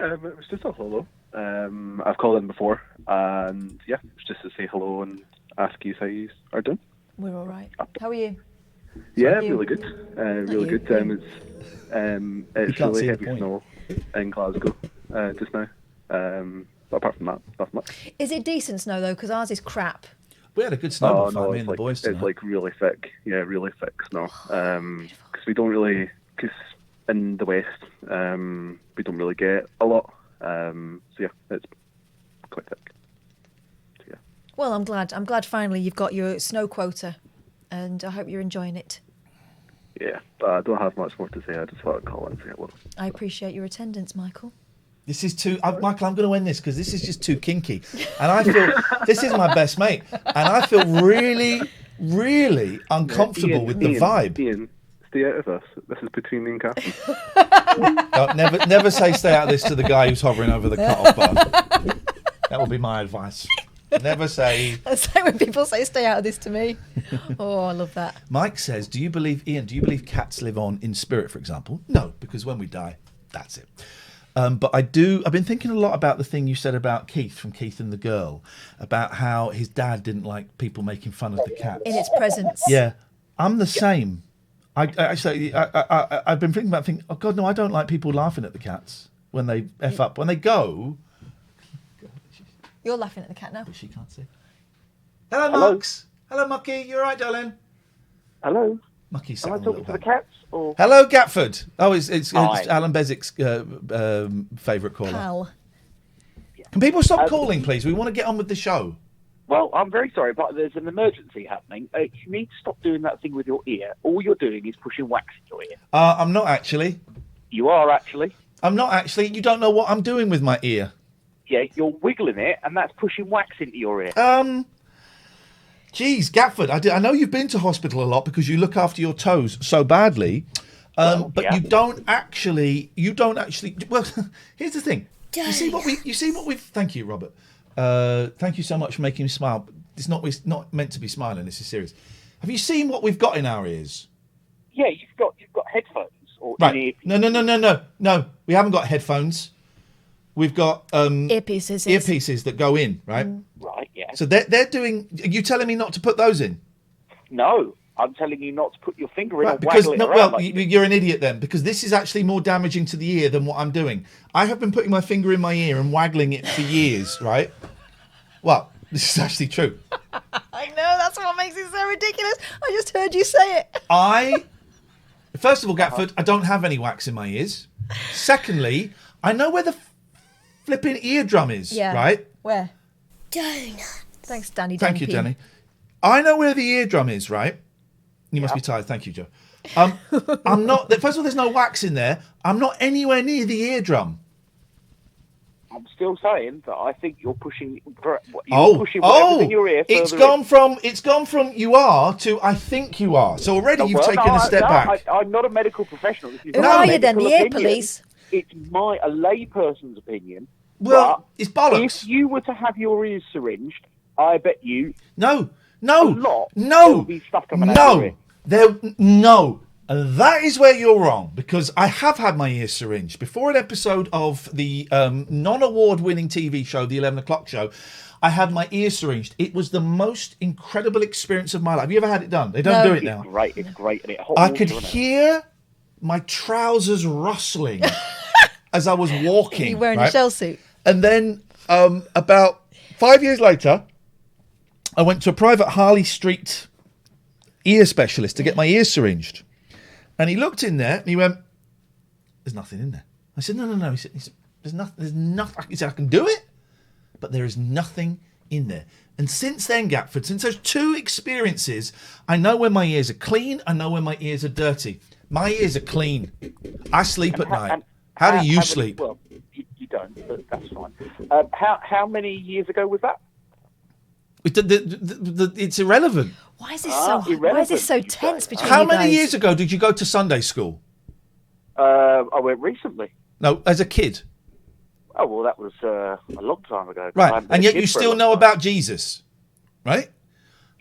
It was just a hello. I've called in before, and yeah, it was just to say hello and ask you how you are doing. We're all right. How are you? Yeah, really good. Really good. It's really heavy snow in Glasgow just now. But apart from that, nothing much. Is it decent snow though? Because ours is crap. We had a good snowball fight, me and the boys tonight. It's like really thick. Yeah, really thick snow. Because we don't really, because in the west, we don't really get a lot. So yeah, it's quite thick. So, yeah. Well, I'm glad. I'm glad finally you've got your snow quota, and I hope you're enjoying it. Yeah, but I don't have much more to say. I just thought I'd call and say hello. I appreciate your attendance, Michael. This is too... Michael, I'm going to end this because this is just too kinky. And I feel... This is my best mate. And I feel really, really uncomfortable with the vibe. Ian, stay out of this. This is between me and Catherine. Never say stay out of this to the guy who's hovering over the cut-off bar. That would be my advice. Never say... That's like when people say stay out of this to me. Oh, I love that. Mike says, Ian, do you believe cats live on in spirit, for example? No, because when we die, that's it. But I've been thinking a lot about the thing you said about Keith from Keith and the Girl, about how his dad didn't like people making fun of the cats. In its presence. Yeah. I'm the same. I've been thinking about oh God, no, I don't like people laughing at the cats when they F up. When they go... You're laughing at the cat now. But she can't see. Hello, Max. Hello, Mucky. You all right, darling? Hello. Mucky, am I talking to the cats? Or? Hello, Gatford. Oh, it's Hi. Allan Beswick's favourite caller. Pal. Can people stop calling, please? We want to get on with the show. Well, I'm very sorry, but there's an emergency happening. You need to stop doing that thing with your ear. All you're doing is pushing wax in your ear. I'm not actually. You are actually. I'm not actually. You don't know what I'm doing with my ear. Yeah, you're wiggling it, and that's pushing wax into your ear. Geez, Gatford, I know you've been to hospital a lot because you look after your toes so badly, but yeah. you don't actually. Well, here's the thing. You see what we've. Thank you, Robert. Thank you so much for making me smile. It's not meant to be smiling. This is serious. Have you seen what we've got in our ears? Yeah, you've got headphones or Right. No. We haven't got headphones. We've got earpieces that go in, right? Right, yeah. So they're doing. Are you telling me not to put those in? No, I'm telling you not to put your finger in Right, and because waggle it around. you're an idiot then, because this is actually more damaging to the ear than what I'm doing. I have been putting my finger in my ear and waggling it for years, right? Well, this is actually true. I know, that's what makes it so ridiculous. I just heard you say it. First of all, Gatford, I don't have any wax in my ears. Secondly, I know where the flipping eardrum is, right? Where? Donut. Thanks, Danny. Thank you, Danny. I know where the eardrum is, right? You must be tired. Thank you, Joe. I'm not. First of all, there's no wax in there. I'm not anywhere near the eardrum. I'm still saying that I think you're pushing. Whatever's in your ear. It's further gone in. from you are to I think you are. So already you've taken a step back. I'm not a medical professional. This is Who are you then? The ear police? It's a layperson's opinion. Well, it's bollocks. If you were to have your ears syringed, I bet you. No. There will be stuff coming out of your ear. No. That is where you're wrong, because I have had my ears syringed. Before an episode of the non-award-winning TV show, the 11 o'clock show, I had my ears syringed. It was the most incredible experience of my life. Have you ever had it done? They don't do it now. It's great. And I could hear my trousers rustling as I was walking. You're wearing a shell suit. And then about 5 years later, I went to a private Harley Street ear specialist to get my ears syringed. And he looked in there and he went, "There's nothing in there." I said, No. He said, "There's nothing. He said, "I can do it, but there is nothing in there." And since then, Gatford, since those two experiences, I know when my ears are clean, I know when my ears are dirty. My ears are clean. I sleep at night. How do you sleep? Well, you don't, but that's fine. How many years ago was that? It's irrelevant. Why is this so tense between How you guys? many years ago did you go to Sunday school? I went recently. No, as a kid. Oh, well, that was a long time ago. Right, and yet you still know about Jesus, right?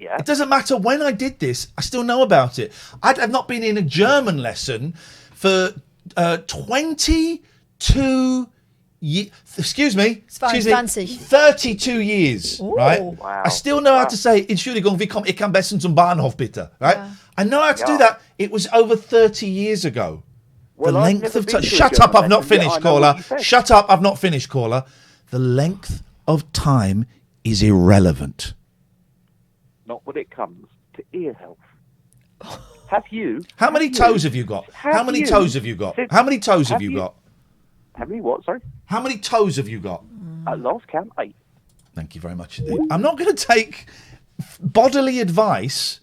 Yeah. It doesn't matter when I did this. I still know about it. I've not been in a German lesson for 22 years. Excuse me. Fancy. 32 years. Ooh. Right? Wow. I still know how to say, Entschuldigung, wie kommt ich am besten zum Bahnhof bitte? Right? Yeah. I know how to do that. It was over 30 years ago. Well, the I've length never of been time. to a Shut German up, I've not lesson, yet finished, I know what caller. you said. Shut up, I've not finished, caller. The length of time is irrelevant. Not when it comes to ear health. Have you? How many toes have you got? How many toes have you got? How many toes have you got? How many what, sorry? How many toes have you got? At last count, 8. Thank you very much indeed. I'm not going to take bodily advice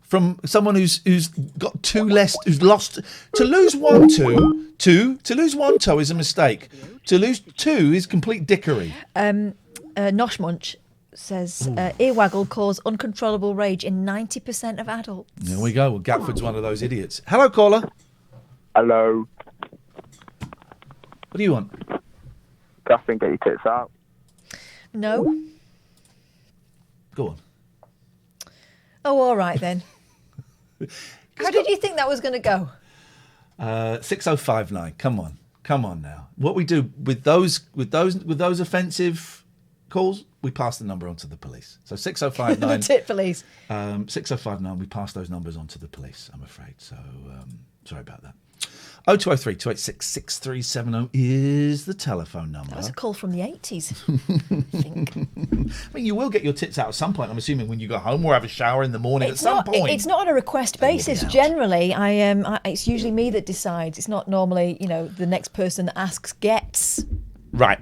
from someone who's got two less, who's lost. To lose one toe, to lose one toe is a mistake. To lose two is complete dickery. Nosh Munch says earwaggle cause uncontrollable rage in 90% of adults. There we go. Well, Gatford's one of those idiots. Hello, caller. Hello. What do you want? Catherine, get your tits out. No. Go on. Oh, all right then. How did you think that was going to go? 6059. Come on now. What we do with those offensive calls, we pass the number on to the police. So 6059. The tit police. 6059. We pass those numbers on to the police. I'm afraid. So sorry about that. 0203 286 6370 is the telephone number. That was a call from the 80s. I mean, you will get your tits out at some point. I'm assuming when you go home or have a shower in the morning at some point. It's not on a request basis. Generally, it's usually me that decides. It's not normally, the next person that asks gets. Right.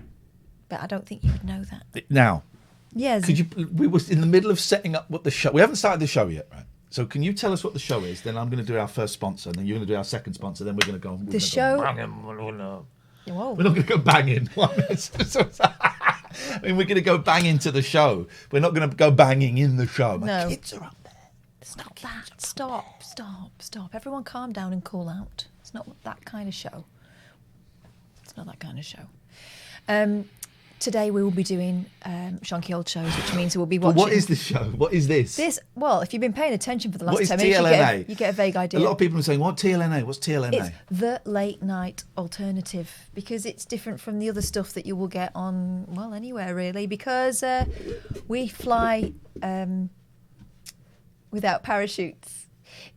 But I don't think you would know that. Now, yes. We were in the middle of setting up what the show. We haven't started the show yet, right? So can you tell us what the show is? Then I'm going to do our first sponsor, and then you're going to do our second sponsor. Then we're going to go. The show. Whoa. We're not going to go banging. I mean, we're going to go banging to the show. We're not going to go banging in the show. My kids are up there. Stop that. Stop. Everyone calm down and cool out. It's not that kind of show. It's not that kind of show. Today we will be doing shonky old shows, which means we'll be watching. But what is the show? What is this? Well, if you've been paying attention for the last What is 10 minutes, TLNA? you get a vague idea. A lot of people are saying, "What TLNA? What's TLNA?" It's the late night alternative, because it's different from the other stuff that you will get on, well, anywhere really, because we fly without parachutes.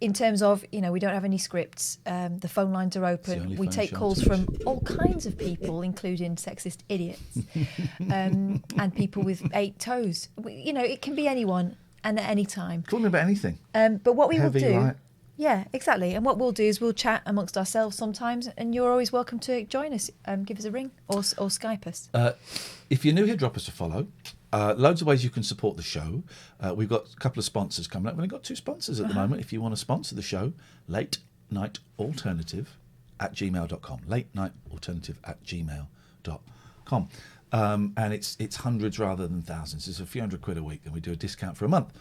In terms of, we don't have any scripts. The phone lines are open. We take calls from all kinds of people, including sexist idiots and people with 8 toes. It can be anyone and at any time. Talking about anything. But what we will do... Right? Yeah, exactly. And what we'll do is we'll chat amongst ourselves sometimes, and you're always welcome to join us. Give us a ring or Skype us. If you're new here, drop us a follow. Loads of ways you can support the show. We've got a couple of sponsors coming up. We've only got 2 sponsors at the moment. If you want to sponsor the show, Late Night Alternative at gmail.com. Late Night Alternative at gmail.com. And it's hundreds rather than thousands. It's a few £100 a week, and we do a discount for a month.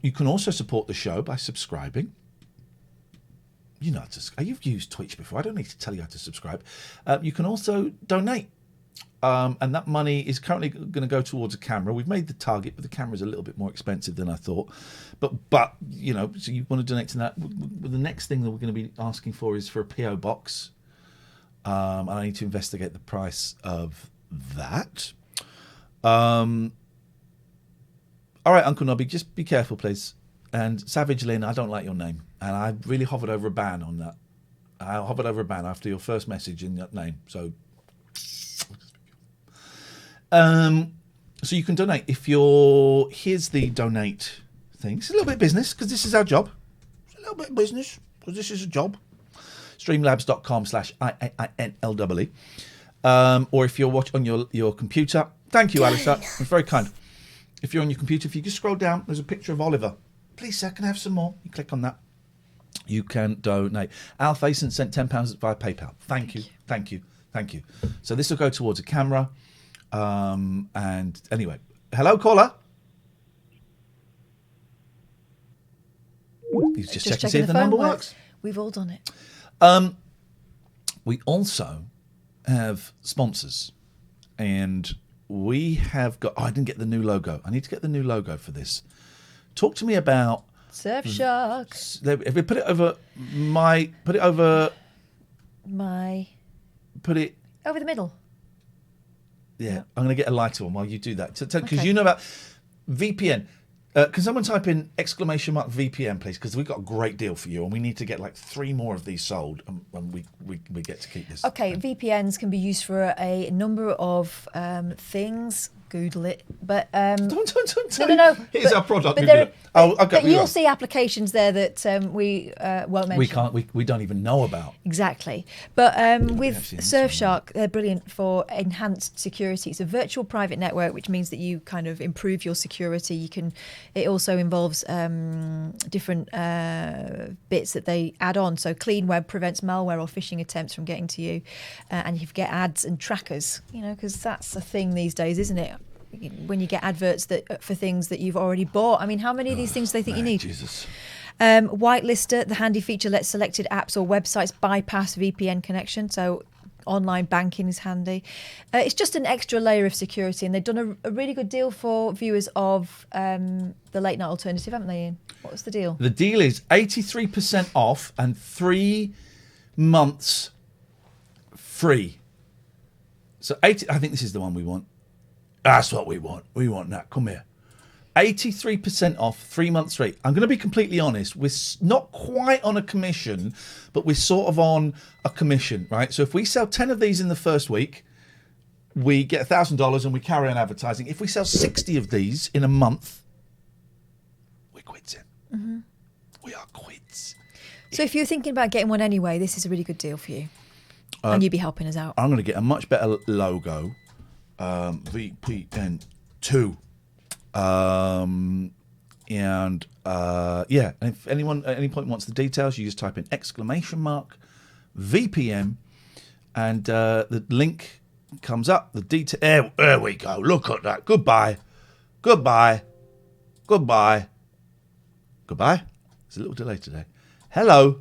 You can also support the show by subscribing. You know how to. You've used Twitch before. I don't need to tell you how to subscribe. You can also donate. And that money is currently going to go towards a camera. We've made the target, but the camera's a little bit more expensive than I thought. But so you want to donate to that. The next thing that we're going to be asking for is for a PO box. And I need to investigate the price of that. All right, Uncle Nobby, just be careful, please. And Savage Lynn, I don't like your name. And I really hovered over a ban on that. I hovered over a ban after your first message in that name. So you can donate if you're. Here's the donate thing. It's a little bit of business because this is our job. It's a little bit of business because this is a job. Streamlabs.com/IAINLEE. Or if you're watching on your computer. Thank you, Alistair. It's very kind. If you're on your computer, if you just scroll down, there's a picture of Oliver. Please, sir, can I have some more? You click on that. You can donate. Al Faison sent £10 via PayPal. Thank you. So this will go towards a camera. And anyway, hello, caller. He's just checking to see if the number works. We've all done it. We also have sponsors, and we have got. Oh, I didn't get the new logo. I need to get the new logo for this. talk to me about Surfshark. If we put it over over the middle. Yeah, I'm going to get a lighter one while you do that. Because Okay. you know about VPN. Can someone type in !VPN, please? Because we've got a great deal for you, and we need to get like 3 more of these sold, and we get to keep this. Okay, VPNs can be used for a number of things. Google it, but don't. No. Here's our product. But, Google it. but you'll see applications there that we won't mention. We can't. We don't even know about. Exactly. But with Surfshark, they're brilliant for enhanced security. It's a virtual private network, which means that you kind of improve your security. It also involves different bits that they add on. So Clean Web prevents malware or phishing attempts from getting to you, and you get ads and trackers. Because that's a thing these days, isn't it? When you get adverts for things that you've already bought. I mean, how many of these things do they think you need? Jesus. Whitelister, the handy feature lets selected apps or websites bypass VPN connection. So online banking is handy. It's just an extra layer of security, and they've done a really good deal for viewers of the late night alternative, haven't they, Ian? What's the deal? The deal is 83% off and 3 months free. So I think this is the one we want. That's what we want. We want that. Come here. 83% off, 3 months free. I'm going to be completely honest. We're not quite on a commission, but we're sort of on a commission, right? So if we sell 10 of these in the first week, we get $1,000 and we carry on advertising. If we sell 60 of these in a month, we're quids in. Mm-hmm. We are quids. So if you're thinking about getting one anyway, this is a really good deal for you. And you'd be helping us out. I'm going to get a much better logo. VPN2. And if anyone at any point wants the details, you just type in !VPN, and the link comes up. The detail. There we go. Look at that. Goodbye. There's a little delay today. Hello.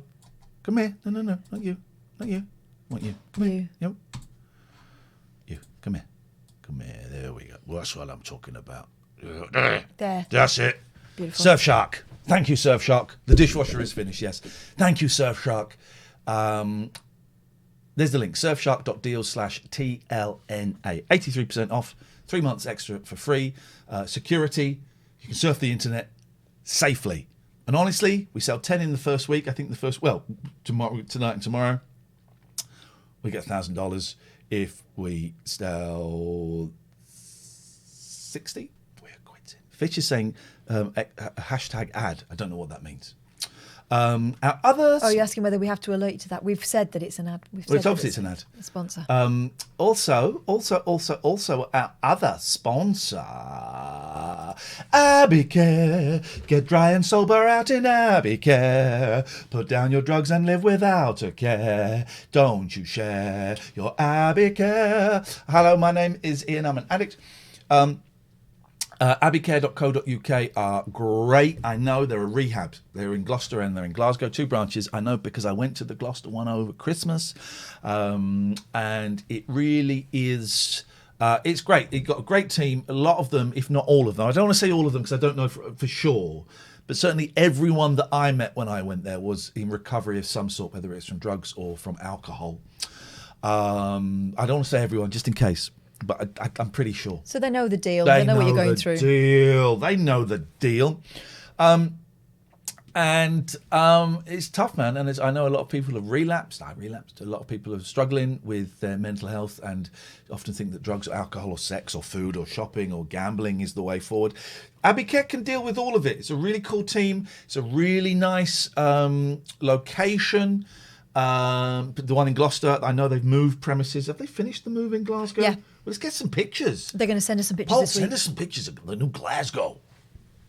Come here. No. Not you. I want you. Come here. Yep. You. Come here. There we go. Well, that's what I'm talking about. There. That's it. Beautiful. Surfshark. Thank you, Surfshark. The dishwasher is finished, yes. Thank you, Surfshark. There's the link, surfshark.deal/TLNA. 83% off, 3 months extra for free. Security. You can surf the internet safely. And honestly, we sell 10 in the first week. I think tonight and tomorrow, we get $1,000. If we sell 60, we're quitting. Fitch is saying hashtag ad. I don't know what that means. Our others. Oh, you're asking whether we have to alert you to that. We've said that it's an ad. It's obviously an ad. A sponsor. Also, our other sponsor, Abbycare. Get dry and sober out in Abbycare. Put down your drugs and live without a care. Don't you share your Abbycare. Hello, my name is Ian. I'm an addict. Abbycare.co.uk are great. I know they're a rehab. They're in Gloucester and they're in Glasgow, 2 branches. I know because I went to the Gloucester one over Christmas, and it really is. It's great. You've got a great team. A lot of them, if not all of them. I don't want to say all of them because I don't know for sure, but certainly everyone that I met when I went there was in recovery of some sort, whether it's from drugs or from alcohol. I don't want to say everyone, just in case. But I'm pretty sure. So they know the deal. They know what you're going through. They know the deal. And it's tough, man. And I know a lot of people have relapsed. I relapsed. A lot of people are struggling with their mental health and often think that drugs or alcohol or sex or food or shopping or gambling is the way forward. Abbycare can deal with all of it. It's a really cool team. It's a really nice location. The one in Gloucester, I know they've moved premises. Have they finished the move in Glasgow? Yeah. Let's get some pictures. They're going to send us some pictures Paul, this week. send us some pictures of the new Glasgow.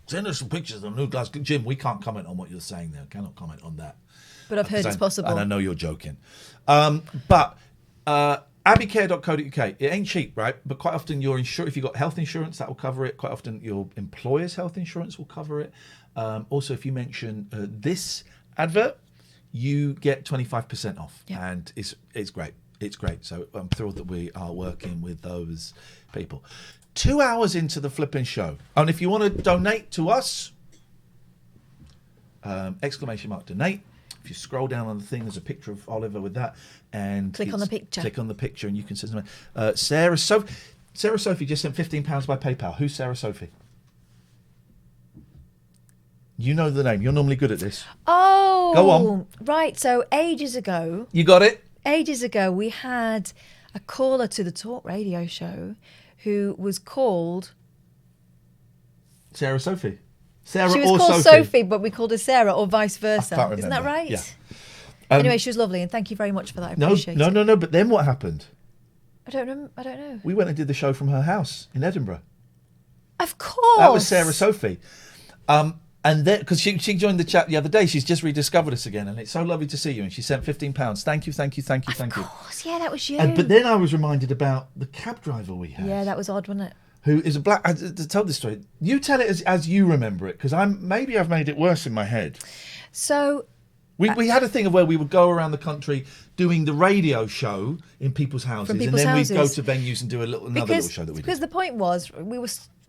Send us some pictures of the new Glasgow. Jim, we can't comment on what you're saying there. I cannot comment on that. But I've heard it's possible. And I know you're joking. But Abbycare.co.uk, it ain't cheap, right? But quite often you're insured. If you've got health insurance, that will cover it. Quite often your employer's health insurance will cover it. Also, if you mention this advert, you get 25% off. Yeah. And it's great. It's great. So I'm thrilled that we are working with those people. 2 hours into the flipping show. And if you want to donate to us, !donate. If you scroll down on the thing, there's a picture of Oliver with that, and Click on the picture. Click on the picture, and you can send something. Sarah Sophie just sent £15 by PayPal. Who's Sarah Sophie? You know the name. You're normally good at this. Oh, go on. Right. So ages ago, you got it. Ages ago, we had a caller to the talk radio show who was called Sarah Sophie. Sarah she was or called Sophie. Sophie, but we called her Sarah, or vice versa. I can't Isn't that remember. right? Yeah. Anyway, she was lovely, and thank you very much for that. I appreciate it. No. But then what happened? I don't know. We went and did the show from her house in Edinburgh. Of course. That was Sarah Sophie. And then, because she joined the chat the other day, she's just rediscovered us again, and it's so lovely to see you. And she sent £15. Thank you. Of course, yeah, that was you. But then I was reminded about the cab driver we had. Yeah, that was odd, wasn't it? Who is a black? To tell this story, you tell it as you remember it, because maybe I've made it worse in my head. So we had a thing of where we would go around the country doing the radio show in people's houses, and then we'd go to venues and do another little show that we did. Because the point was,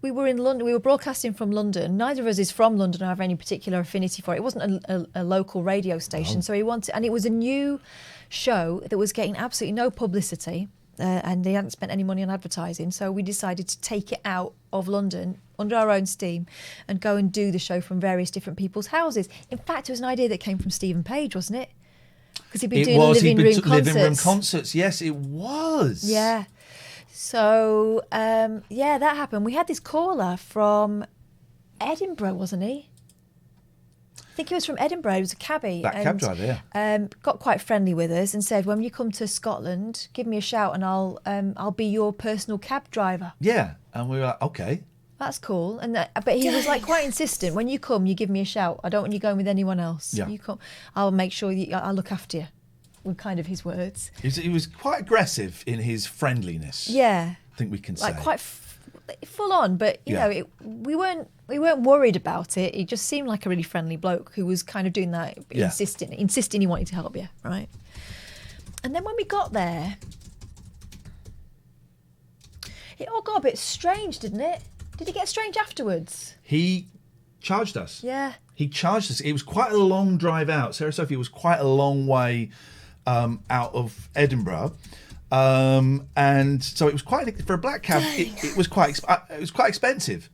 we were in London. We were broadcasting from London. Neither of us is from London or have any particular affinity for it. It wasn't a local radio station, so and it was a new show that was getting absolutely no publicity, and they hadn't spent any money on advertising. So we decided to take it out of London under our own steam and go and do the show from various different people's houses. In fact, it was an idea that came from Stephen Page, wasn't it? Because he'd been doing living room concerts. Yes, it was. Yeah. So, that happened. We had this caller from Edinburgh, wasn't he? I think he was from Edinburgh. He was a cabbie. Cab driver, yeah. Got quite friendly with us and said, when you come to Scotland, give me a shout and I'll be your personal cab driver. Yeah, and we were like, okay. That's cool. But he was like quite insistent. When you come, you give me a shout. I don't want you going with anyone else. Yeah. You come. I'll make sure I'll look after you. Were kind of his words. He was quite aggressive in his friendliness. Yeah, I think we can say like quite full on. But you know, we weren't worried about it. He just seemed like a really friendly bloke who was kind of doing that, insisting he wanted to help you, right? And then when we got there, it all got a bit strange, didn't it? Did it get strange afterwards? He charged us. Yeah. He charged us. It was quite a long drive out. Sarah Sophie was quite a long way out of Edinburgh, and so it was quite for a black cab. It was quite expensive,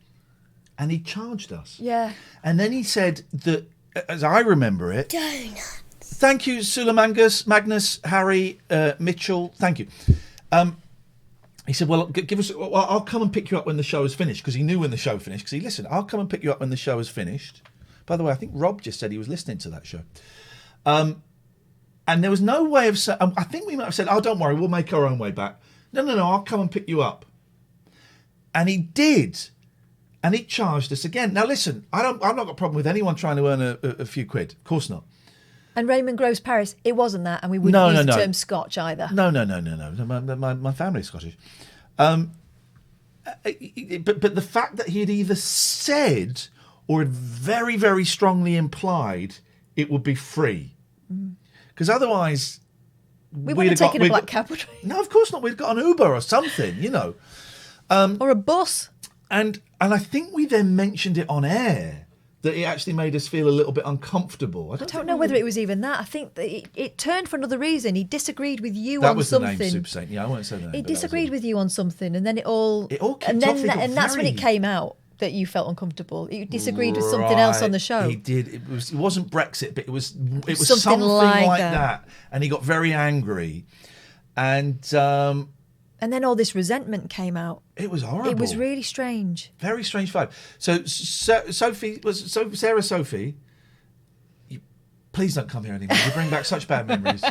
and he charged us. Yeah. And then he said that, as I remember it, Donuts. Thank you, Sulamangus, Magnus, Harry, Mitchell. Thank you. He said, "Well, give us. Well, I'll come and pick you up when the show is finished," because he knew when the show finished. Because he listened. I'll come and pick you up when the show is finished. By the way, I think Rob just said he was listening to that show. And there was no way of saying, I think we might have said, "Oh, don't worry, we'll make our own way back." No, I'll come and pick you up. And he did. And he charged us again. Now, listen, I've not got a problem with anyone trying to earn a few quid. Of course not. And Raymond Groves Paris, it wasn't that, and we wouldn't use the term Scotch either. No. My family's Scottish. But the fact that he had either said or had very, very strongly implied it would be free. Because otherwise... We wouldn't have taken a black cab, would we? No, of course not. We'd got an Uber or something, you know. Or a bus. And I think we then mentioned it on air, that it actually made us feel a little bit uncomfortable. I don't know whether it was even that. I think that it turned for another reason. He disagreed with you on something. That was the name, Super Saint. Yeah, I won't say the name. He disagreed with you on something, and then it all kicked off. And that's when it came out that you felt uncomfortable. You disagreed with something else on the show. He did. It wasn't Brexit, but it was something like that. And he got very angry, and then all this resentment came out. It was horrible. It was really strange. Very strange vibe. So Sarah Sophie, please don't come here anymore. You bring back such bad memories.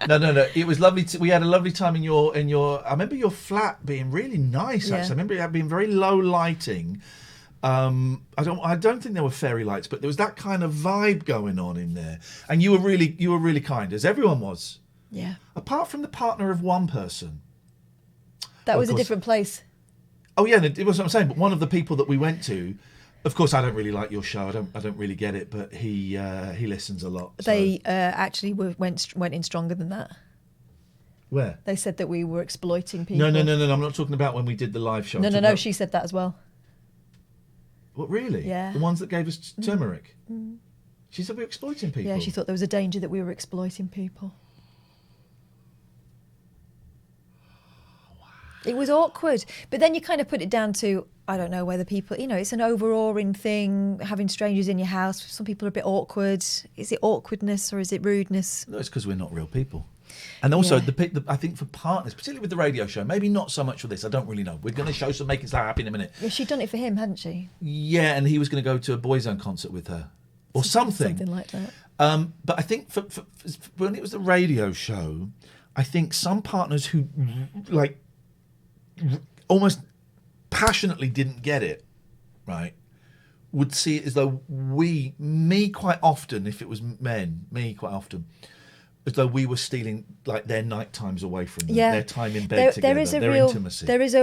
No. It was lovely. We had a lovely time in your. I remember your flat being really nice. Actually, I remember it had been very low lighting. I don't think there were fairy lights, but there was that kind of vibe going on in there. And you were really kind, as everyone was. Yeah. Apart from the partner of one person. That was a different place. Oh yeah, it was what I'm saying. But one of the people that we went to, of course, I don't really like your show. I don't really get it, but he listens a lot. So. They actually went in stronger than that. Where? They said that we were exploiting people. No. I'm not talking about when we did the live show. No. She said that as well. What, really? Yeah. The ones that gave us turmeric. She said we're exploiting people. Yeah, she thought there was a danger that we were exploiting people. It was awkward. But then you kind of put it down to, I don't know whether people, it's an overawing thing, having strangers in your house. Some people are a bit awkward. Is it awkwardness or is it rudeness? No, it's because we're not real people. And also, Yeah. I think for partners, particularly with the radio show, maybe not so much for this, I don't really know. We're going to show some Making Slough Happy in a minute. Yeah, she'd done it for him, hadn't she? Yeah, and he was going to go to a Boyzone concert with her. Or something. Something like that. But I think for when it was the radio show, I think some partners who, almost passionately didn't get it, right, would see it as though me quite often, if it was men, as though we were stealing their night times away from them, their time in bed together, their intimacy. There is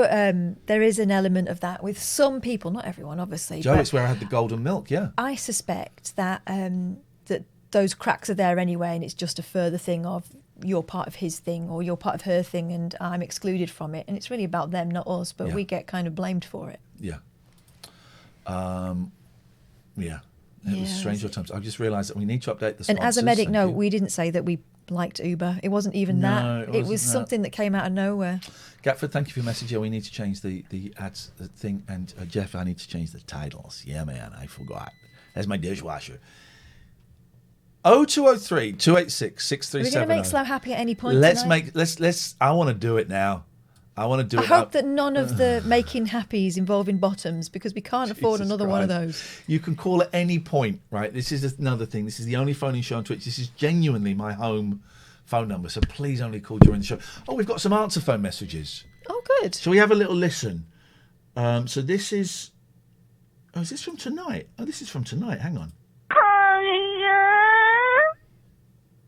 an element of that with some people, not everyone, obviously. Joe, but it's where I had the golden milk, yeah. I suspect that that those cracks are there anyway, and it's just a further thing of you're part of his thing or you're part of her thing, and I'm excluded from it, and it's really about them, not us. But we get kind of blamed for it. Yeah. It was strange times. I've just realised that we need to update the sponsors. And as a medic, we didn't say that we liked Uber. It wasn't even that. It was something that came out of nowhere. Gatford, thank you for your message. Yeah, we need to change the ads thing. And Jeff, I need to change the titles. Yeah, man, I forgot. That's my dishwasher. 0203 286 6370. Are we going to make Slough happy at any point Let's I want to do it now. I want to do it. I hope that none of the making happies involving bottoms, because we can't afford another one of those. You can call at any point, right? This is another thing. This is the only phone-in show on Twitch. This is genuinely my home phone number, so please only call during the show. Oh, we've got some answer phone messages. Oh, good. Shall we have a little listen? So this is... Oh, is this from tonight? Oh, this is from tonight. Hang on.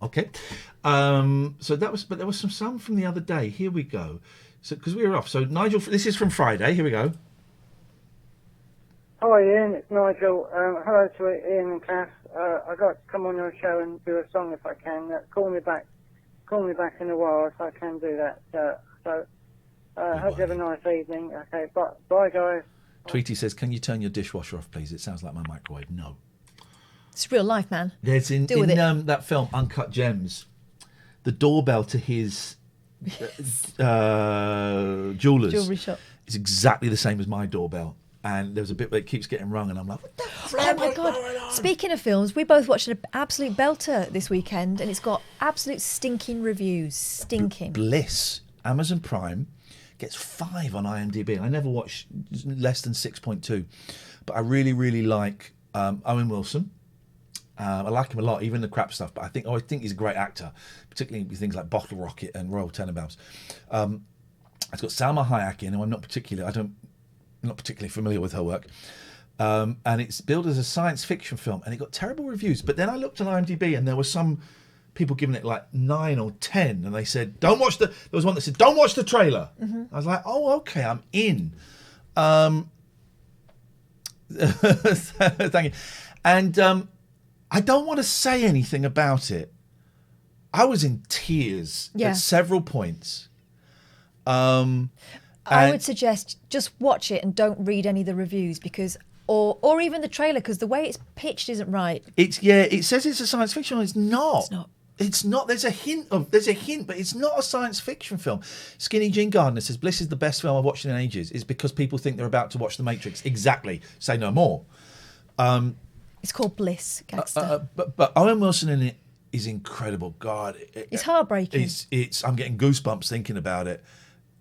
Okay. So that was... But there was some from the other day. Here we go. So, because we were off. So, Nigel, this is from Friday. Here we go. Hi, Ian. It's Nigel. Hello to Ian and Kath. I got to come on your show and do a song if I can. Call me back in a while if I can do that. Hope you have a nice evening. Okay, bye, guys. Tweety says, "Can you turn your dishwasher off, please? It sounds like my microwave." No. It's real life, man. There's in that film Uncut Gems, the doorbell to his jeweller's jewelry shop is exactly the same as my doorbell, and there's a bit where it keeps getting rung, and I'm like, what the oh my god! Speaking of films, we both watched an absolute belter this weekend, and it's got absolute stinking reviews. Stinking. Bliss, Amazon Prime, gets 5 on IMDb. I never watched less than 6.2, but I really, really like Owen Wilson. I like him a lot, even the crap stuff. But I think he's a great actor, particularly with things like Bottle Rocket and Royal Tenenbaums. It's got Salma Hayek in, who I'm not particularly familiar with her work. And it's billed as a science fiction film, and it got terrible reviews. But then I looked on IMDb, and there were some people giving it like 9 or 10, and they said, "Don't watch the." There was one that said, "Don't watch the trailer." Mm-hmm. I was like, "Oh, okay, I'm in." Thank you. And I don't want to say anything about it. I was in tears at several points. I would suggest just watch it and don't read any of the reviews, because, or even the trailer, because the way it's pitched isn't right. It says it's a science fiction. It's not. It's not. There's a hint, but it's not a science fiction film. Skinny Jean Gardner says, "Bliss is the best film I've watched in ages." It's because people think they're about to watch The Matrix. Exactly. Say no more. It's called Bliss, Gangster. But Owen Wilson in it is incredible. God, it's heartbreaking. It's. I'm getting goosebumps thinking about it.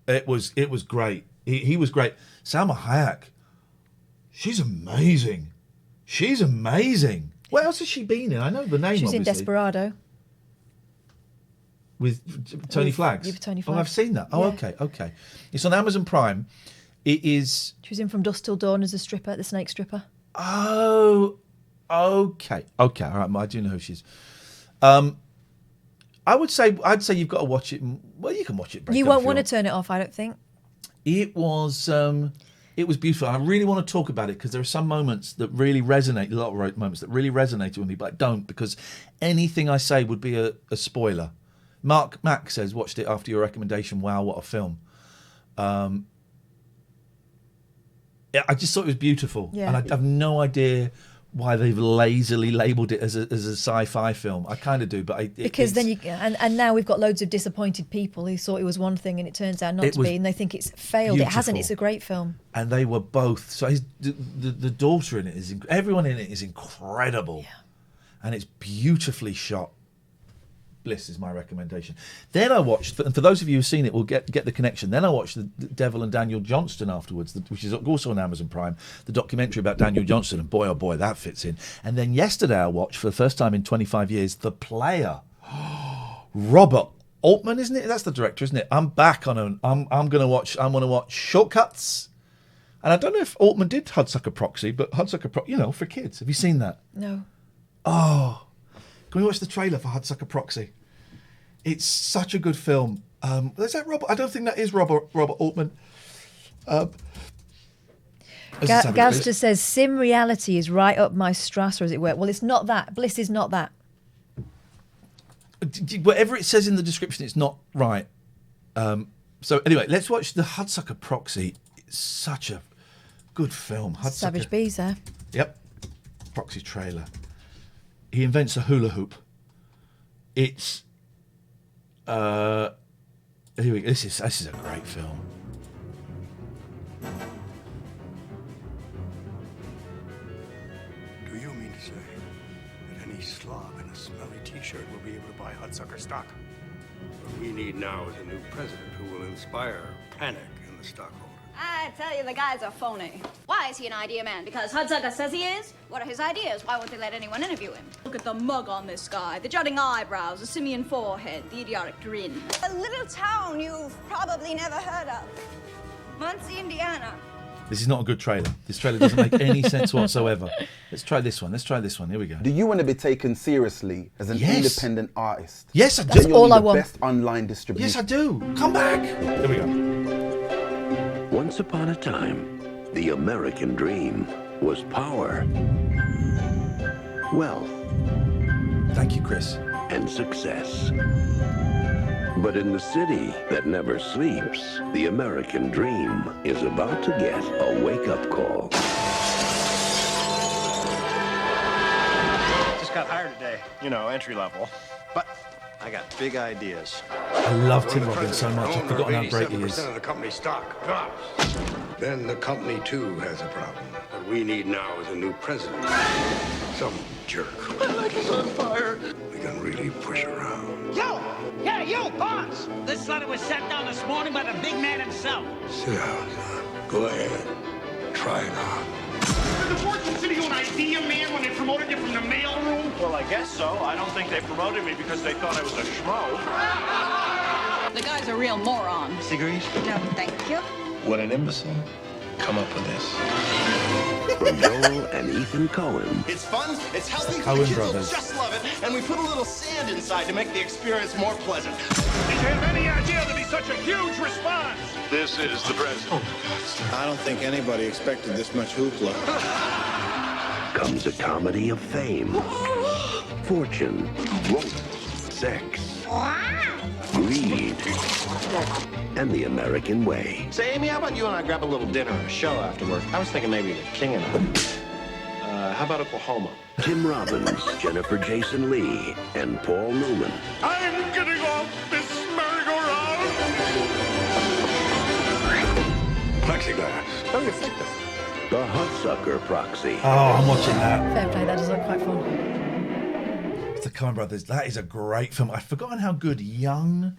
It was great. He was great. Salma Hayek, she's amazing. She's amazing. What else has she been in? I know the name. She was obviously. in Desperado with Tony Flags. With Tony Oh, Flags. I've seen that. Oh, Yeah. okay. It's on Amazon Prime. It is. She was in From Dusk Till Dawn as a stripper, the snake stripper. Oh, okay. All right, I do know who she is. I'd say you've got to watch it. Well, you can watch it. You won't want to turn it off, I don't think. It was beautiful. I really want to talk about it because there are some moments that really resonate. A lot of moments that really resonated with me, but I don't, because anything I say would be a spoiler. Mark Mack says, "Watched it after your recommendation. Wow, what a film!" I just thought it was beautiful, Yeah. and I have no idea why they've lazily labelled it as a sci-fi film. I kind of do, but because then you and now we've got loads of disappointed people who thought it was one thing and it turns out not to be, and they think it's failed. Beautiful. It hasn't. It's a great film. And they were both. So the daughter in it is everyone in it is incredible, and it's beautifully shot. Bliss is my recommendation. Then I watched, and for those of you who've seen it will get the connection, then I watched the Devil and Daniel Johnston afterwards, which is also on Amazon Prime, the documentary about Daniel Johnston, and boy oh boy that fits in. And then yesterday I watched for the first time in 25 years The Player. Robert Altman, isn't it? That's the director, isn't it? I'm back on I'm going to watch Shortcuts. And I don't know if Altman did Hudsucker Proxy, but Hudsucker Proxy, for kids. Have you seen that? No. Oh, can we watch the trailer for Hudsucker Proxy? It's such a good film. Is that Robert? I don't think that is Robert Altman. Gaz just says, sim reality is right up my Strasser, as it were. Well, it's not that. Bliss is not that. Whatever it says in the description, it's not right. So anyway, let's watch the Hudsucker Proxy. It's such a good film. Savage Bees there. Yep. Proxy trailer. He invents a hula hoop. It's here we go. This is a great film. Do you mean to say that any slob in a smelly t-shirt will be able to buy Hudsucker stock? What we need now is a new president who will inspire panic in the stockholders. I tell you, the guy's a phony. Why is he an idea man? Because Hudsucker says he is? What are his ideas? Why won't they let anyone interview him? Look at the mug on this guy, the jutting eyebrows, the simian forehead, the idiotic grin. A little town you've probably never heard of. Muncie, Indiana. This is not a good trailer. This trailer doesn't make any sense whatsoever. Let's try this one. Here we go. Do you want to be taken seriously as an independent artist? Yes, I do. That's all I want. Best online distribution. Yes, I do. Come back. Here we go. Once upon a time, the American dream was power, wealth. Thank you, Chris. And success. But in the city that never sleeps, the American dream is about to get a wake-up call. Just got hired today, entry level. But I got big ideas. I love Tim Robbins so much. I've forgotten how great he is. 87% of the company's stock drops. Then the company, too, has a problem. What we need now is a new president. Some jerk. My leg is on fire. We can really push around. Yo! Yeah, you, boss! This letter was sent down this morning by the big man himself. Sit down, son. Go ahead. Try it on. Did the board consider you an idea man when they promoted you from the mailroom? Well, I guess so. I don't think they promoted me because they thought I was a schmo. The guy's a real moron. Cigarettes? No, thank you. What an imbecile. Come up with this. From Joel and Ethan Coen. It's fun, it's healthy, Coen the kids brothers. will just love it, and we put a little sand inside to make the experience more pleasant. Did you have any idea there'd be such a huge response? This is the president. I don't think anybody expected this much hoopla. Comes a comedy of fame, fortune, sex, greed, and the American way. Say, Amy, how about you and I grab a little dinner or a show afterward? I was thinking maybe the King and I. How about Oklahoma? Tim Robbins, Jennifer Jason Leigh, and Paul Newman. I'm getting off this merry-go-round. Plexiglass. Very effective. The Hudsucker Proxy. Oh, I'm watching that. Fair play, that does look quite fun. It's the Coen Brothers. That is a great film. I've forgotten how good young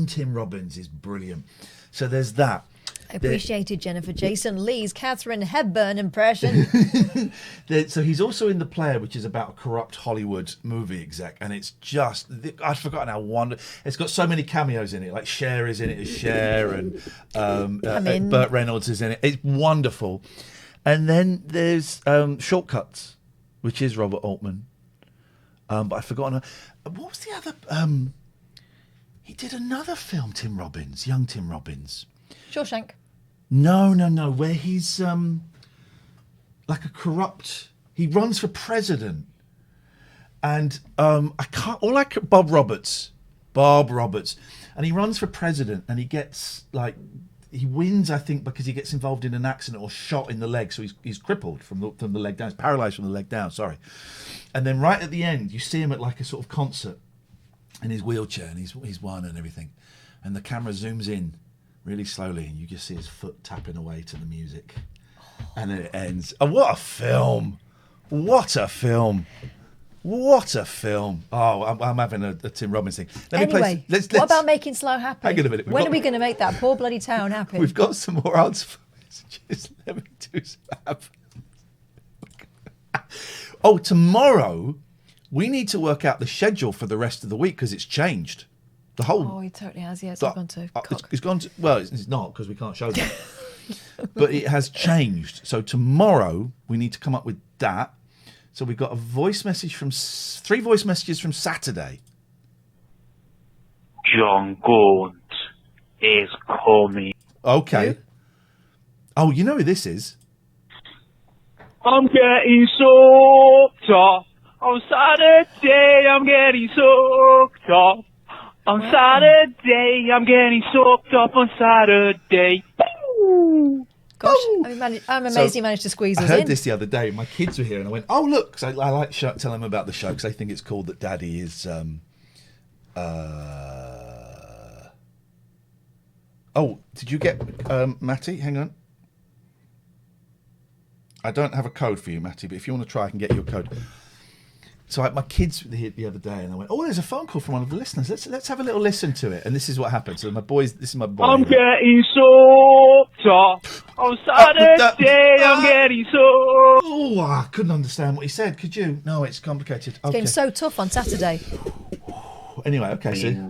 Tim Robbins is brilliant. So there's that. I appreciated Jennifer Jason Leigh's Katharine Hepburn impression. So he's also in The Player, which is about a corrupt Hollywood movie exec, and it's just, I'd forgotten how wonderful. It's got so many cameos in it, like Cher is in it as Cher, and Burt Reynolds is in it. It's wonderful. And then there's Shortcuts, which is Robert Altman. But I've forgotten. What was the other? He did another film, young Tim Robbins. Shawshank. No. Where he's like a corrupt. He runs for president, and Bob Roberts, and he runs for president, and he gets like he wins, I think, because he gets involved in an accident or shot in the leg, so he's crippled from the leg down. He's paralysed from the leg down. Sorry. And then right at the end, you see him at like a sort of concert in his wheelchair, and he's won and everything, and the camera zooms in really slowly, and you just see his foot tapping away to the music, and then it ends. Oh, what a film! What a film! What a film! Oh, I'm having a Tim Robbins thing. Anyway, what about making Slough happy? Hang on a minute. When are we going to make that poor bloody town happy? We've got some more answers for messages. Let me do some Oh, tomorrow we need to work out the schedule for the rest of the week because it's changed. The whole. Oh, he totally has. Yeah, it's all gone to cock. It's gone to. Well, it's not because we can't show them. But it has changed. So tomorrow we need to come up with that. So we've got a voice message from 3 voice messages from Saturday. John Gaunt is coming. Okay. Who? Oh, you know who this is? I'm getting soaked up. On Saturday, I'm getting soaked up. On Saturday, I'm getting soaked up on Saturday. Gosh, I'm amazed he managed to squeeze us in. I heard this the other day. My kids were here, and I went, "Oh, look!" Cause I like telling them about the show because I think it's cool that Daddy is. Oh, did you get Matty? Hang on. I don't have a code for you, Matty, but if you want to try, I can get you a code. So my kids were here the other day, and I went, "Oh, there's a phone call from one of the listeners. Let's have a little listen to it." And this is what happened. So this is my boy. I'm getting soaked up. On Saturday, I'm getting soaked. Oh, I couldn't understand what he said. Could you? No, it's complicated. It's getting so tough on Saturday. Anyway, okay, so.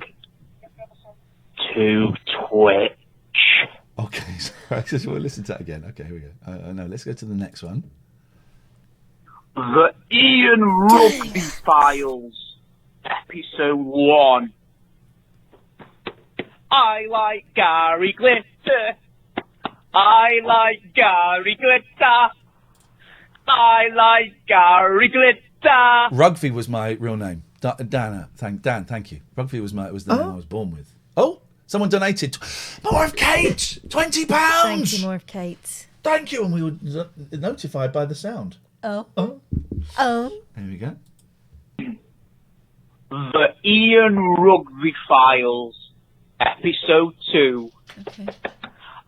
To Twitch. Okay, so we'll listen to that again. Okay, here we go. No, let's go to the next one. The Iain Rugby Files, Episode 1. I like Gary Glitter. I like Gary Glitter. I like Gary Glitter. Rugby was my real name. Dan, thank you. Rugby was the name I was born with. Oh, someone donated more of Kate, £20. Thank you, more of Kate. Thank you, and we were notified by the sound. Oh. There we go. The Iain Rugby Files, Episode 2. Okay.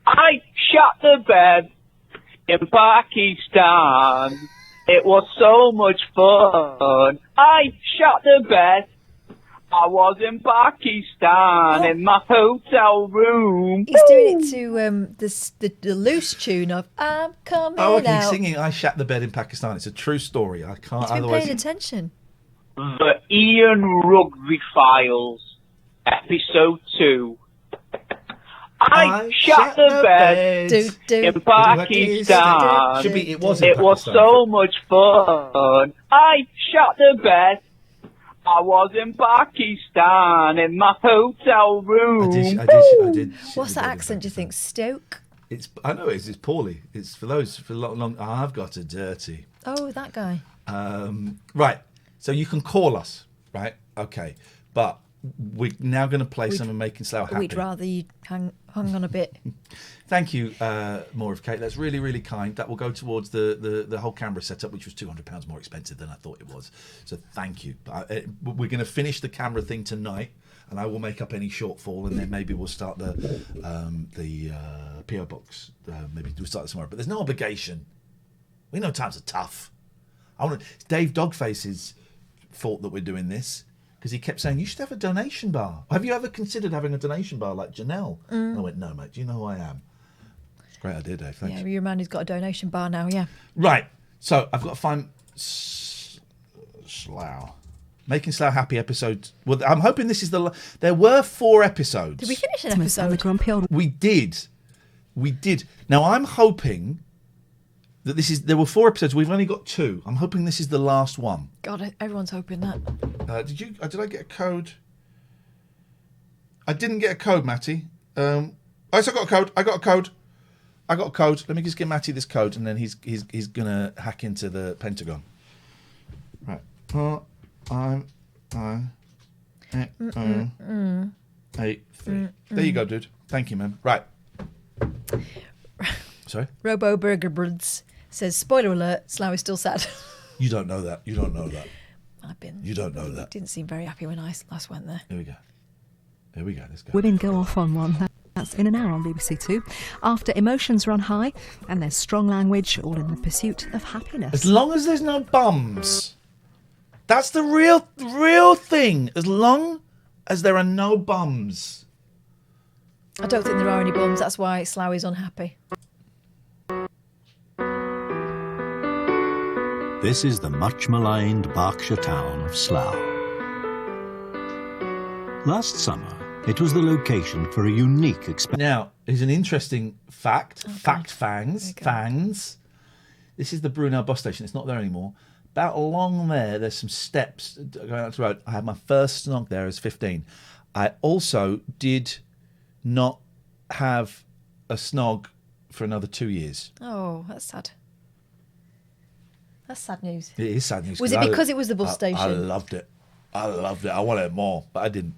I shot the bed in Pakistan. It was so much fun. I shot the bed. I was in Pakistan in my hotel room. He's doing it to the loose tune of "I'm Coming Oh, okay, Out." singing "I Shat the Bed in Pakistan." It's a true story. I can't. He's been otherwise, paying attention. The Iain Rugby Files, Episode 2. I shot the bed in Pakistan. Should be. It was. It was so much fun. I shot the bed. I was in Pakistan in my hotel room. I did. What's that accent? Do you think Stoke? I know it's poorly. It's for long. I've got a dirty. Oh, that guy. Right. So you can call us, right? Okay. But we're now going to play some of Making Slough Happy. We'd rather you hung on a bit. Thank you, more of Kate. That's really, really kind. That will go towards the whole camera setup, which was £200 more expensive than I thought it was. So thank you. We're going to finish the camera thing tonight, and I will make up any shortfall, and then maybe we'll start the PO box. Maybe we'll start tomorrow. But there's no obligation. We know times are tough. It's Dave Dogface's fault that we're doing this. Because he kept saying, you should have a donation bar. Have you ever considered having a donation bar like Janelle? And I went, no, mate, do you know who I am? Great idea, Dave. Thanks. Yeah, your man who's got a donation bar now, yeah. Right. So I've got to find Slough. Making Slough Happy episode. Well, I'm hoping this is there were 4 episodes. Did we finish an episode? We did. Now I'm hoping that there were 4 episodes. We've only got 2. I'm hoping this is the last one. God, everyone's hoping that. Did I get a code? I didn't get a code, Matty. I got a code. I got a code. Let me just give Matty this code, and then he's gonna hack into the Pentagon. Right. 8 3. There you go, dude. Thank you, man. Right. Sorry? Robo Burger Bruds says, spoiler alert, Slough is still sad. You don't know that. You don't know that. I've been. You don't know that. Didn't seem very happy when I last went there. Here we go. Here we go. Let's go. Women go off on one. That's in an hour on BBC Two. After emotions run high and there's strong language, all in the pursuit of happiness. As long as there's no bums. That's the real thing. As long as there are no bums. I don't think there are any bums. That's why Slough is unhappy. This is the much-maligned Berkshire town of Slough. Last summer, it was the location for a unique experience. Now, here's an interesting fact. Fangs. This is the Brunel bus station. It's not there anymore. About along there's some steps going out the road. I had my first snog there as 15. I also did not have a snog for another 2 years. Oh, that's sad. That's sad news. It is sad news. Was it because it was the bus station? I loved it. I wanted more, but I didn't.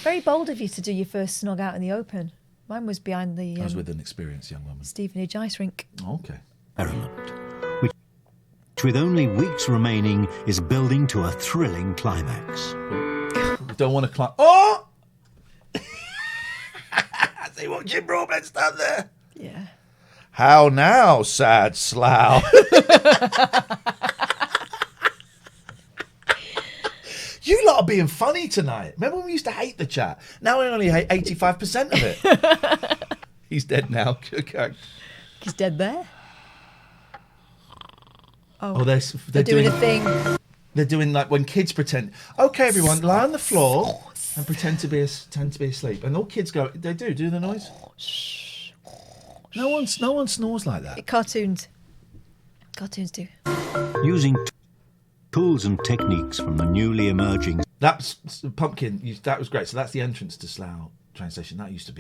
Very bold of you to do your first snog out in the open. Mine was behind the... I was with an experienced young woman. Stevenage ice rink. Okay. Which, with only weeks remaining, is building to a thrilling climax. Don't want to climb... Oh! See what Jim Broadbent's done there? Yeah. How now, sad Slough? You lot are being funny tonight. Remember when we used to hate the chat? Now we only hate 85% of it. He's dead now. He's dead there. Oh, they're doing a thing. They're doing like when kids pretend. Okay, everyone, lie on the floor and pretend to be asleep. And all kids go. They do the noise. No one snores like that. Cartoons do. Using tools and techniques from the newly emerging. That's Pumpkin. That was great. So that's the entrance to Slough train station. That used to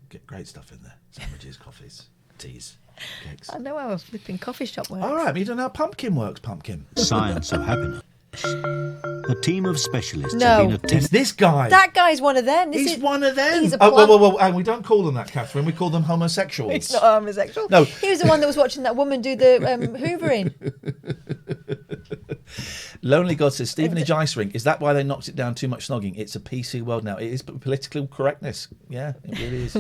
get great stuff in there. Sandwiches, coffees, teas, cakes. I know how a flipping coffee shop works. All right, but you don't know how Pumpkin works. Pumpkin. Science of happiness. A team of specialists have No. been attending. It's this guy. That guy's one of them. He's one of them. He's a whoa. And we don't call them that, Catherine. We call them homosexuals. He's not homosexual. No. He was the one that was watching that woman do the hoovering. Lonely God says, Stevenage ice rink. Is that why they knocked it down too much snogging? It's a PC world now. It is political correctness. Yeah, it really is.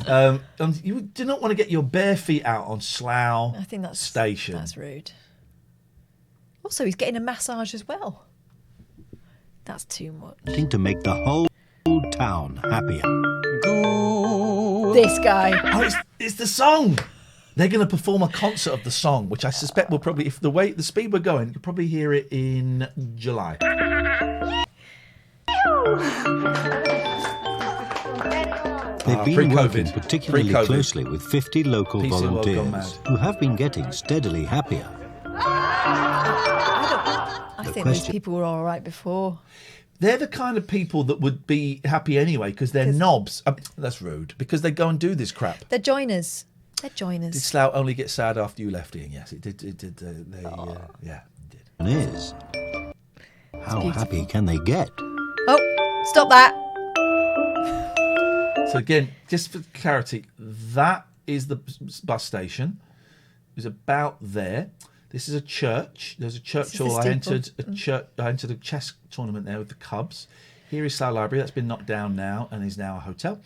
And you do not want to get your bare feet out on Slough I think that's station. That's rude. Also, he's getting a massage as well. That's too much. To make the whole town happier. This guy. Oh, it's the song. They're going to perform a concert of the song, which I suspect will probably, if the speed we're going, you'll probably hear it in July. They've been working pre-COVID. particularly Pre-COVID. closely with 50 local PC world gone volunteers who have been getting steadily happier. I think these question- people were all right before. They're the kind of people that would be happy anyway because they're knobs. That's rude. Because they go and do this crap. They're joiners. Did Slough only get sad after you left, Ian? Yes, it did. Yeah, it did. And is, how happy can they get? Oh, stop that. So again, just for clarity, that is the bus station. It was about there. This is a church. There's a church This is hall. the I steeple. entered a chess tournament there with the Cubs. Here is Slough Library. That's been knocked down now and is now a hotel.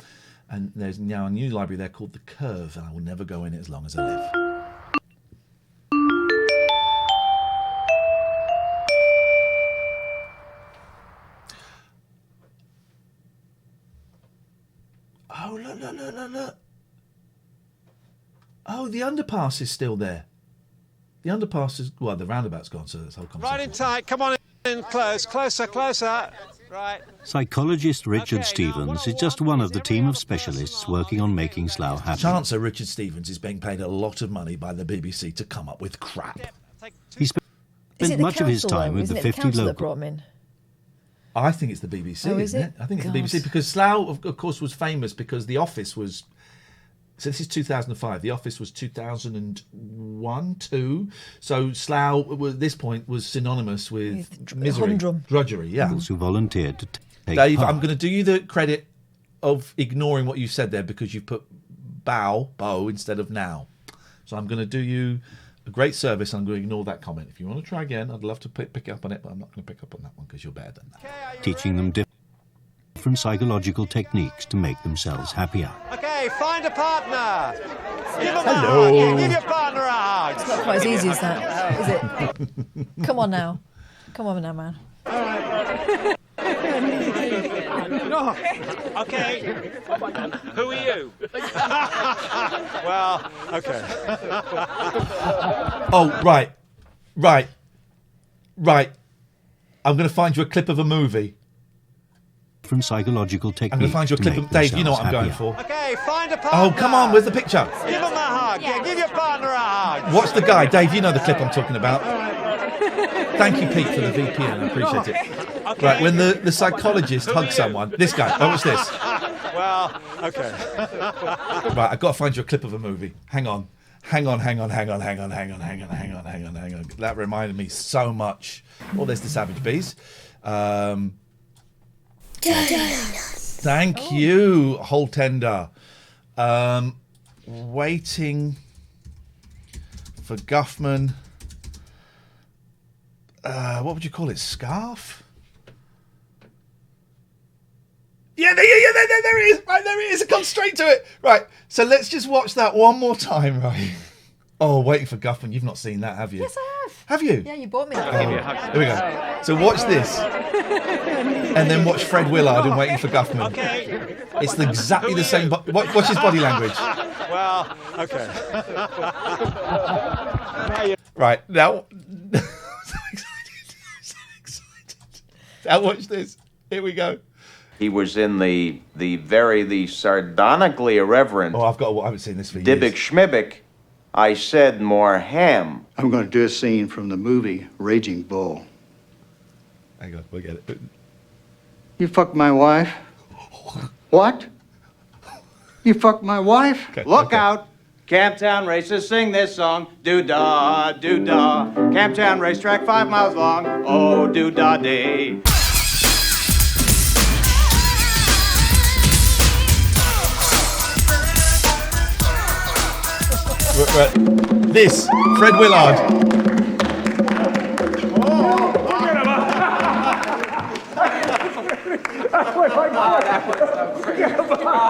And there's now a new library there called the Curve, and I will never go in it as long as I live. Oh, look. Oh, the underpass is still there. The underpass is... Well, the roundabout's gone, so that's the whole conversation. Right in tight. Come on in close. Closer. Right. Psychologist Richard Stevens is just one of the team of specialists working on making Slough happy. Chancellor Richard Stevens is being paid a lot of money by the BBC to come up with crap. He spent much of his time with the 50 that local. brought him in? I think it's the BBC, Oh, is isn't it? it? I think it's God. the BBC because Slough, of course, was famous because The Office was... So this is 2005. The Office was 2001, 2. So Slough, at this point, was synonymous with misery. humdrum. Drudgery, yeah. Who volunteered to take Dave, part. I'm going to do you the credit of ignoring what you said there because you've put bow instead of now. So I'm going to do you a great service. I'm going to ignore that comment. If you want to try again, I'd love to pick up on it, but I'm not going to pick up on that one because you're better than that. Teaching them different psychological techniques to make themselves happier. Okay, find a partner. Give them Hello. a hug. Yeah, give your partner a hug. It's not quite as easy as that, is it? Come on now, man. No. Okay. Who are you? Well, okay. Oh, right. I'm going to find you a clip of a movie. Different psychological techniques. I'm going to find you a clip of Dave. You know what I'm going for. Okay, find a partner. Oh, come on, where's the picture? Give him a hug. Yeah, give your partner a hug. Watch the guy, Dave. You know the clip I'm talking about. Thank you, Pete, for the VPN. I appreciate it. Okay. Right, when the psychologist hugs someone. This guy. Oh, what's this? Well, okay. Right, I've got to find you a clip of a movie. Hang on. That reminded me so much. Oh, there's the Savage Bees. Thank you, Whole Tender. Waiting for Guffman. What would you call it? Scarf? Yeah, there it is. Right, there it is. It comes straight to it. Right, so let's just watch that one more time, right? Oh, Waiting for Guffman. You've not seen that, have you? Yes, I have. Have you? Yeah, you bought me that. Here we go. So watch this. And then watch Fred Willard in Waiting for Guffman. Okay. It's exactly the same. Watch his body language. Well, okay. Right, now. So excited. Now watch this. Here we go. He was in the sardonically irreverent. Oh, I haven't seen this for years. Dybbuk Schmibbick. I said more ham. I'm going to do a scene from the movie Raging Bull. Hang on, we'll get it. You fucked my wife? What? You fucked my wife? Okay, Look out! Camptown racers sing this song. Do-da, do-da. Camptown racetrack 5 miles long. Oh, do-da-dee. This, Fred Willard.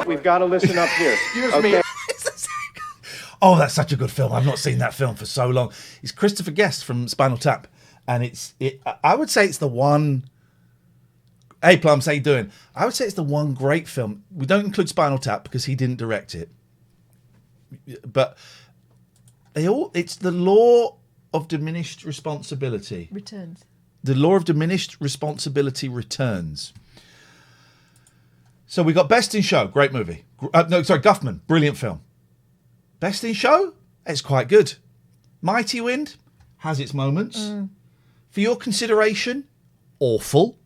We've got to listen up here. Excuse me. Oh, that's such a good film. I've not seen that film for so long. It's Christopher Guest from Spinal Tap, and I would say it's the one. Hey, Plums, how you doing? I would say it's the one great film. We don't include Spinal Tap because he didn't direct it, but it's the law of diminished responsibility. Returns. The law of diminished responsibility returns. So we got Best in Show, great movie. Guffman, brilliant film. Best in Show, it's quite good. Mighty Wind has its moments. For your consideration, awful.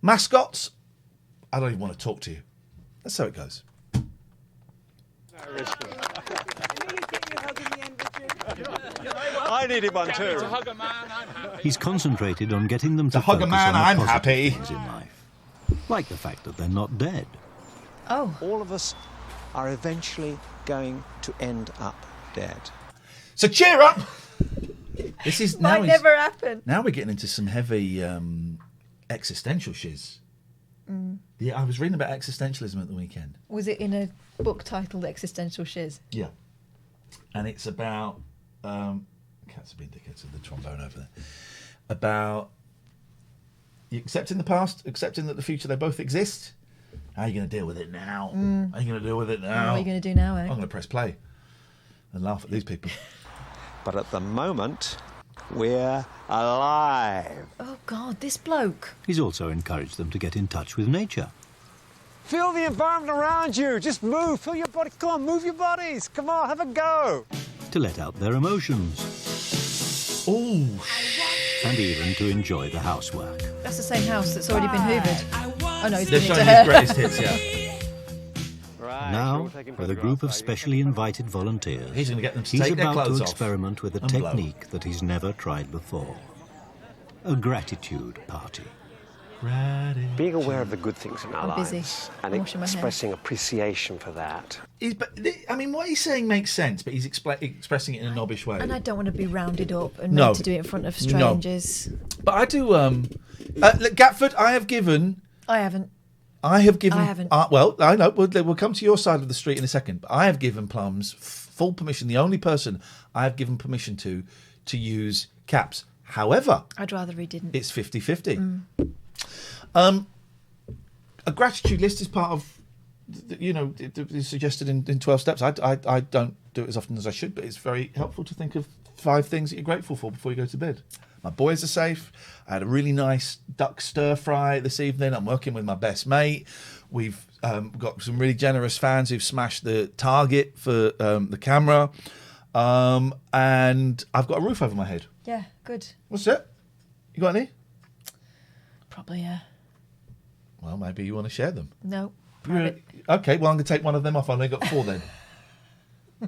Mascots, I don't even want to talk to you. That's how it goes. I needed one too. He's concentrated on getting them to hug a focus man, on the I'm positive happy. things in life, like the fact that they're not dead. Oh. All of us are eventually going to end up dead. So cheer up. This is Might never happen. Now we're getting into some heavy existential shiz. Yeah, I was reading about existentialism at the weekend. Was it in a book titled Existential Shiz? Yeah. And it's about cats have been dickheads of the trombone over there. About you accepting the past, accepting that the future, they both exist. How are you going to deal with it now? How are you going to deal with it now? What are you going to do now, eh? I'm going to press play and laugh at these people. But at the moment, we're alive. Oh, God, this bloke. He's also encouraged them to get in touch with nature. Feel the environment around you. Just move. Feel your body. Come on, move your bodies. Come on, have a go. To let out their emotions. Oh, and even to enjoy the housework. That's the same house that's already been hoovered. Oh, no, he's They're giving it showing to his her. greatest hits, yeah. Now, with a group of specially invited volunteers, He's going to get them to he's take their about to clothes off experiment with a and blow. technique that he's never tried before. A gratitude party. Being aware of the good things in our I'm lives busy. and I'm washing my hair. expressing appreciation for that. I mean, what he's saying makes sense, but he's expressing it in a knobbish way. And I don't want to be rounded up and No. made to do it in front of strangers. But I do. Look, Gatford, I have given. I haven't. I have given. I haven't. Well, I know. We'll come to your side of the street in a second. But I have given Plums full permission. The only person I have given permission to use caps. However, I'd rather he didn't. it's 50-50. A gratitude list is part of, it's suggested in 12 steps. I don't do it as often as I should, but it's very helpful to think of 5 things that you're grateful for before you go to bed. My boys are safe. I had a really nice duck stir fry this evening. I'm working with my best mate. We've got some really generous fans who've smashed the target for the camera. And I've got a roof over my head. Yeah, good. What's that? You got any? Probably, yeah. Well, maybe you want to share them. No. Okay, well, I'm going to take one of them off. I've only got 4 then.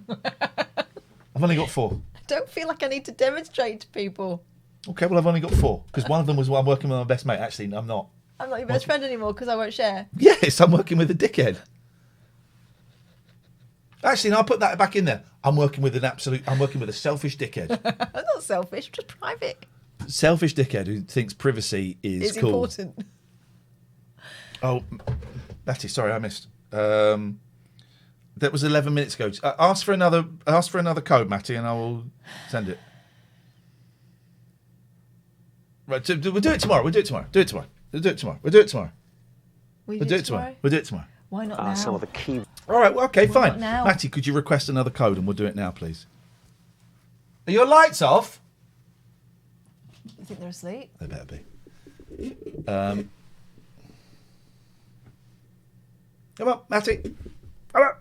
I've only got 4. I don't feel like I need to demonstrate to people. Okay, well, I've only got 4 because one of them was while I'm working with my best mate. Actually, I'm not. I'm not your best friend anymore because I won't share. Yes, I'm working with a dickhead. Actually, no, I'll put that back in there. I'm working with a selfish dickhead. I'm not selfish, just private. Selfish dickhead who thinks privacy is It's cool. important. Oh, Betty, sorry, I missed. That was 11 minutes ago. Ask for another code, Matty, and I will send it. Right, we'll do it tomorrow. We'll do it tomorrow. We'll do it tomorrow. Why not now? Some of the key. All right, well, okay, Why fine. not now? Matty, could you request another code and we'll do it now, please? Are your lights off? You think they're asleep? They better be. Come on, Matty. Come on.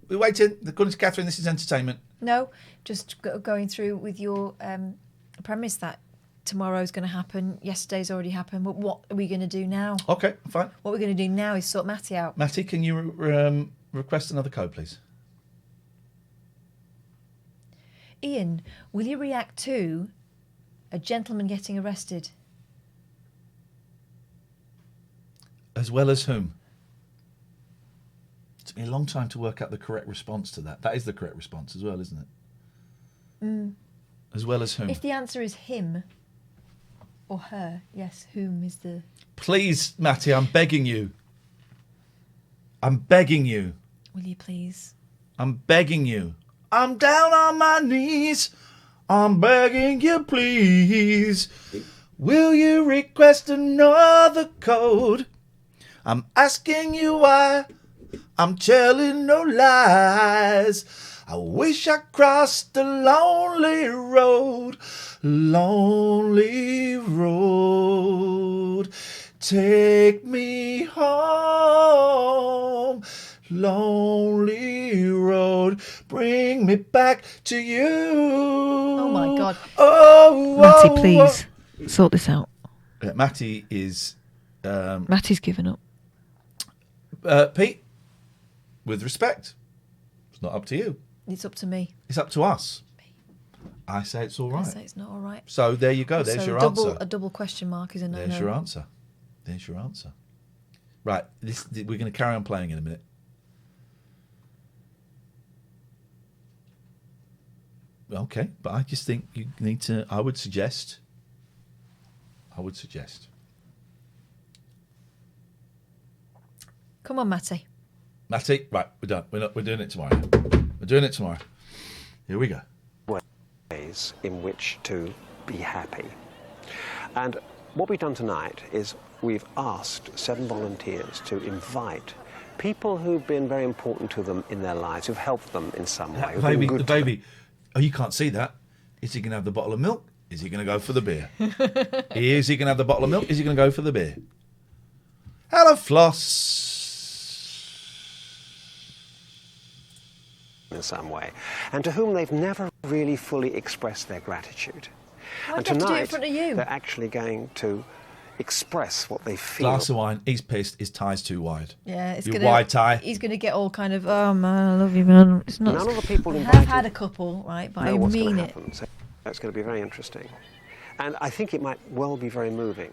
We're waiting. According to Katherine, this is entertainment. No, just going through with your premise that tomorrow's going to happen. Yesterday's already happened. But what are we going to do now? Okay, fine. What we're going to do now is sort Matty out. Matty, can you request another code, please? Iain, will you react to a gentleman getting arrested? As well as whom? It took me a long time to work out the correct response to that. That is the correct response as well, isn't it? Mm. As well as whom? If the answer is him or her, yes, whom is the... Please, Matty, I'm begging you. I'm begging you. Will you please? I'm begging you. I'm down on my knees. I'm begging you, please. Will you request another code? I'm asking you why. I'm telling no lies. I wish I crossed the lonely road. Lonely road. Take me home. Lonely road. Bring me back to you. Oh my God. Oh, Matty, oh, please sort this out. Matty is... Matty's given up. Pete, with respect, it's not up to you. It's up to me. It's up to us. I say it's all right. I say it's not all right. So there you go. There's your answer. A double question mark is a no. There's your answer. There's your answer. Right. We're going to carry on playing in a minute. Okay, but I just think you need to. I would suggest. Come on, Matty. Matty, right, we're done. We're doing it tomorrow. We're doing it tomorrow. Here we go. Ways in which to be happy. And what we've done tonight is we've asked 7 volunteers to invite people who've been very important to them in their lives, who've helped them in some way. The baby. Oh, you can't see that. Is he going to have the bottle of milk? Is he going to go for the beer? Is he going to have the bottle of milk? Is he going to go for the beer? Hello, Floss. In some way, and to whom they've never really fully expressed their gratitude. Why'd And you have to do it in tonight, front of you? they're actually going to express what they feel. Glass of wine. He's pissed. His tie's too wide. Yeah, it's Your gonna. wide tie. He's going to get all kind of. Oh man, I love you, man. It's not. None of the people I invited have had a couple, right? But know I what's mean going to it. happen. So that's going to be very interesting, and I think it might well be very moving.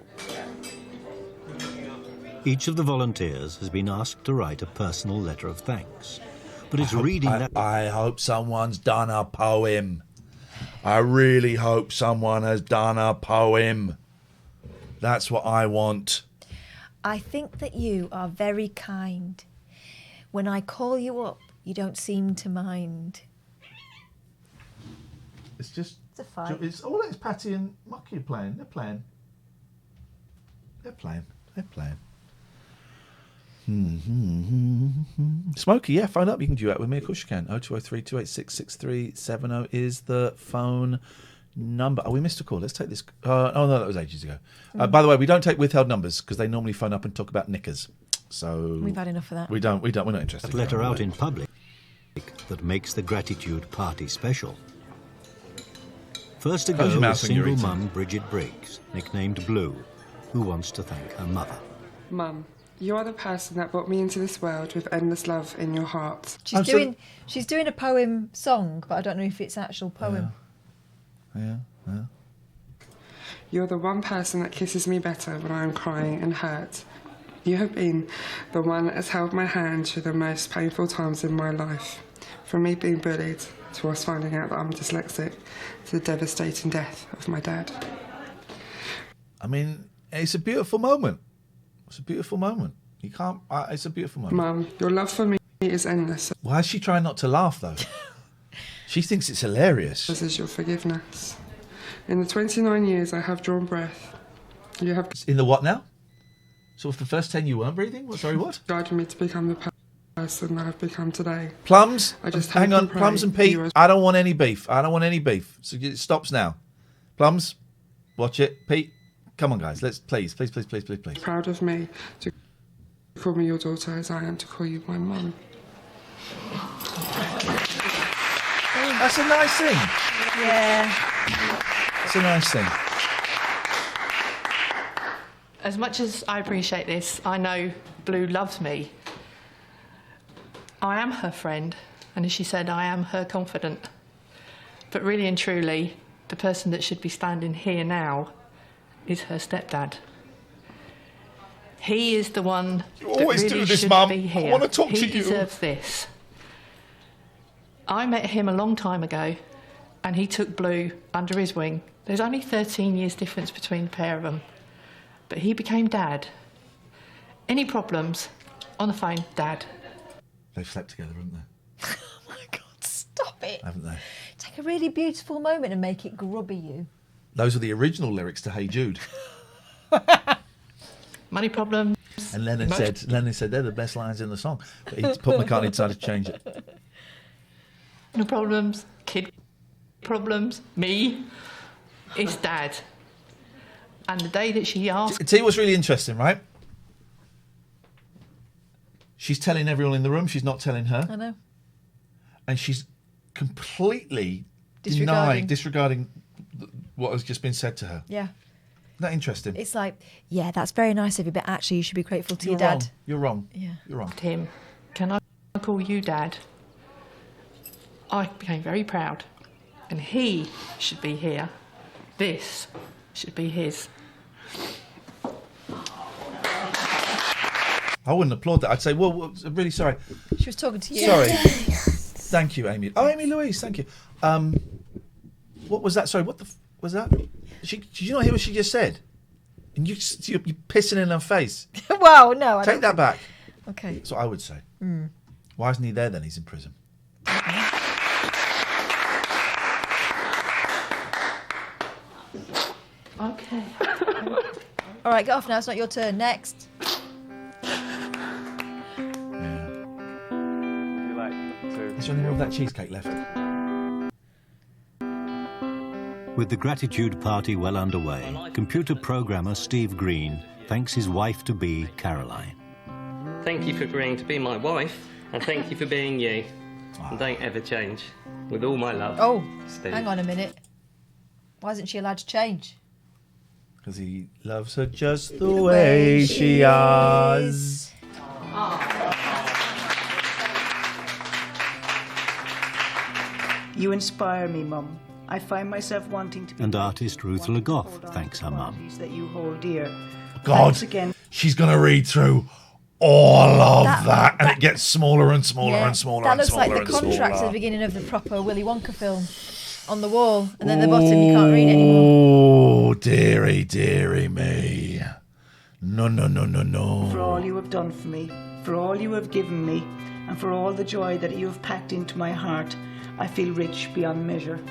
Each of the volunteers has been asked to write a personal letter of thanks. But it's reading that... I hope someone's done a poem. I really hope someone has done a poem. That's what I want. I think that you are very kind. When I call you up, you don't seem to mind. It's just... It's a fight. It's all it's Patty and Mucky playing. They're playing. Smokey, yeah, phone up. You can duet with me. Of course you can. 0203 286 6370 is the phone number. Oh, we missed a call. Let's take this. Oh, no, that was ages ago. By the way, we don't take withheld numbers because they normally phone up and talk about knickers. So we've had enough of that. We're not interested. A letter out in public that makes the gratitude party special. First to go is single mum Bridget Briggs, nicknamed Blue, who wants to thank her mother. Mum, you are the person that brought me into this world with endless love in your heart. She's doing a poem song, but I don't know if it's actual poem. Yeah. You're the one person that kisses me better when I am crying and hurt. You have been the one that has held my hand through the most painful times in my life. From me being bullied, to us finding out that I'm dyslexic, to the devastating death of my dad. I mean, it's a beautiful moment. It's a beautiful moment. You can't... it's a beautiful moment. Mum, your love for me is endless. Why is she trying not to laugh, though? She thinks it's hilarious. This is your forgiveness. In the 29 years I have drawn breath, you have... In the what now? So for the first 10 you weren't breathing? Sorry, what? Guided me to become the person that I've become today. Plums? I just hang on, pray Plums and Pete. you are- I don't want any beef. So it stops now. Plums, watch it. Pete, come on, guys. Let's please. Proud of me to call me your daughter as I am to call you my mum. That's a nice thing. Yeah. It's a nice thing. As much as I appreciate this, I know Blue loves me. I am her friend, and as she said, I am her confidant. But really and truly, the person that should be standing here now is her stepdad. He is the one You that always really do this, should Mum. be here. I want to talk He to you. deserves this. I met him a long time ago, and he took Blue under his wing. There's only 13 years difference between the pair of them. But he became Dad. Any problems? On the phone, Dad. They've slept together, haven't they? Oh my God, stop it. Haven't they? Take a really beautiful moment and make it grubby you. Those are the original lyrics to Hey Jude. Money problems. And Lennon said they're the best lines in the song. But Paul McCartney decided to change it. No problems. Kid problems. Me. It's Dad. And the day that she asked... Tell you what's really interesting, right? She's telling everyone in the room, she's not telling her. I know. And she's completely disregarding what has just been said to her. Yeah. Isn't that interesting? It's like, yeah, that's very nice of you, but actually you should be grateful to your You're dad. wrong. You're wrong. Yeah. You're wrong. Tim, can I call you Dad? I became very proud. And he should be here. This should be his. I wouldn't applaud that. I'd say, well, I'm really sorry. She was talking to you. Sorry. Thank you, Amy. Oh, Amy Louise, thank you. What was that? Sorry, what the was that? Did you not hear what she just said? And you're pissing in her face. Wow, no. Take that back. Okay. That's what I would say. Mm. Why isn't he there then? He's in prison. Okay. All right, get off now. It's not your turn. Next. Is there any more of that cheesecake left? With the gratitude party well underway, computer programmer Steve Green thanks his wife-to-be, Caroline. Thank you for agreeing to be my wife, and thank you for being you. And don't ever change. With all my love. Oh, Steve. hang on a minute. Why isn't she allowed to change? Because he loves her just the way she is. You inspire me, Mum. I find myself wanting to be And artist Ruth Le Goff thanks her mum. that you hold dear. God, Thanks again. she's going to read through all of that, and it gets smaller and smaller and smaller That and looks smaller like the and contract at smaller. the beginning of the proper Willy Wonka film on the wall, and then the bottom you can't read anymore. Oh, dearie me. No. For all you have done for me, for all you have given me, and for all the joy that you have packed into my heart, I feel rich beyond measure. And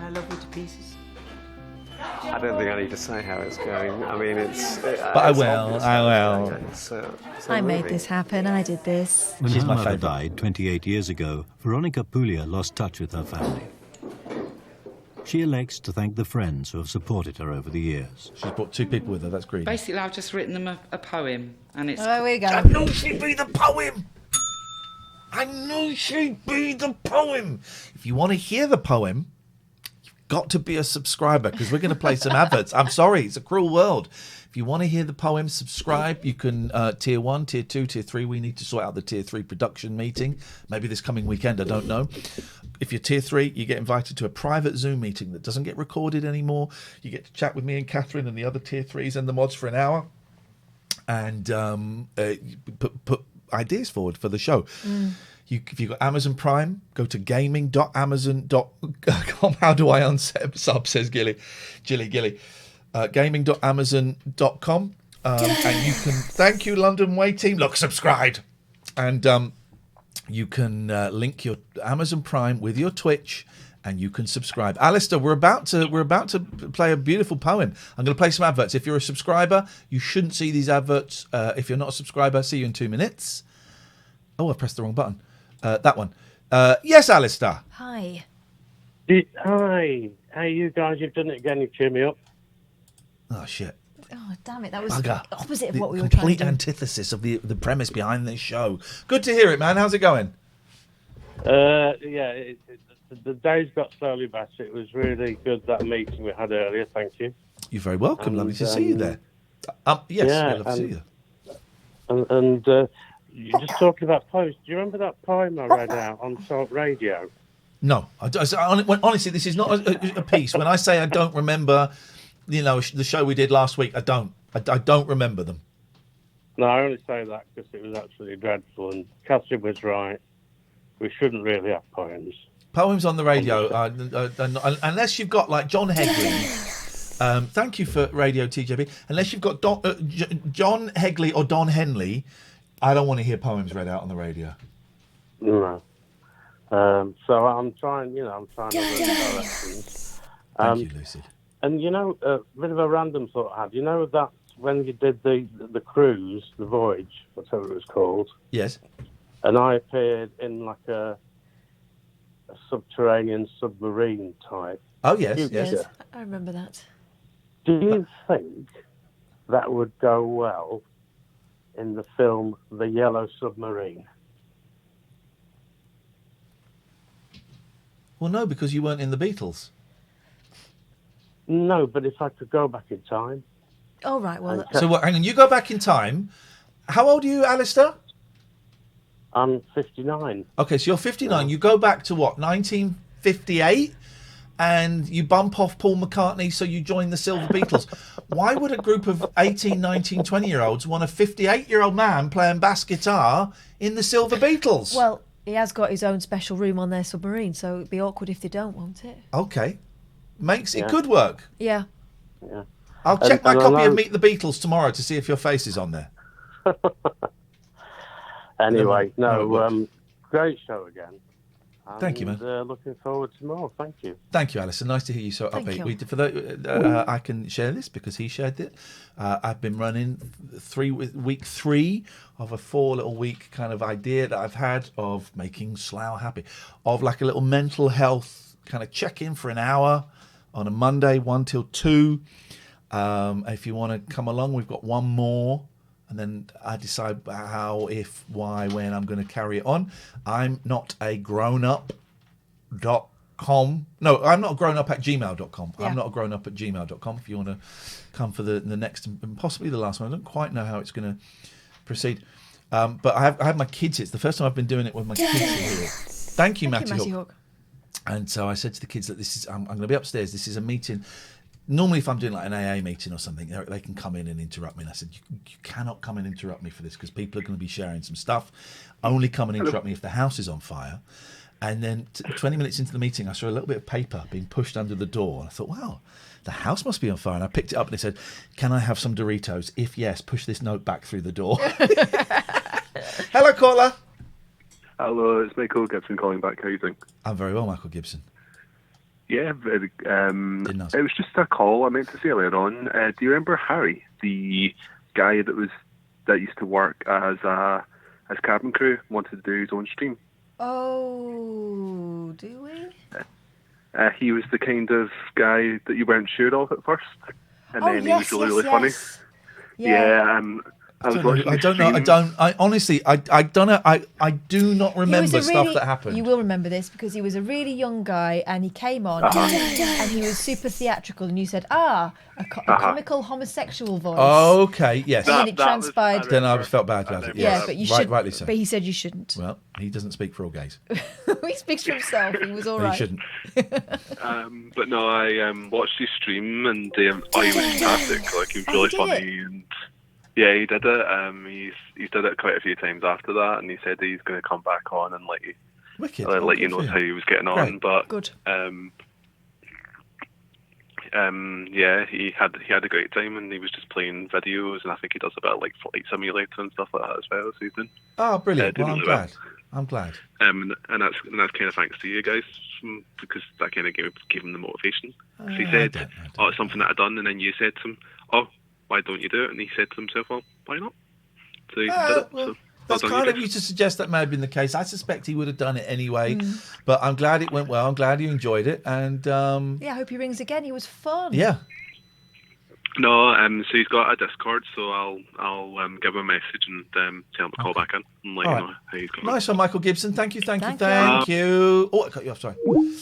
I love you to pieces. I don't think I need to say how it's going. I mean, it's... But I will. I made this happen. I did this. When She's her my mother favourite. died 28 years ago, Veronica Puglia lost touch with her family. She elects to thank the friends who have supported her over the years. She's brought 2 people with her, that's greedy. Basically, I've just written them a poem, and it's... Oh, we go. I knew she'd be the poem! I knew she'd be the poem! If you want to hear the poem, you've got to be a subscriber, because we're going to play some adverts. I'm sorry, it's a cruel world. If you want to hear the poem, subscribe. You can tier 1, tier 2, tier 3. We need to sort out the tier 3 production meeting. Maybe this coming weekend, I don't know. If you're tier 3, you get invited to a private Zoom meeting that doesn't get recorded anymore. You get to chat with me and Catherine and the other tier 3s and the mods for an hour. And put ideas forward for the show. If you've got Amazon Prime, go to gaming.amazon.com. How do I unsub, says Gilly. Gaming.amazon.com. And you can, thank you, London Way team. Look, subscribed. And you can link your Amazon Prime with your Twitch, and you can subscribe. Alistair, we're about to play a beautiful poem. I'm going to play some adverts. If you're a subscriber, you shouldn't see these adverts. If you're not a subscriber, see you in 2 minutes. Oh, I pressed the wrong button. That one. Yes, Alistair. Hi. Hi. Hey, you guys, you've done it again. You cheer me up. Oh, shit. Oh, damn it. That was Bugger. opposite of The what we were trying to complete do. antithesis of the premise behind this show. Good to hear it, man. How's it going? Yeah, the days got slowly better. It was really good, that meeting we had earlier. Thank you. You're very welcome. Lovely to see you there. Yes, yeah, we'd love to see you. And you're just talking about poems. Do you remember that poem I read out on Talk Radio? No. Honestly, this is not a piece. When I say I don't remember, the show we did last week, I don't remember them. No, I only say that because it was absolutely dreadful, and Catherine was right. We shouldn't really have poems. Poems on the radio, unless you've got like John Hegley. Thank you for Radio TJB. Unless you've got John Hegley or Don Henley, I don't want to hear poems read out on the radio. No. So I'm trying other directions. Thank you, Lucy. And a bit of a random thought I had. That when you did the cruise, the voyage, whatever it was called. Yes. And I appeared in like a subterranean submarine type. Oh yes, Yes, I remember that. Do you think that would go well in the film The Yellow Submarine? Well, no, because you weren't in the Beatles. No, but if I could go back in time. Oh, right, well... So hang on, you go back in time. How old are you, Alistair? I'm 59. Okay, so you're 59. You go back to what, 1958? And you bump off Paul McCartney, so you join the Silver Beatles. Why would a group of 18, 19, 20-year-olds want a 58-year-old man playing bass guitar in the Silver Beatles? Well, he has got his own special room on their submarine, so it'd be awkward if they don't, won't it? Okay. It could work. Yeah. Yeah. I'll check my copy of Meet the Beatles tomorrow to see if your face is on there. Anyway, great show again. Thank you, man. Looking forward to more. Thank you. Thank you, Alison. Nice to hear you so Thank upbeat. you. I can share this because he shared it. I've been running week 3 of a 4-little-week kind of idea that I've had of making Slough happy, of like a little mental health kind of check-in for an hour on a Monday, 1 till 2. If you want to come along, we've got one more. And then I decide how, if, why, when I'm going to carry it on. I'm not a grownup.com. No, I'm not a grownup at gmail.com. Yeah. I'm not a grownup at gmail.com. If you want to come for the next and possibly the last one. I don't quite know how it's going to proceed. But I have my kids here. It's the first time I've been doing it with my kids here. Thank you, Matty Hawk. And so I said to the kids that I'm going to be upstairs. This is a meeting. Normally, if I'm doing like an AA meeting or something, they can come in and interrupt me. And I said, you cannot come and interrupt me for this because people are going to be sharing some stuff. Only come and interrupt me if the house is on fire. And then 20 minutes into the meeting, I saw a little bit of paper being pushed under the door. And I thought, wow, the house must be on fire. And I picked it up and it said, can I have some Doritos? If yes, push this note back through the door. Hello, caller. Hello, it's Michael Gibson calling back. How are you doing? I'm very well, Michael Gibson. Yeah, it was just a call I meant to say earlier on. Do you remember Harry, the guy that used to work as cabin crew, wanted to do his own stream? Oh, do we? He was the kind of guy that you weren't sure of at first, and then he was really funny. Yeah, I don't know. I honestly don't know. I do not remember stuff that happened. You will remember this because he was a really young guy and he came on and he was super theatrical and you said, a comical homosexual voice. Oh, okay, yes. And then it transpired. Then I felt bad about it. Yeah, but you should. Rightly so. But he said you shouldn't. Well, he doesn't speak for all gays. He speaks for himself. He was all right. He shouldn't. But no, I watched his stream and he was fantastic. Like, he was really funny and. Yeah, he did it. He's did it quite a few times after that, and he said he's going to come back on and let you know how he was getting on. But good. Yeah, he had a great time, and he was just playing videos, and I think he does a bit of like Flight Simulator and stuff like that as well. So he's doing. Oh, brilliant! Well, I'm glad. And that's kind of thanks to you guys because that kind of gave him the motivation. So he said, it's something that I'd done, and then you said to him, why don't you do it? And he said to himself, well, why not? So he did it. Well, so that's kind of you to suggest that may have been the case. I suspect he would have done it anyway, but I'm glad it went well. I'm glad you enjoyed it, and yeah, I hope he rings again. He was fun. Yeah. No, so he's got a Discord, so I'll give him a message and tell him to call back in and let you know how he's going. Nice one, Michael Gibson. Thank you. Oh, I cut you off. Sorry. We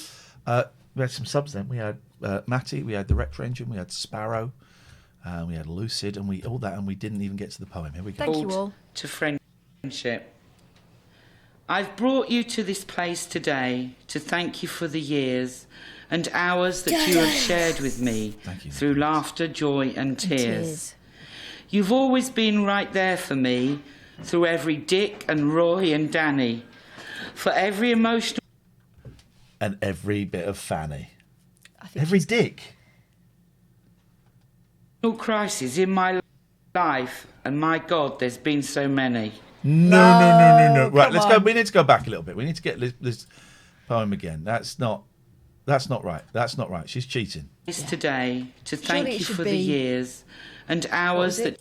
had some subs then. We had Matty, we had the Retro Engine, we had Sparrow. We had Lucid and we didn't even get to the poem. Here we go. Thank you all. To friendship. I've brought you to this place today to thank you for the years and hours that you have shared with me through laughter, joy and tears. You've always been right there for me through every Dick and Roy and Danny, for every emotional... And every bit of Fanny. Every Dick. Crisis in my life, and my God, there's been so many. No. Right, let's go. We need to go back a little bit. We need to get this poem again. That's not right. That's not right. She's cheating. It's today to thank you for the years and hours that.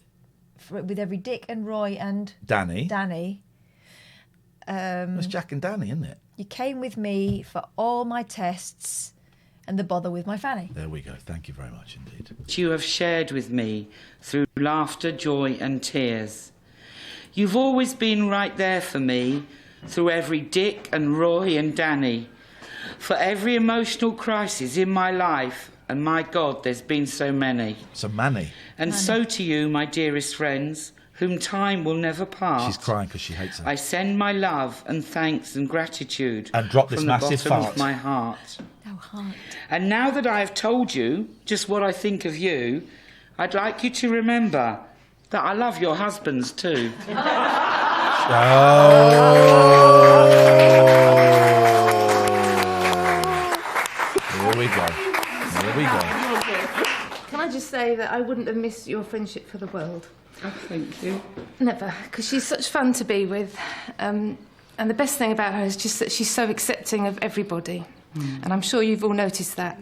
With every Dick and Roy and Danny. It's Jack and Danny, isn't it? You came with me for all my tests. And the bother with my fanny. There we go. Thank you very much indeed. You have shared with me through laughter, joy and tears. You've always been right there for me through every Dick and Roy and Danny, for every emotional crisis in my life, and my God, there's been so many. So many. And so to you, my dearest friends, whom time will never part. She's crying because she hates it. I send my love and thanks and gratitude and drop this from massive the bottom fart. of my heart. Oh, heart. And now that I have told you just what I think of you, I'd like you to remember that I love your husbands too. Oh. Here we go. Can I just say that I wouldn't have missed your friendship for the world. Oh, thank you. Never, because she's such fun to be with. And the best thing about her is just that she's so accepting of everybody. And I'm sure you've all noticed that.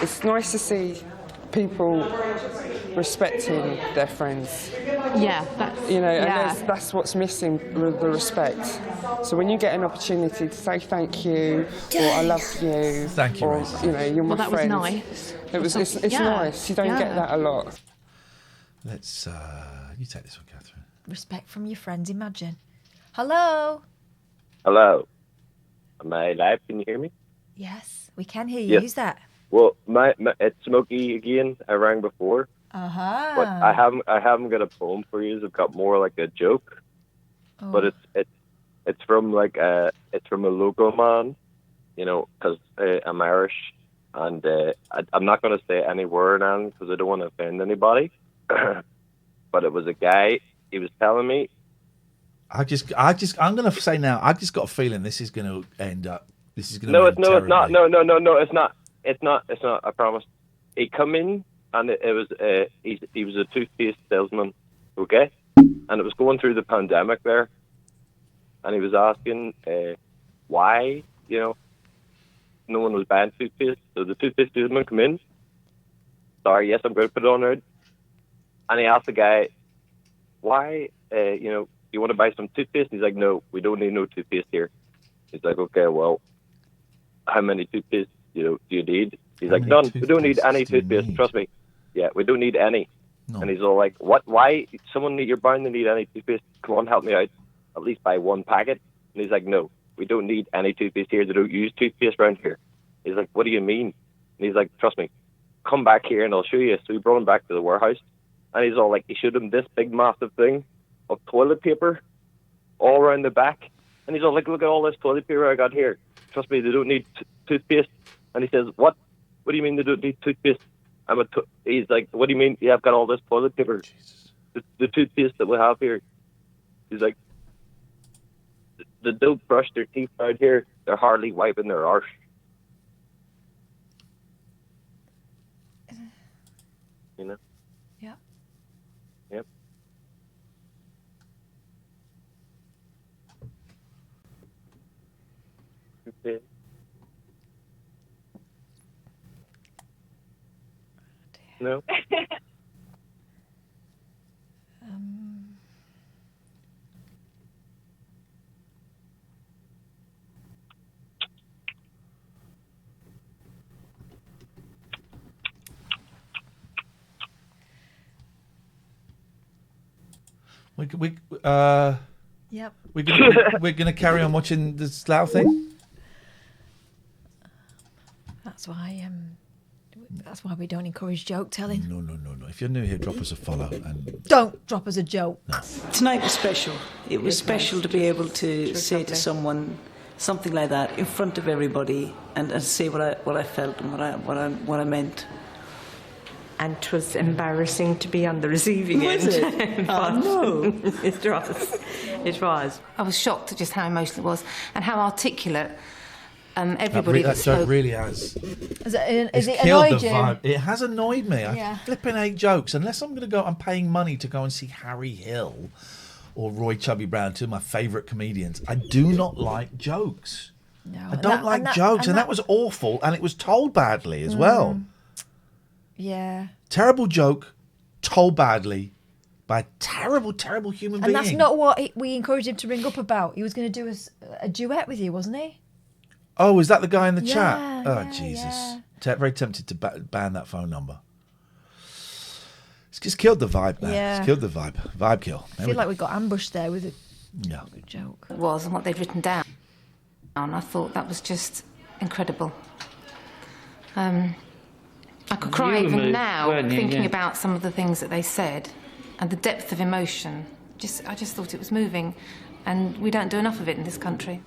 It's nice to see people respecting their friends. Yeah, and that's what's missing, the respect. So when you get an opportunity to say thank you, or I love you, thank you, or you're my that friend. was nice. It's nice. You don't get that a lot. Let's you take this one, Catherine. Respect from your friends. Imagine. Hello. Hello. Am I live? Can you hear me? Yes, we can hear you. Yes. Who's that? Well, it's Smokey again. I rang before. Uh-huh. But I haven't got a poem for you. I've got more like a joke. Oh. But It's from it's from a local man, you know, because I'm Irish, and I'm not going to say any word on because I don't want to offend anybody. But it was a guy. He was telling me. I'm going to say now. I've just got a feeling this is going to end up. This is going to No, end it's not. terribly. No, it's not. It's not. I promise. He come in and it was he was a toothpaste salesman, okay, and it was going through the pandemic there, and he was asking why, you know, no one was buying toothpaste. So the toothpaste salesman come in. Sorry, yes, I'm going to put it on there. And he asked the guy, why, you know, you want to buy some toothpaste? And he's like, no, we don't need no toothpaste here. He's like, okay, well, how many toothpaste, you know, do you need? He's like, none. We don't need any toothpaste. Trust me. Yeah, we don't need any. No. And he's all like, what? Why? You're bound to need any toothpaste. Come on, help me out. At least buy one packet. And he's like, no, we don't need any toothpaste here. They don't use toothpaste around here. He's like, what do you mean? And he's like, trust me. Come back here and I'll show you. So he brought him back to the warehouse. And he's all like, he showed him this big massive thing of toilet paper all around the back. And he's all like, look at all this toilet paper I got here. Trust me, they don't need toothpaste. And he says, what? What do you mean they don't need toothpaste? He's like, what do you mean? Yeah, I've got all this toilet paper. The toothpaste that we have here. He's like, they don't brush their teeth out here. They're hardly wiping their arse. You know? Yeah. Yep. Okay. No. Yep. We're gonna carry on watching the Slough thing. That's why we don't encourage joke telling. No. If you're new here, drop us a follow and don't drop us a joke. No. Tonight was special. It was special to be able to say to someone something like that in front of everybody and say what I felt and what I meant. And 'twas embarrassing to be on the receiving end. Was it? Oh, no. It was. It was. I was shocked at just how emotional it was and how articulate everybody that spoke. joke really has. Is it killed annoyed the you? vibe. It has annoyed me. Yeah. I flipping hate jokes. Unless I'm going to go, I'm paying money to go and see Harry Hill or Roy Chubby Brown, two of my favourite comedians. I do not like jokes. No, I don't like jokes, and that was awful, and it was told badly as well. Yeah. Terrible joke, told badly by a terrible, terrible human being. And that's not what we encouraged him to ring up about. He was going to do a duet with you, wasn't he? Oh, is that the guy in the Yeah, chat? Oh, yeah, Jesus. Very tempted to ban that phone number. It's just killed the vibe, man. Yeah. It's killed the vibe. Vibe kill. I feel like we got ambushed there with a good joke. It was and what they'd written down. And I thought that was just incredible. I could cry You were even moved, now weren't you? thinking Yeah. about some of the things that they said and the depth of emotion. I just thought it was moving, and we don't do enough of it in this country.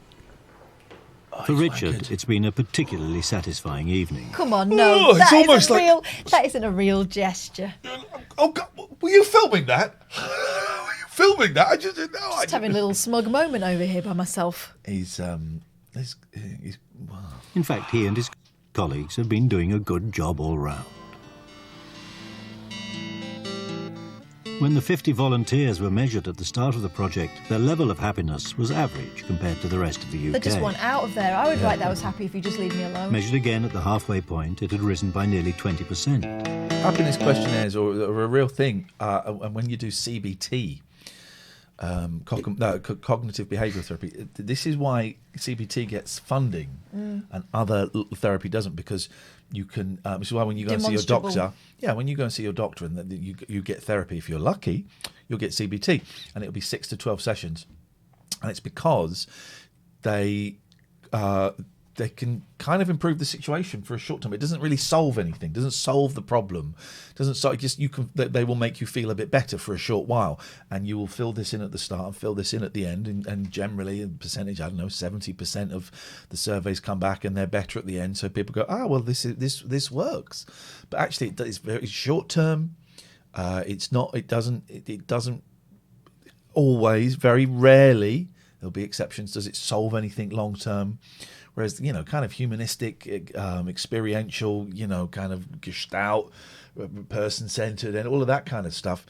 For Richard, it's been a particularly satisfying evening. Come on, no. Oh, it's almost like- that isn't a real gesture. Oh, God, were you filming that? Were you filming that? I just didn't know. Just having a little smug moment over here by myself. He's In fact, he and his colleagues have been doing a good job all round. When the 50 volunteers were measured at the start of the project, their level of happiness was average compared to the rest of the UK. They just want out of there. I would write that I was happy if you just leave me alone. Measured again at the halfway point, it had risen by nearly 20%. Happiness questionnaires are a real thing. And when you do CBT, cognitive behavioural therapy, this is why CBT gets funding and other therapy doesn't, because you can, which is why when you go and see your doctor, when you go and see your doctor and you get therapy, if you're lucky, you'll get CBT, and it'll be 6 to 12 sessions. And it's because they they can kind of improve the situation for a short time. It doesn't really solve anything. Doesn't solve the problem. Doesn't solve. Just they will make you feel a bit better for a short while, and you will fill this in at the start and fill this in at the end, and generally, a percentage, I don't know, 70% of the surveys come back and they're better at the end. So people go, well, this works, but actually, it's very short term. It's not. It doesn't always. Very rarely, there'll be exceptions. Does it solve anything long term? Whereas, kind of humanistic, experiential, kind of gestalt, person-centered, and all of that kind of stuff,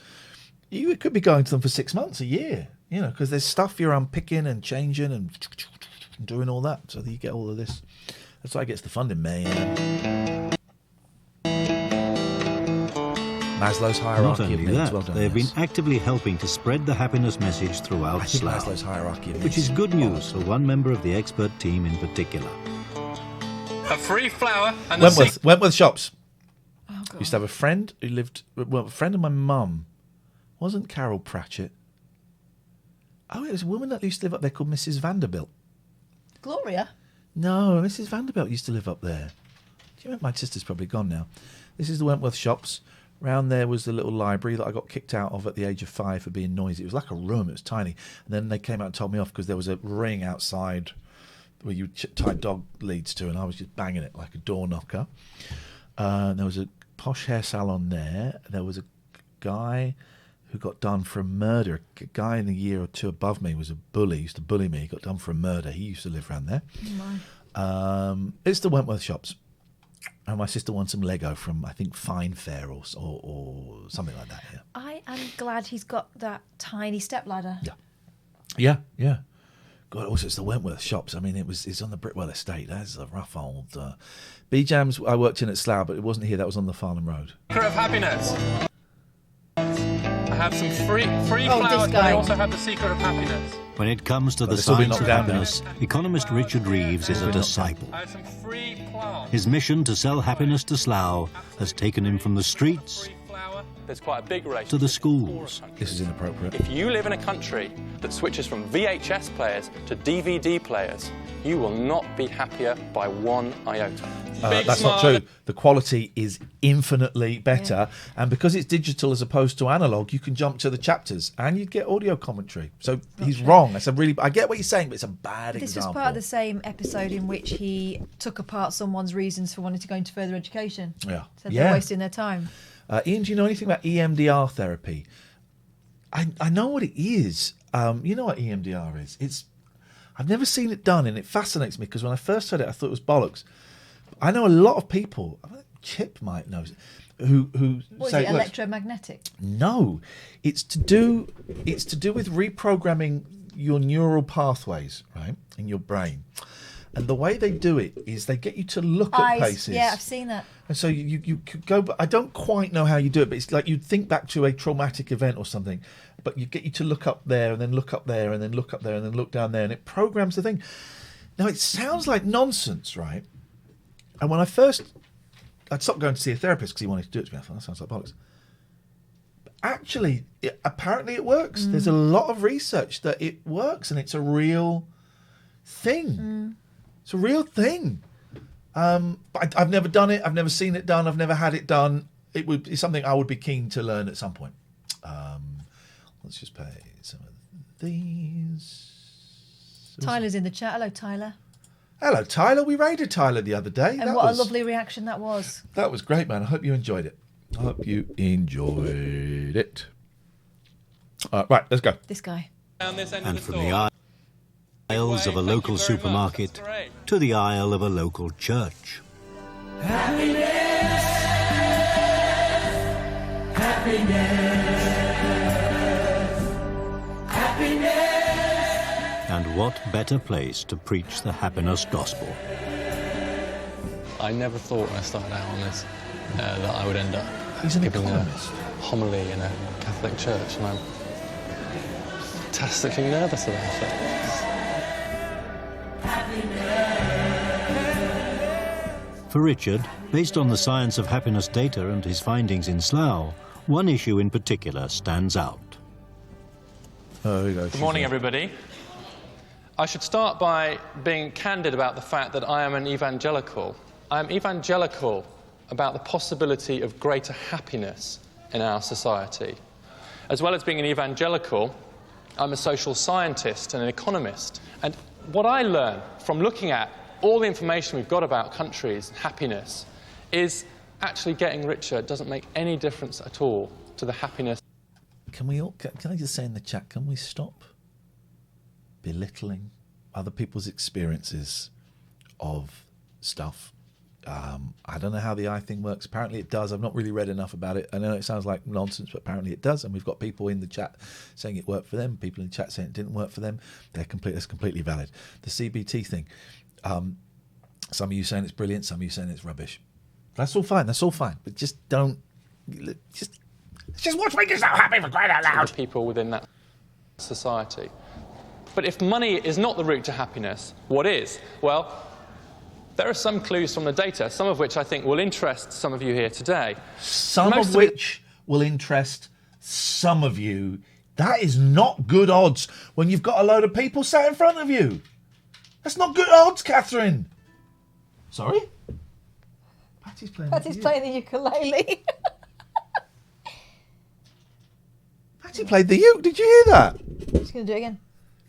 you could be going to them for 6 months, a year, because there's stuff you're unpicking and changing and doing all that. So that you get all of this. That's why it gets the funding, man. Maslow's hierarchy Not of only needs. that, Well done, they have yes. been actively helping to spread the happiness message throughout I think Slough, Maslow's hierarchy of which needs. is good news for one member of the expert team in particular. A free flower and Wentworth Shops. Used to have a friend who lived. Well, a friend of my mum. Wasn't Carol Pratchett? Oh, it was a woman that used to live up there called Mrs. Vanderbilt. Gloria? No, Mrs. Vanderbilt used to live up there. Do you remember? My sister's probably gone now. This is the Wentworth Shops. Round there was the little library that I got kicked out of at the age of 5 for being noisy. It was like a room. It was tiny. And then they came out and told me off because there was a ring outside where you tie dog leads to, and I was just banging it like a door knocker. There was a posh hair salon there. There was a guy who got done for a murder. A guy in a year or two above me was a bully. He used to bully me. He got done for a murder. He used to live around there. It's the Wentworth Shops. And my sister won some Lego from, I think, Fine Fair or something like that. Yeah. I am glad he's got that tiny stepladder. Yeah. God, also it's the Wentworth Shops. I mean, it's on the Britwell estate. That's a rough old. B-Jams I worked in at Slough, but it wasn't here. That was on the Farnham Road. Secret of happiness. I have some free flowers, this but guy. I also have the secret of happiness. When it comes to the this will be science of knocked down happiness, economist Richard Reeves is a disciple. I have some free plants. His mission to sell happiness to Slough has taken him from the streets There's quite a big race. to the schools. This is inappropriate. If you live in a country that switches from VHS players to DVD players, you will not be happier by one iota. That's not true. The quality is infinitely better, and because it's digital as opposed to analog, you can jump to the chapters and you'd get audio commentary. So he's wrong. I get what he's saying, but it's a bad This example. was part of the same episode in which he took apart someone's reasons for wanting to go into further education. Yeah. Said they're wasting their time. Ian, do you know anything about EMDR therapy? I know what it is. You know what EMDR is? I've never seen it done, and it fascinates me because when I first heard it, I thought it was bollocks. I know a lot of people. I think Chip might know who What say is it? it works. Electromagnetic? No, it's to do with reprogramming your neural pathways, right, in your brain. And the way they do it is they get you to look at places. Yeah, I've seen that. And so you could go, but I don't quite know how you do it, but it's like you'd think back to a traumatic event or something, but you get you to look up there and then look up there and then look up there and then look down there, and it programs the thing. Now, it sounds like nonsense, right? And when I'd stopped going to see a therapist because he wanted to do it to me. I thought, that sounds like bollocks. But actually, apparently it works. There's a lot of research that it works, and it's a real thing. It's a real thing. But I've never done it. I've never seen it done. I've never had it done. It's something I would be keen to learn at some point. Let's just play some of these. Tyler's in the chat. Hello, Tyler. Hello, Tyler. We raided Tyler the other day. And what a lovely reaction that was. That was great, man. I hope you enjoyed it. Right, let's go. This guy. And from the aisles of a local supermarket to the aisle of a local church. And what better place to preach the happiness gospel? I never thought when I started out on this that I would end up giving a homily in a Catholic church, and I'm fantastically nervous about it. For Richard, based on the science of happiness data and his findings in Slough, one issue in particular stands out. Oh, here we go. Good morning, everybody. I should start by being candid about the fact that I am an evangelical. I am evangelical about the possibility of greater happiness in our society. As well as being an evangelical, I'm a social scientist and an economist. And what I learn from looking at all the information we've got about countries and happiness is actually getting richer doesn't make any difference at all to the happiness. Can I just say in the chat, can we stop belittling other people's experiences of stuff? I don't know how the eye thing works. Apparently it does. I've not really read enough about it. I know it sounds like nonsense, but apparently it does. And we've got people in the chat saying it worked for them, people in the chat saying it didn't work for them. That's completely valid. The CBT thing, some of you saying it's brilliant, some of you saying it's rubbish. That's all fine. But just don't... Just watch me get so happy for crying out loud. People within that society. But if money is not the route to happiness, what is? Well, there are some clues from the data, some of which I think will interest some of you here today. Some of which will interest some of you. That is not good odds when you've got a load of people sat in front of you. That's not good odds, Katherine. Sorry? Patty's playing the ukulele. Patty played the uke. Did you hear that? Just going to do it again.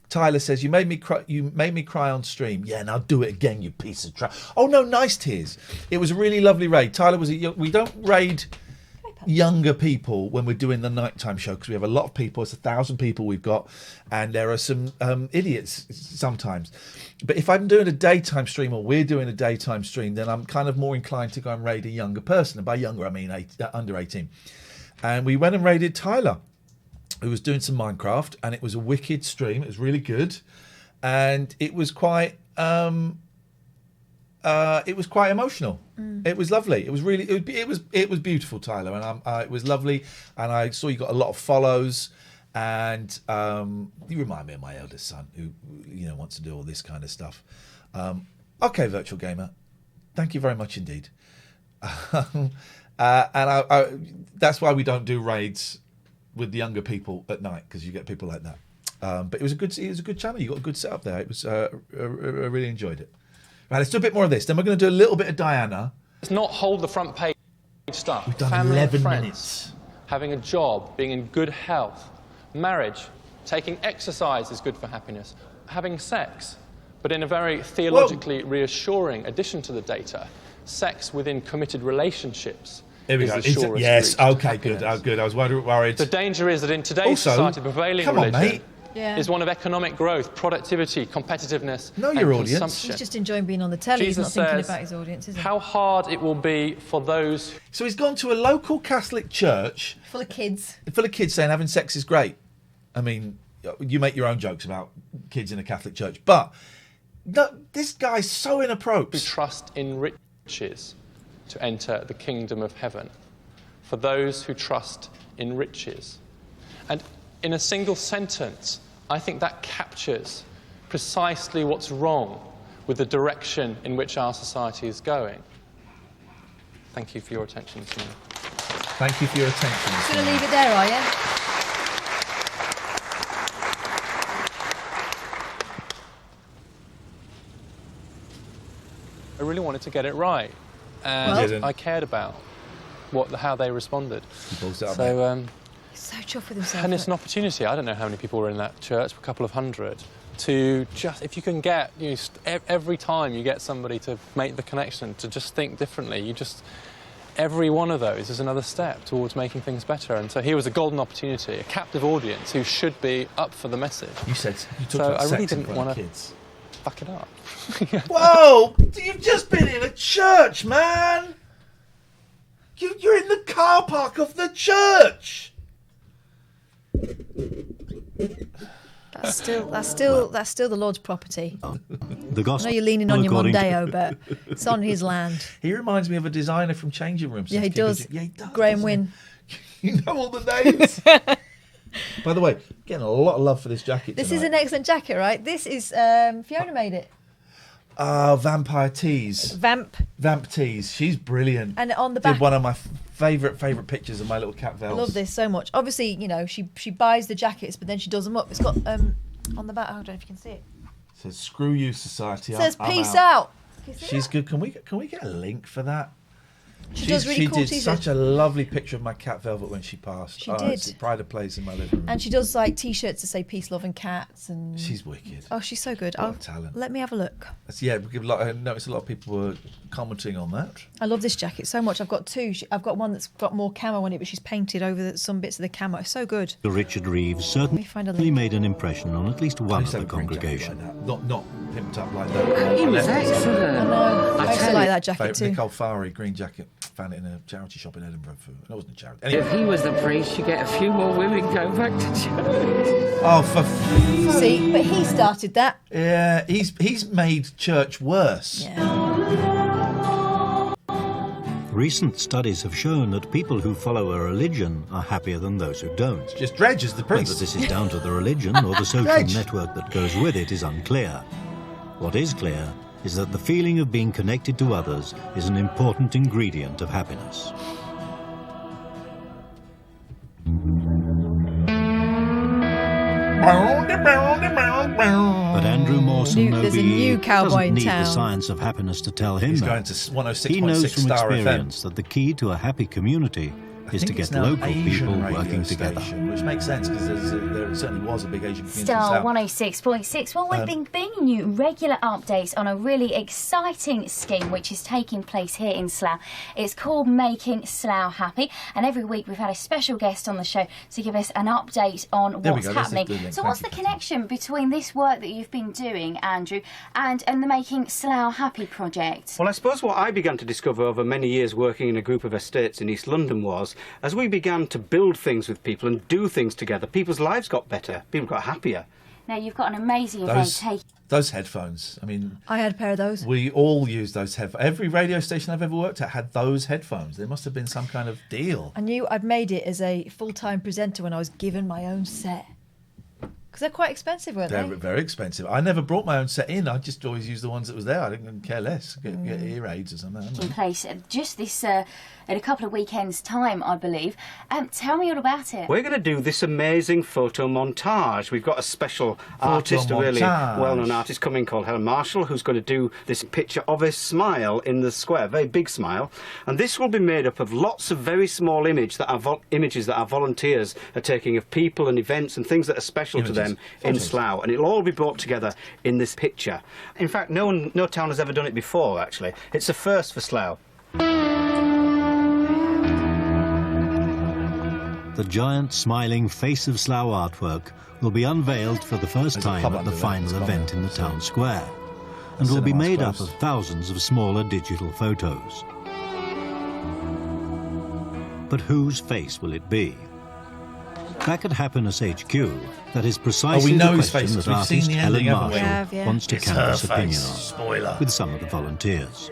Tyler says, you made me cry on stream. Yeah, now do it again, you piece of trash. Oh, no, nice tears. It was a really lovely raid. Tyler we don't raid younger people when we're doing the nighttime show because we have a lot of people. It's 1,000 people we've got, and there are some idiots sometimes. But if I'm doing a daytime stream or we're doing a daytime stream, then I'm kind of more inclined to go and raid a younger person. And by younger, I mean under 18. And we went and raided Tyler, who was doing some Minecraft, and it was a wicked stream. It was really good, and it was quite emotional. It was lovely. It was really it was beautiful, Tyler, and it was lovely. And I saw you got a lot of follows, and you remind me of my eldest son, who wants to do all this kind of stuff. Okay, Virtual Gamer, thank you very much indeed. And that's why we don't do raids with the younger people at night, because you get people like that. But it was a good channel. You got a good setup there. It was I really enjoyed it. Right, let's do a bit more of this. Then we're going to do a little bit of Diana. Let's not hold the front page stuff. We've done Family 11 and friends, minutes. Having a job, being in good health, marriage, taking exercise is good for happiness. Having sex, but in a very theologically reassuring addition to the data, sex within committed relationships. Here we go. Yes, okay, good. Oh, good. I was worried. The danger is that in today's society, the prevailing religion is one of economic growth, productivity, competitiveness, know your and audience. consumption. He's just enjoying being on the telly. Jesus He's not thinking says about his audience, is he? How hard it will be for those... So he's gone to a local Catholic church. Full of kids. Full of kids saying having sex is great. I mean, you make your own jokes about kids in a Catholic church, but this guy's so inappropriate. Who trust in riches to enter the kingdom of heaven. For those who trust in riches. And in a single sentence, I think that captures precisely what's wrong with the direction in which our society is going. Thank you for your attention this morning. Thank you for your attention. Just going to leave it there, are you? I really wanted to get it right, and I cared about how they responded. So, he's so chuffed with himself. and it's an opportunity. I don't know how many people were in that church, a couple of hundred, to just, if you can get, every time you get somebody to make the connection, to just think differently, every one of those is another step towards making things better. And so here was a golden opportunity, a captive audience who should be up for the message. You talked so about I really sex in didn't front of want to kids. fuck it up. Whoa! You've just been in a church, man! You're in the car park of the church! That's still the Lord's property. The gospel, I know you're leaning on your Mondeo, but it's on his land. He reminds me of a designer from Changing Rooms. Yeah, he does. Yeah, he does. Graham Wynne. You know all the names. By the way, getting a lot of love for this jacket This tonight. is an excellent jacket, right? This is Fiona made it. Vampire Tees. Vamp Tees. She's brilliant. And on the back, did one of my favourite pictures of my little cat Vels. I love this so much. Obviously, she buys the jackets, but then she does them up. It's got on the back. I don't know if you can see it. Says screw you, society. Says I'm peace out. She's good. Can we get a link for that? She does really cool did t-shirts. such a lovely picture of my cat Velvet when she passed. She did. It's a pride of place in my living room. And she does like t-shirts to say peace, love, and cats. And She's wicked. Oh, she's so good. What a talent. Let me have a look. Yeah, I noticed a lot of people were commenting on that. I love this jacket so much. I've got two. I've got one that's got more camo on it, but she's painted over some bits of the camo. It's so good. Richard Reeves certainly made an impression on at least one of the congregation. Not pimped up like that. He was excellent. I know. I used to like that jacket too. Nicole Farey, green jacket. Found it in a charity shop in Edinburgh. It wasn't a charity. Anyway. If he was the priest, you get a few more women go back to church. Oh, See, but he started that. Yeah, he's made church worse. Recent studies have shown that people who follow a religion are happier than those who don't. Just Dredge is the priest. Whether this is down to the religion or the social Dredge. network that goes with it is unclear. What is clear is that the feeling of being connected to others is an important ingredient of happiness. But Andrew Mawson There's a new cowboy doesn't in need town. the science of happiness to tell him He's that. going to 106.6 He knows from Star experience that the key to a happy community is to get local people working together. Which makes sense because there certainly was a big Asian community in Star Slough. 106.6. Well, we've been bringing you regular updates on a really exciting scheme which is taking place here in Slough. It's called Making Slough Happy, and every week we've had a special guest on the show to give us an update on what's happening. So what's the connection between this work that you've been doing, Andrew, and the Making Slough Happy project? Well, I suppose what I began to discover over many years working in a group of estates in East London was, as we began to build things with people and do things together, people's lives got better, people got happier. Now, you've got an amazing event taking... Those headphones, I mean... I had a pair of those. We all used those headphones. Every radio station I've ever worked at had those headphones. There must have been some kind of deal. I knew I'd made it as a full-time presenter when I was given my own set. Because they're quite expensive, weren't They're they? very expensive. I never brought my own set in. I just always used the ones that was there. I didn't care less. Get ear aids or something. In place just this in a couple of weekends' time, I believe. Tell me all about it. We're going to do this amazing photo montage. We've got a special artist, a really well-known artist coming called Helen Marshall, who's going to do this picture of a smile in the square, a very big smile. And this will be made up of lots of very small images that our volunteers are taking of people and events and things that are special to them in Slough. And it'll all be brought together in this picture. In fact, no town has ever done it before, actually. It's a first for Slough. The giant smiling face of Slough artwork will be unveiled for the first time at the final event in the town square, and will be made up of thousands of smaller digital photos. But whose face will it be? Back at Happiness HQ, that is precisely the question that artist Helen Marshall wants to canvass opinion on, with some of the volunteers.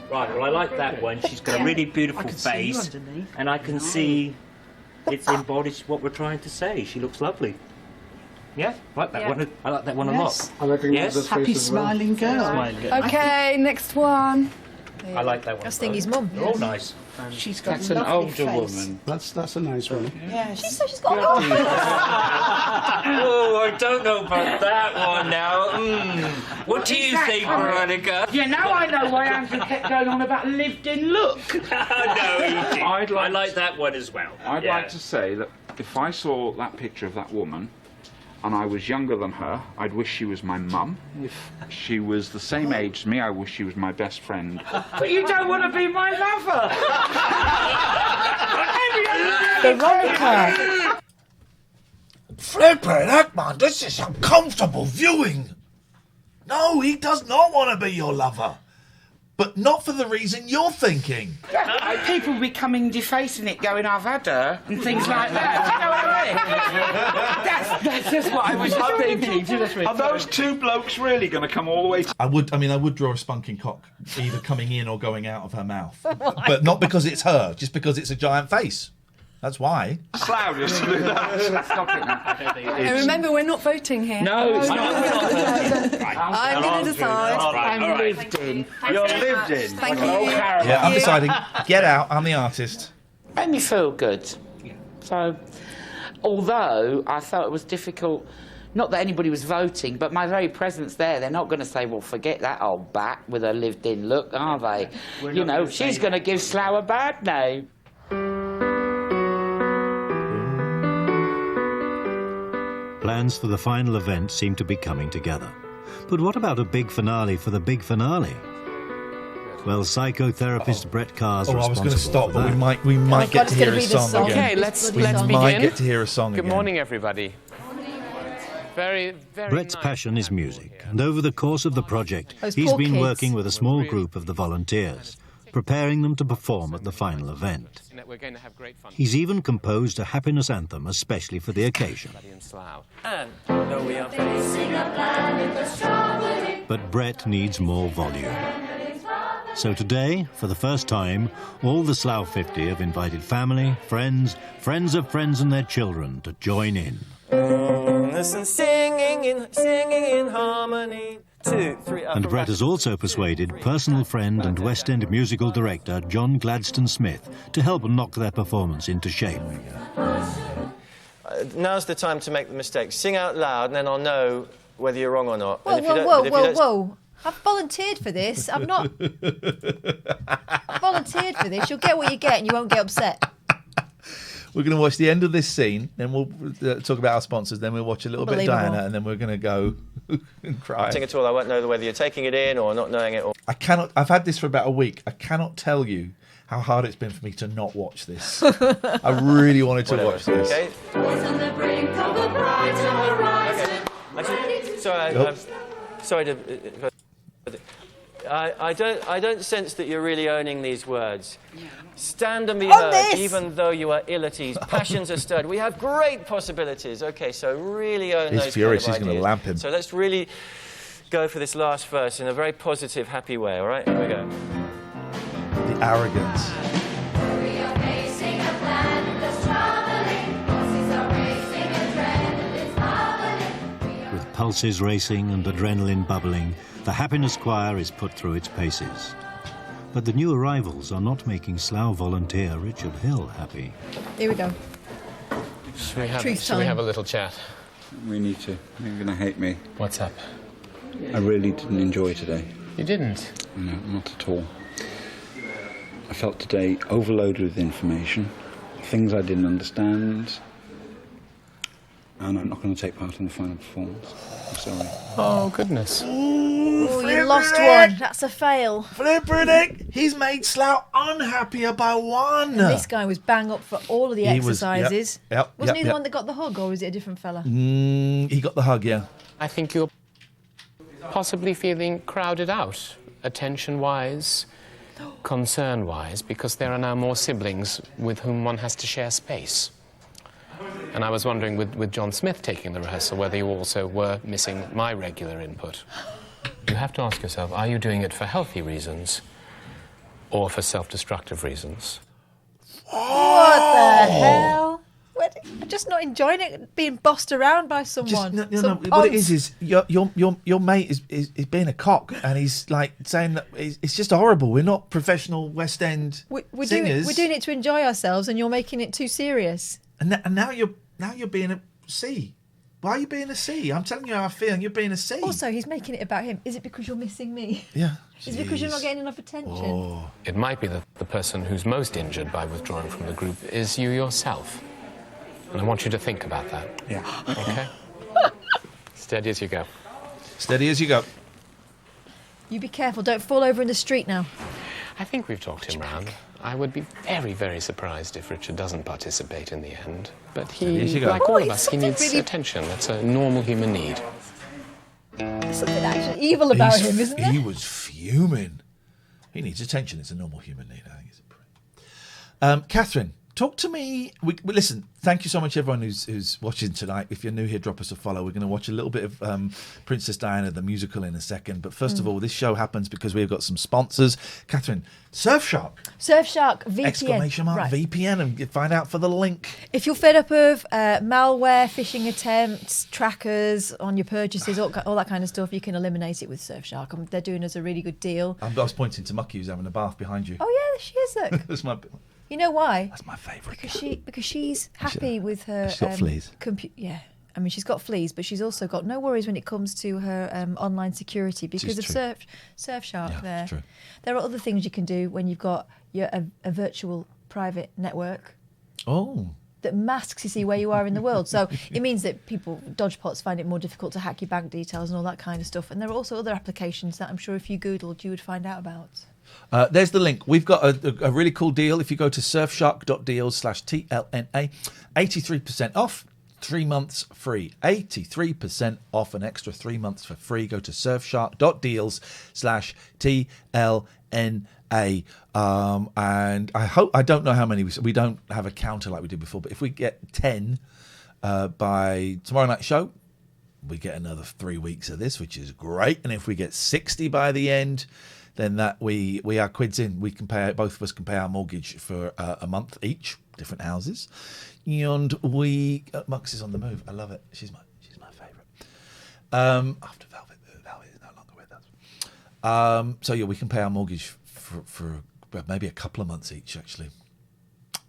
Right, well, I like that one. She's got a really beautiful face, and I can see it embodies what we're trying to say. She looks lovely. Yeah, I like that one. I like that one a lot. I reckon yes, happy smiling girl. Okay, next one. I like that one. I was thinking his mum. They're all nice. She's got That's a an lovely older face. woman. That's a nice one. Yeah, she's got a Oh, I don't know about that one now. What do you think, Veronica? Yeah, now I know why Andrew kept going on about lived-in look. I like that one as well. I'd like to say that if I saw that picture of that woman and I was younger than her, I'd wish she was my mum. If she was the same age as me, I wish she was my best friend. But you don't want to be my lover. Veronica. Flippin' heck, man, this is uncomfortable viewing. No, he does not want to be your lover. But not for the reason you're thinking. People becoming defacing it, going, I've had her, and things like that. You know what I mean? That's just what I was thinking. Are those two blokes really going to come all the way to... I would draw a spunking cock, either coming in or going out of her mouth. But not because it's her, just because it's a giant face. That's why. Slough just do that. Stop it now. And remember, we're not voting here. No, it's not. I'm going to decide. I'm lived in. You're lived in. Thank you. Yeah, I'm deciding. Get out. I'm the artist. Made me feel good. So, although I felt it was difficult not that anybody was voting, but my very presence there, they're not going to say, well, forget that old bat with her lived-in look, are they? You know, she's going to give Slough a bad name. Plans for the final event seem to be coming together. But what about a big finale for the big finale? Well, psychotherapist Brett Carr's I was going to responsible stop, for but that. we might get to hear his song again. Okay, let's we begin. might get to hear a song Good again. morning, everybody. Very Brett's passion is music, and over the course of the project, Those he's poor been kids. working with a small group of the volunteers, preparing them to perform at the final event. We're going to have great fun. He's even composed a happiness anthem especially for the occasion. In Slough. And though we are facing a planet that's troubling. But Brett needs more volume. So today, for the first time, all the Slough 50 have invited family, friends, friends of friends and their children to join in. Listen, singing in harmony. 2, 3, And Brett has also persuaded personal friend and West End musical director John Gladstone Smith to help knock their performance into shape. Now's the time to make the mistake. Sing out loud, and then I'll know whether you're wrong or not. Whoa, And if you don't- whoa, but if you whoa, don't- whoa. I've volunteered for this. I've not... I've volunteered for this. You'll get what you get and you won't get upset. We're going to watch the end of this scene, then we'll talk about our sponsors, then we'll watch a little bit of Diana, and then we're going to go and cry. Nothing at all. I won't know whether you're taking it in or not knowing it. Or I've had this for about a week. I cannot tell you how hard it's been for me to not watch this. I really wanted to watch this. Okay. Sorry, sorry to. I don't sense that you're really owning these words. Stand and be heard, even though you are ill at ease. Passions are stirred. We have great possibilities. Okay, so really own He's those furious. kind of He's going to ideas. lamp him. So let's really go for this last verse in a very positive, happy way. All right, here we go. The arrogance. With pulses racing and adrenaline bubbling, the Happiness Choir is put through its paces. But the new arrivals are not making Slough volunteer Richard Hill happy. Here we go. Should we have, Truth should we time. have a little chat? We need to. You're going to hate me. What's up? I really didn't enjoy today. You didn't? No, not at all. I felt today overloaded with information, things I didn't understand, and I'm not going to take part in the final performance. I'm sorry. Oh, goodness. Oh, you lost one. That's a fail. Flipperdick, he's made Slough unhappier by one. And this guy was bang up for all of the He was, exercises. Wasn't he the yep. one that got the hug, or was it a different fella? He got the hug, yeah. I think you're possibly feeling crowded out, attention-wise, concern-wise, because there are now more siblings with whom one has to share space. And I was wondering, with John Smith taking the rehearsal, whether you also were missing my regular input. You have to ask yourself, are you doing it for healthy reasons or for self-destructive reasons? What the hell? I'm just not enjoying it being bossed around by someone. No. What it is your mate is being a cock, and he's like saying that it's just horrible. We're not professional West End singers. We're doing it to enjoy ourselves, and you're making it too serious. And now you're being a C. Why are you being a C? I'm telling you how I feel, and you're being a C. Also, he's making it about him. Is it because you're missing me? Yeah. Is it because you're not getting enough attention? It might be that the person who's most injured by withdrawing from the group is you yourself. And I want you to think about that. Yeah. Okay? Steady as you go. Steady as you go. You be careful. Don't fall over in the street now. I think we've talked him round. I would be very, very surprised if Richard doesn't participate in the end. But Steady as you he, go. like all of it's us, he something needs really- attention. That's a normal human need. There's something actually evil about him, isn't there? He was fuming. He needs attention. It's a normal human need. I think it's Catherine, talk to me. Listen, thank you so much, everyone who's watching tonight. If you're new here, drop us a follow. We're going to watch a little bit of Princess Diana, the musical, in a second. But first of all, this show happens because we've got some sponsors. Catherine, Surfshark. Surfshark VPN. Exclamation mark Right. VPN, and you find out for the link. If you're fed up of malware, phishing attempts, trackers on your purchases, all that kind of stuff, you can eliminate it with Surfshark. They're doing us a really good deal. I was pointing to Mucky, who's having a bath behind you. Oh yeah, she is. Look. That's my. You know why? That's my favourite. Because she's happy with her. She's got fleas. Yeah, I mean, she's got fleas, but she's also got no worries when it comes to her online security because of Surfshark. Yeah, true. There are other things you can do when you've got a virtual private network. Oh. That masks, you see, where you are in the world. So it means that people, dodgepots, find it more difficult to hack your bank details and all that kind of stuff. And there are also other applications that I'm sure if you Googled, you would find out about. There's the link. We've got a really cool deal. If you go to surfshark.deals/TLNA, 83% off, 3 months free. 83% off, an extra 3 months for free. Go to surfshark.deals/TLNA. And I don't know how many we don't have a counter like we did before, but if we get 10 by tomorrow night's show, we get another 3 weeks of this, which is great. And if we get 60 by the end, then that we are quids in. We can pay, both of us can pay our mortgage for a month each, different houses. And we Mux is on the move. I love it. She's my favourite. After Velvet is no longer with us. So yeah, we can pay our mortgage for maybe a couple of months each, actually.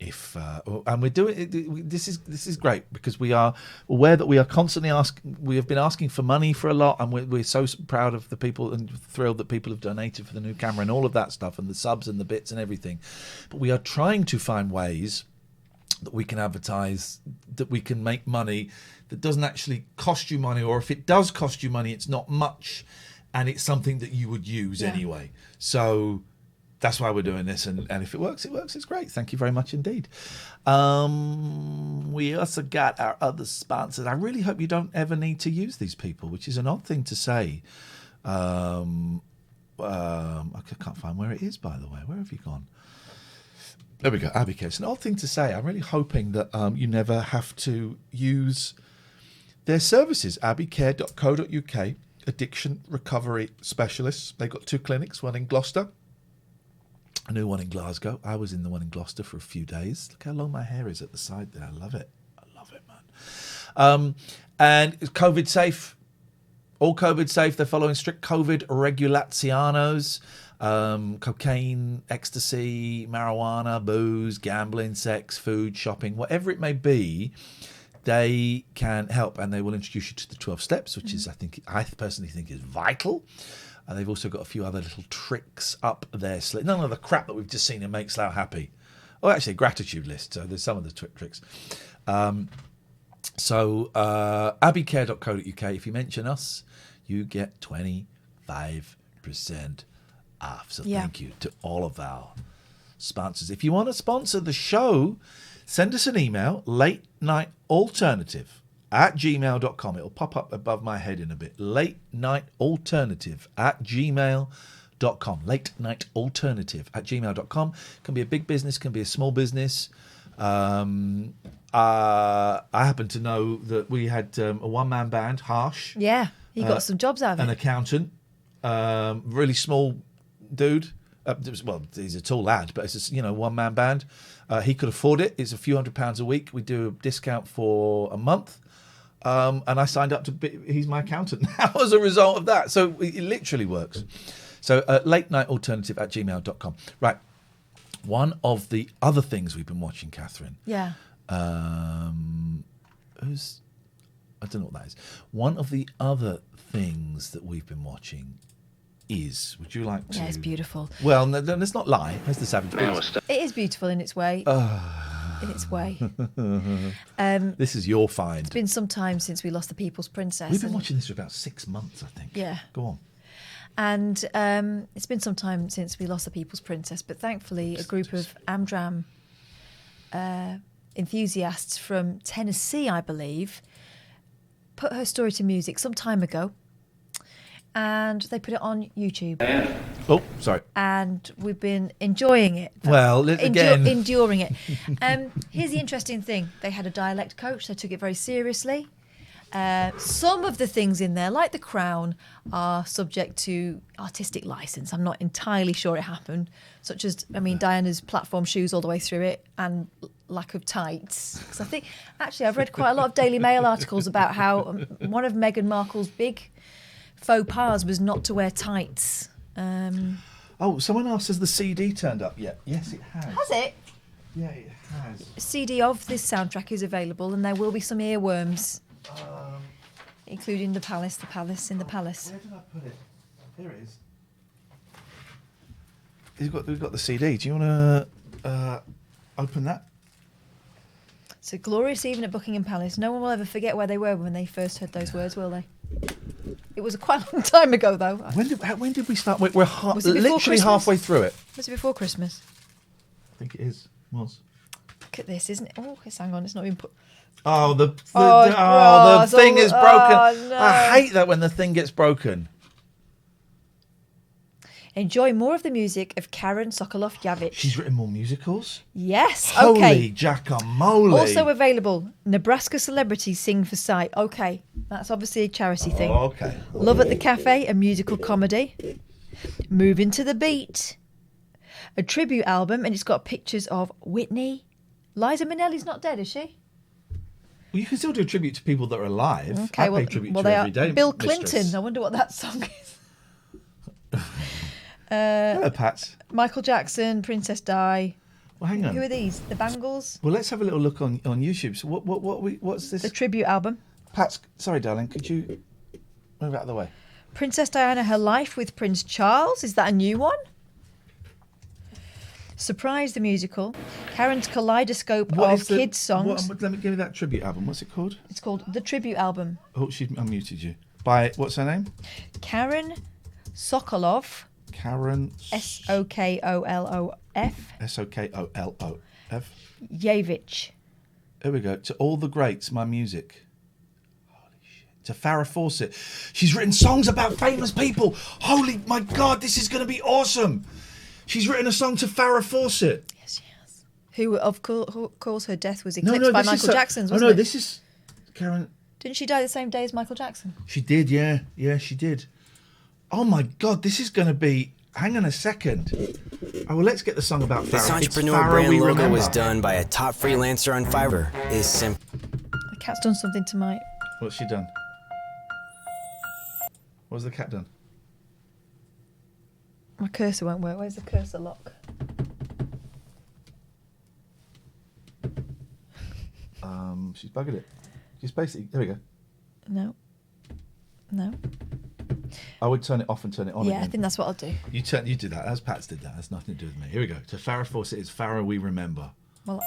If and we're doing it, this is great because we are aware that we are constantly we have been asking for money for a lot, and we're so proud of the people and thrilled that people have donated for the new camera and all of that stuff and the subs and the bits and everything. But we are trying to find ways that we can advertise, that we can make money that doesn't actually cost you money, or if it does cost you money, it's not much and it's something that you would use anyway. So that's why we're doing this, and if it works, it works. It's great. Thank you very much indeed. We also got our other sponsors. I really hope you don't ever need to use these people, which is an odd thing to say. I can't find where it is, by the way. Where have you gone? There we go, Abbycare. It's an odd thing to say. I'm really hoping that you never have to use their services. Abbycare.co.uk, addiction recovery specialists. They've got 2 clinics, one in Gloucester, a new one in Glasgow. I was in the one in Gloucester for a few days. Look how long my hair is at the side there. I love it. Man. And it's COVID safe. All COVID safe. They're following strict COVID regulaciones. Cocaine, ecstasy, marijuana, booze, gambling, sex, food, shopping, whatever it may be, they can help, and they will introduce you to the 12 steps, which is, I personally think is vital. And they've also got a few other little tricks up their sleeve. None of the crap that we've just seen in Make Slough Happy. Oh, actually, a gratitude list. So there's some of the tricks. Abbycare.co.uk. If you mention us, you get 25% off. So thank you to all of our sponsors. If you want to sponsor the show, send us an email, latennightalternative@gmail.com. It'll pop up above my head in a bit. latennightalternative@gmail.com. latennightalternative@gmail.com. Can be a big business, can be a small business. I happen to know that we had a one-man band, Harsh. Yeah, he got some jobs out of it. An accountant, really small dude. Well, he's a tall lad, but it's just, one-man band. He could afford it. It's a few £100s a week. We do a discount for a month. And I signed up to he's my accountant now as a result of that. So it literally works. So latennightalternative@gmail.com. Right. One of the other things we've been watching, Katherine. Yeah. I don't know what that is. One of the other things that we've been watching is, would you like to? Yeah, it's beautiful. Well, no, let's not lie. It's the Savage Beast. It is beautiful in its way. In its way. This is your find. It's been some time since we lost the People's Princess. We've been watching this for about 6 months, I think. Yeah. Go on. And it's been some time since we lost the People's Princess, but thankfully a group of Amdram enthusiasts from Tennessee, I believe, put her story to music some time ago, and they put it on YouTube. Oh, sorry. And we've been enjoying it. Well, again. Enduring it. Here's the interesting thing. They had a dialect coach. They took it very seriously. Some of the things in there, like The Crown, are subject to artistic license. I'm not entirely sure it happened, such as, Diana's platform shoes all the way through it and lack of tights. Because I think, actually, I've read quite a lot of Daily Mail articles about how one of Meghan Markle's big faux pas was not to wear tights. Someone else says the CD turned up yet. Yes, it has. Has it? Yeah, it has. A CD of this soundtrack is available, and there will be some earworms Including the palace in the palace. Where did I put it? Here it is. We've got the CD. Do you want to open that? It's a glorious evening at Buckingham Palace. No one will ever forget where they were when they first heard those words, will they? It was quite a long time ago, though. When did we start? We're literally Christmas? halfway through it. Was it before Christmas? I think it is. Was. Look at this, isn't it? Oh, hang on, it's not even put. Oh, the it's thing is broken. Oh, no. I hate that when the thing gets broken. Enjoy more of the music of Karen Sokoloff-Yavich. She's written more musicals? Yes, Holy okay. jackamole. Also available, Nebraska Celebrities Sing for Sight. Okay, that's obviously a charity thing. Oh, okay. Love at the Cafe, a musical comedy. Moving to the Beat, a tribute album, and it's got pictures of Whitney. Liza Minnelli's not dead, is she? Well, you can still do a tribute to people that are alive. Okay, I pay tribute to they every day. Bill Mistress. Clinton. I wonder what that song is. Hello, Pat. Michael Jackson, Princess Di. Well, hang on. Who are these? The Bangles? Well, let's have a little look on YouTube. So what's this? The tribute album. Pat, sorry, darling. Could you move out of the way? Princess Diana, Her Life with Prince Charles. Is that a new one? Surprise the Musical. Karen's Kaleidoscope of Kids Songs. Let me give you that tribute album. What's it called? It's called The Tribute Album. Oh, she unmuted you. By, what's her name? Karen Sokoloff. Karen. Sokoloff. Sokoloff. Yavich. Here we go. To all the greats, my music. Holy shit. To Farrah Fawcett. She's written songs about famous people. Holy, my God, this is going to be awesome. She's written a song to Farrah Fawcett. Yes, she has. Who, of course, her death was eclipsed by Michael Jackson's, wasn't it? This is Karen. Didn't she die the same day as Michael Jackson? She did, yeah. Yeah, she did. Oh, my God, this is going to be... Hang on a second. Oh, well, let's get the song about Farrah. This entrepreneur brand logo was done by a top freelancer on Fiverr. Is simple. The cat's done something to my... What's she done? What's the cat done? My cursor won't work. Where's the cursor lock? She's buggered it. She's basically... There we go. No. I would turn it off and turn it on again. I think that's what I'll do. You do that. As Pat's did that. That's nothing to do with me. Here we go. To Farrah Fawcett, it's Farrah We Remember. Well...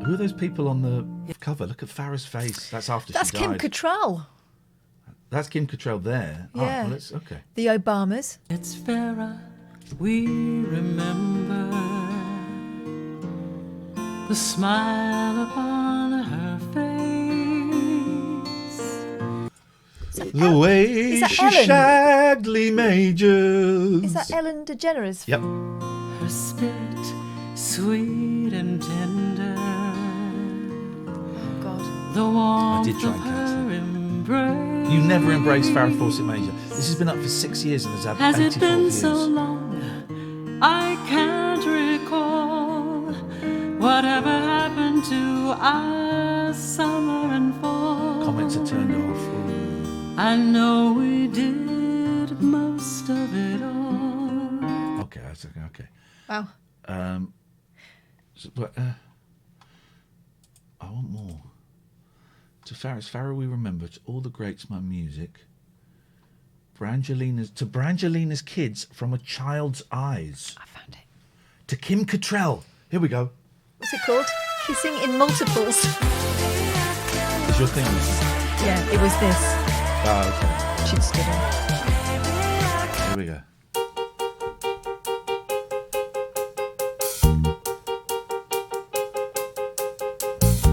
Who are those people on the cover? Look at Farrah's face. That's after That's she died. Kim Cattrall. That's Kim Cattrall there. Yeah. Oh, well, okay. The Obamas. It's Farrah we remember, the smile upon her face, The way she shagged Lee Majors. Is that Ellen DeGeneres? Yep. her spirit sweet and tender. Oh God. The warmth I did try of and her embrace. You never embraced Farrah Fawcett Major. This has been up for 6 years and has had 84 Has it been views. so long? I can't recall whatever happened to our summer and fall. Comments are turned off. Ooh. I know we did most of it all. Okay, that's okay. Okay. Wow. I want more. To Farrah We Remember, to all the greats, my music. Brangelina's Kids from a Child's Eyes. I found it. To Kim Cattrall. Here we go. What's it called? Kissing in Multiples. Is your thing? Yeah, it was this. Oh, okay. She'd stood on. Here we go.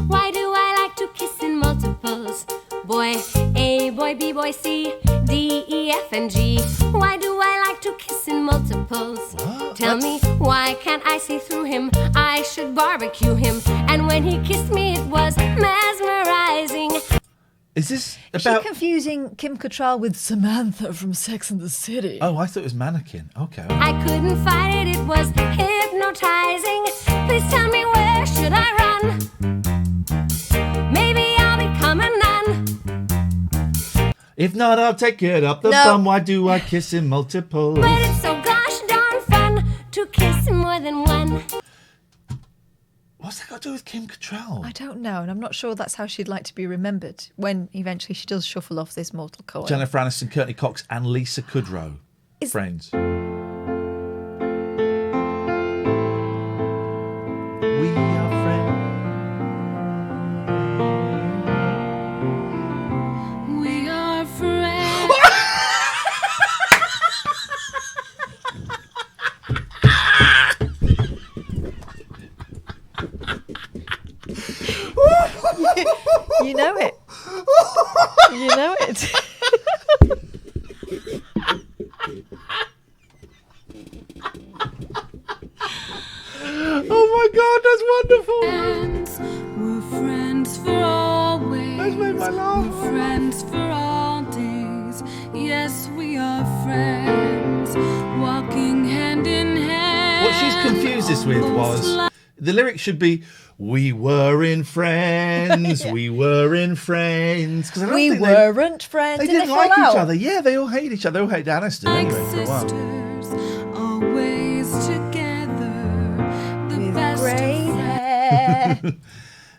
Why do I like to kiss in multiples? Boy A, boy B, boy C, D, E, F, and G. Why do I like to kiss in multiples? What? Tell me, why can't I see through him? I should barbecue him. And when he kissed me, it was mesmerizing. Is this Is about... she confusing Kim Cattrall with Samantha from Sex and the City? Oh, I thought it was Mannequin. Okay. I couldn't fight it, it was hypnotizing. Please tell me, where should I run? Maybe I'll become a nun. If not, I'll take it up the bum. Why do I kiss in multiples? But it's so gosh darn fun to kiss more than one. What's that got to do with Kim Cattrall? I don't know, and I'm not sure that's how she'd like to be remembered when eventually she does shuffle off this mortal coil. Jennifer Aniston, Courtney Cox, and Lisa Kudrow. Friends. We are friends. We are friends. You know it. You know it. Oh my God, that's wonderful. We're friends for always. That's made my laugh. We're friends for all days. Yes, we are friends, walking hand in hand. What she's confused this with was the lyrics should be "We were in Friends, we were in Friends." Because We weren't friends. They didn't like each other. Yeah, they all hated each other. They all hated Aniston anyway for a while. Always together, the With best grey of hair.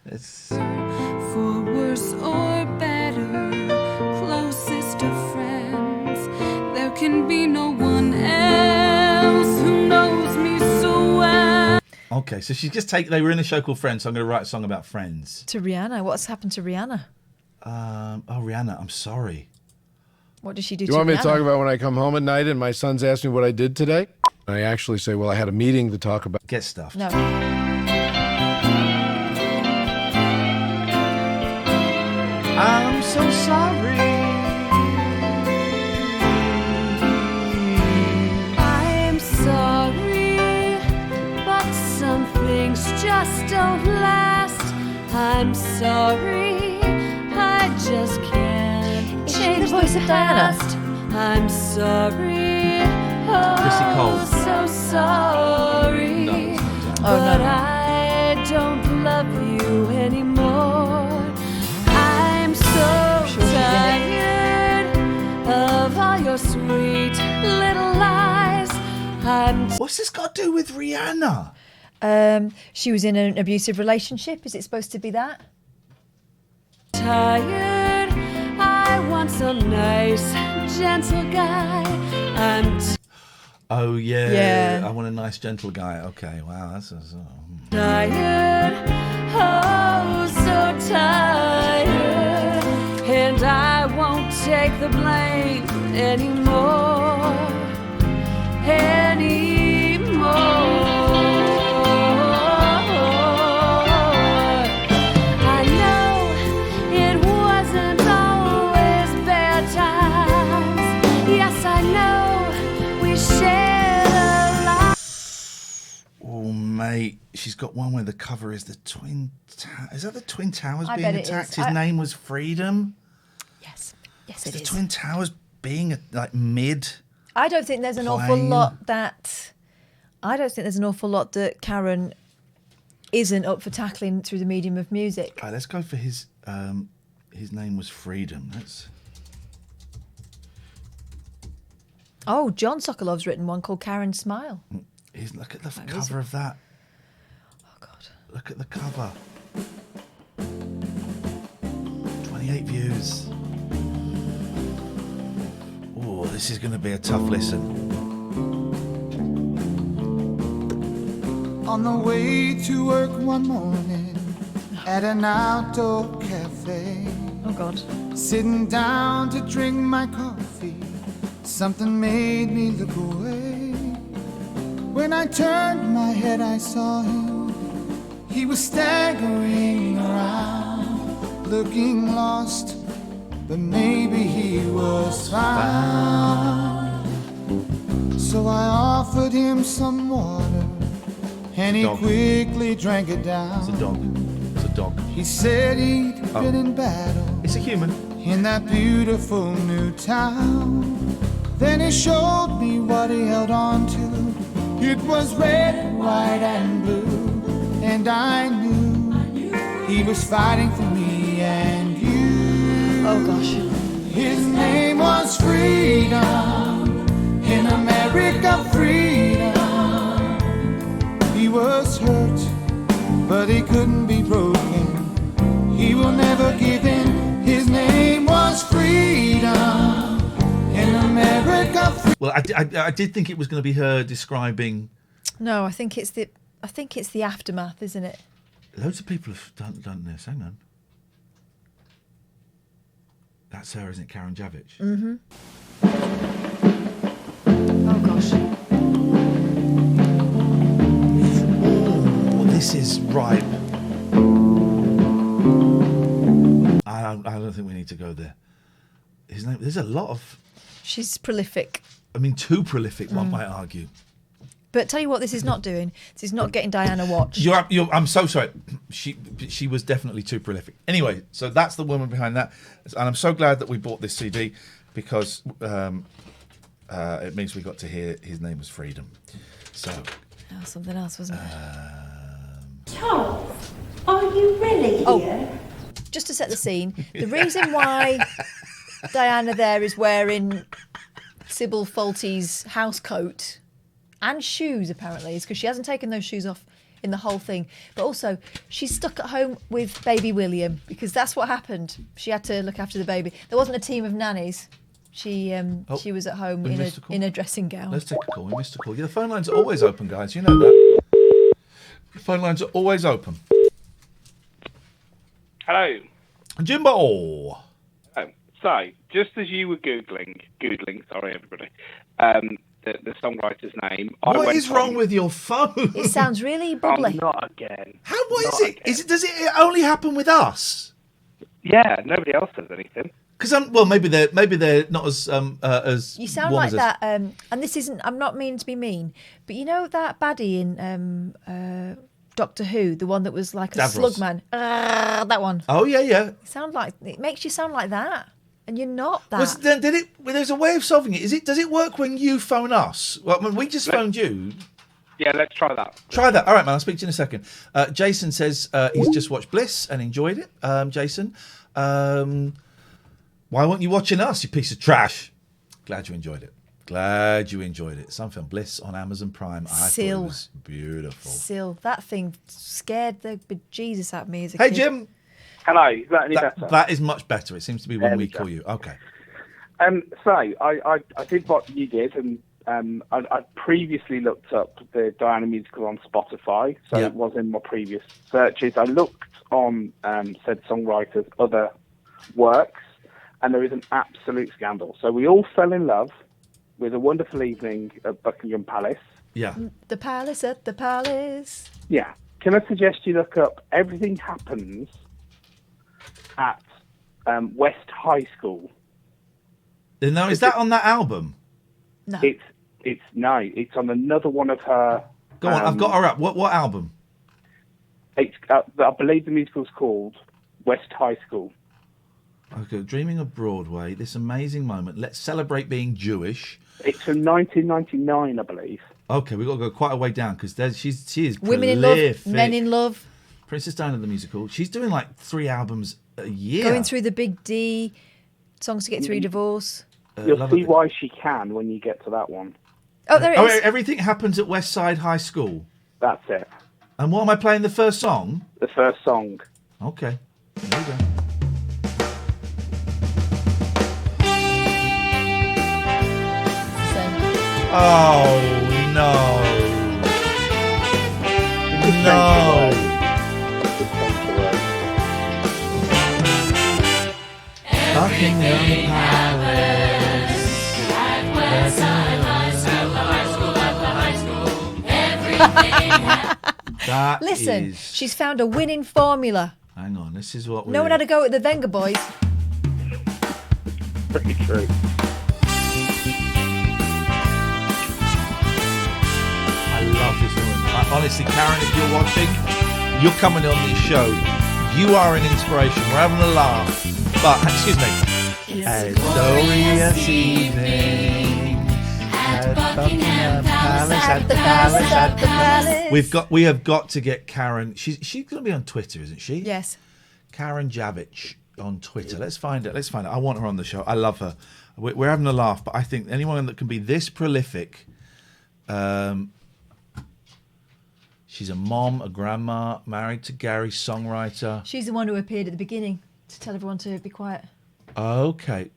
It's for worse or better, closest of friends. There can be no one else who knows me so well. okay. So she's just they were in a show called Friends. So I'm going to write a song about Friends. To Rihanna. What's happened to Rihanna? Rihanna. I'm sorry. What did she do You to want me Rihanna? to talk about when I come home at night and my sons ask me what I did today? I actually say, well, I had a meeting to talk about. Get stuffed. No. I'm so sorry. I'm sorry, but some things just don't last. I'm sorry, I just can't Is she change the voice of Diana? past. I'm sorry, Chrissy Cole. oh, so sorry. No, it's not Diana. But no. I don't love you anymore. I'm so tired of all your sweet little lies. What's this got to do with Rihanna? She was in an abusive relationship. Is it supposed to be that? Tired. I want some nice, gentle guy. I'm Oh yeah. Yeah. I want a nice, gentle guy. Okay. Wow. That's. tired. Oh, so tired. And I won't take the blame anymore. I know it wasn't always bad times. Yes, I know we shared a lot. Oh mate, she's got one where the cover is the Twin. Is that the Twin Towers I being bet it attacked? is. His name was Freedom. Yes, Is it the is. Twin Towers being like mid? I don't think there's an awful Plain. lot that. I don't think there's an awful lot that Karen isn't up for tackling through the medium of music. All right, let's go for his. His name was Freedom. That's. Oh, John Sokolov's written one called Karen Smile. Look at the cover of that. Oh God! Look at the cover. 28 views. Oh, this is going to be a tough listen. On the way to work one morning at an outdoor cafe. Oh God. Sitting down to drink my coffee, something made me look away. When I turned my head, I saw him. He was staggering around, looking lost, but maybe he was fine. So I offered him some water, and he Dog. quickly drank it down. It's a dog. It's a dog. He said he'd been in battle. It's a human. In that beautiful new town. Then he showed me what he held on to. It was red, white, and blue. And I knew he was fighting for me and you. Oh gosh. His name was freedom. In America, freedom. He was hurt, but he couldn't be broken. He will never give in. His name was freedom. In America, Well, I did think it was going to be her describing. No, I think it's the aftermath, isn't it? Loads of people have done this. Hang on. That's her, isn't it? Karen Javich. Mm-hmm. Oh gosh. Oh, this is ripe. I don't think we need to go there. His name. There's a lot of. She's prolific. I mean, too prolific, one might argue. But tell you what, this is not doing. This is not getting Diana watched. I'm so sorry. She was definitely too prolific. Anyway, so that's the woman behind that, and I'm so glad that we bought this CD because it means we got to hear His Name Was Freedom. So. Oh, something else, wasn't it? Charles, are you really here? Just to set the scene, the reason why Diana there is wearing Sybil Falty's house coat and shoes, apparently, is because she hasn't taken those shoes off in the whole thing. But also, she's stuck at home with baby William because that's what happened. She had to look after the baby. There wasn't a team of nannies. She was at home in a dressing gown. Let's take a call. We missed a call. Yeah, the phone lines are always open, guys. You know that. The phone lines are always open. Hello. Jimbo. So, just as you were Googling, sorry everybody, the songwriter's name. What is wrong with your phone? It sounds really bubbly. Not again. What is it? Does it only happen with us? Yeah, nobody else does anything. Because maybe they're not as You sound like that, and this isn't. I'm not meaning to be mean, but you know that baddie in Doctor Who, the one that was like a Davros. slugman. That one. Oh yeah. It makes you sound like that, and you're not that. There's a way of solving it. Does it work when you phone us? Well, when we just phoned you. Yeah, let's try that. Try that. All right, man. I'll speak to you in a second. Jason says he's just watched Bliss and enjoyed it. Jason, why weren't you watching us, you piece of trash? Glad you enjoyed it. Some film, Bliss on Amazon Prime. I thought it was beautiful. Still, that thing scared the bejesus out of me as a Hey, kid. Jim. Hello. Is that any better? That is much better. It seems to be when we call you. Okay. So I did what you did, and I previously looked up the Diana musical on Spotify, so it was in my previous searches. I looked on said songwriter's other works, and there is an absolute scandal. So we all fell in love with a wonderful evening at Buckingham Palace. Yeah. The palace at the palace. Yeah. Can I suggest you look up Everything Happens at West High School? Now, is that on that album? No. It's on another one of her. Go on, I've got her up. What album? It's I believe the musical's called West High School. Okay, Dreaming of Broadway, this amazing moment. Let's celebrate being Jewish. It's from 1999, I believe. Okay, we've got to go quite a way down because she is Women prolific. in Love, Men in Love. Princess Diana the musical. She's doing like 3 albums a year. Going through the Big D, Songs to Get Through Divorce. You'll see why she can when you get to that one. Oh, there it is. Everything Happens at West Side High School. That's it. And what am I playing? The first song? The first song. Okay. There you go. Oh, no. No. Buckingham Palace. At Westside High School. Listen, she's found a winning formula. Hang on, this is what we... No one had a go at the Venga Boys. Pretty true. I love this woman. Honestly, Karen, if you're watching, you're coming on this show. You are an inspiration. We're having a laugh. But, excuse me. A glorious evening at Buckingham Palace, at the palace. We have got to get Karen. She's going to be on Twitter, isn't she? Yes. Karen Javich. on Twitter. Let's find it. I want her on the show. I love her. We're having a laugh, but I think anyone that can be this prolific. She's a mom, a grandma, married to Gary, songwriter. She's the one who appeared at the beginning to tell everyone to be quiet. Okay.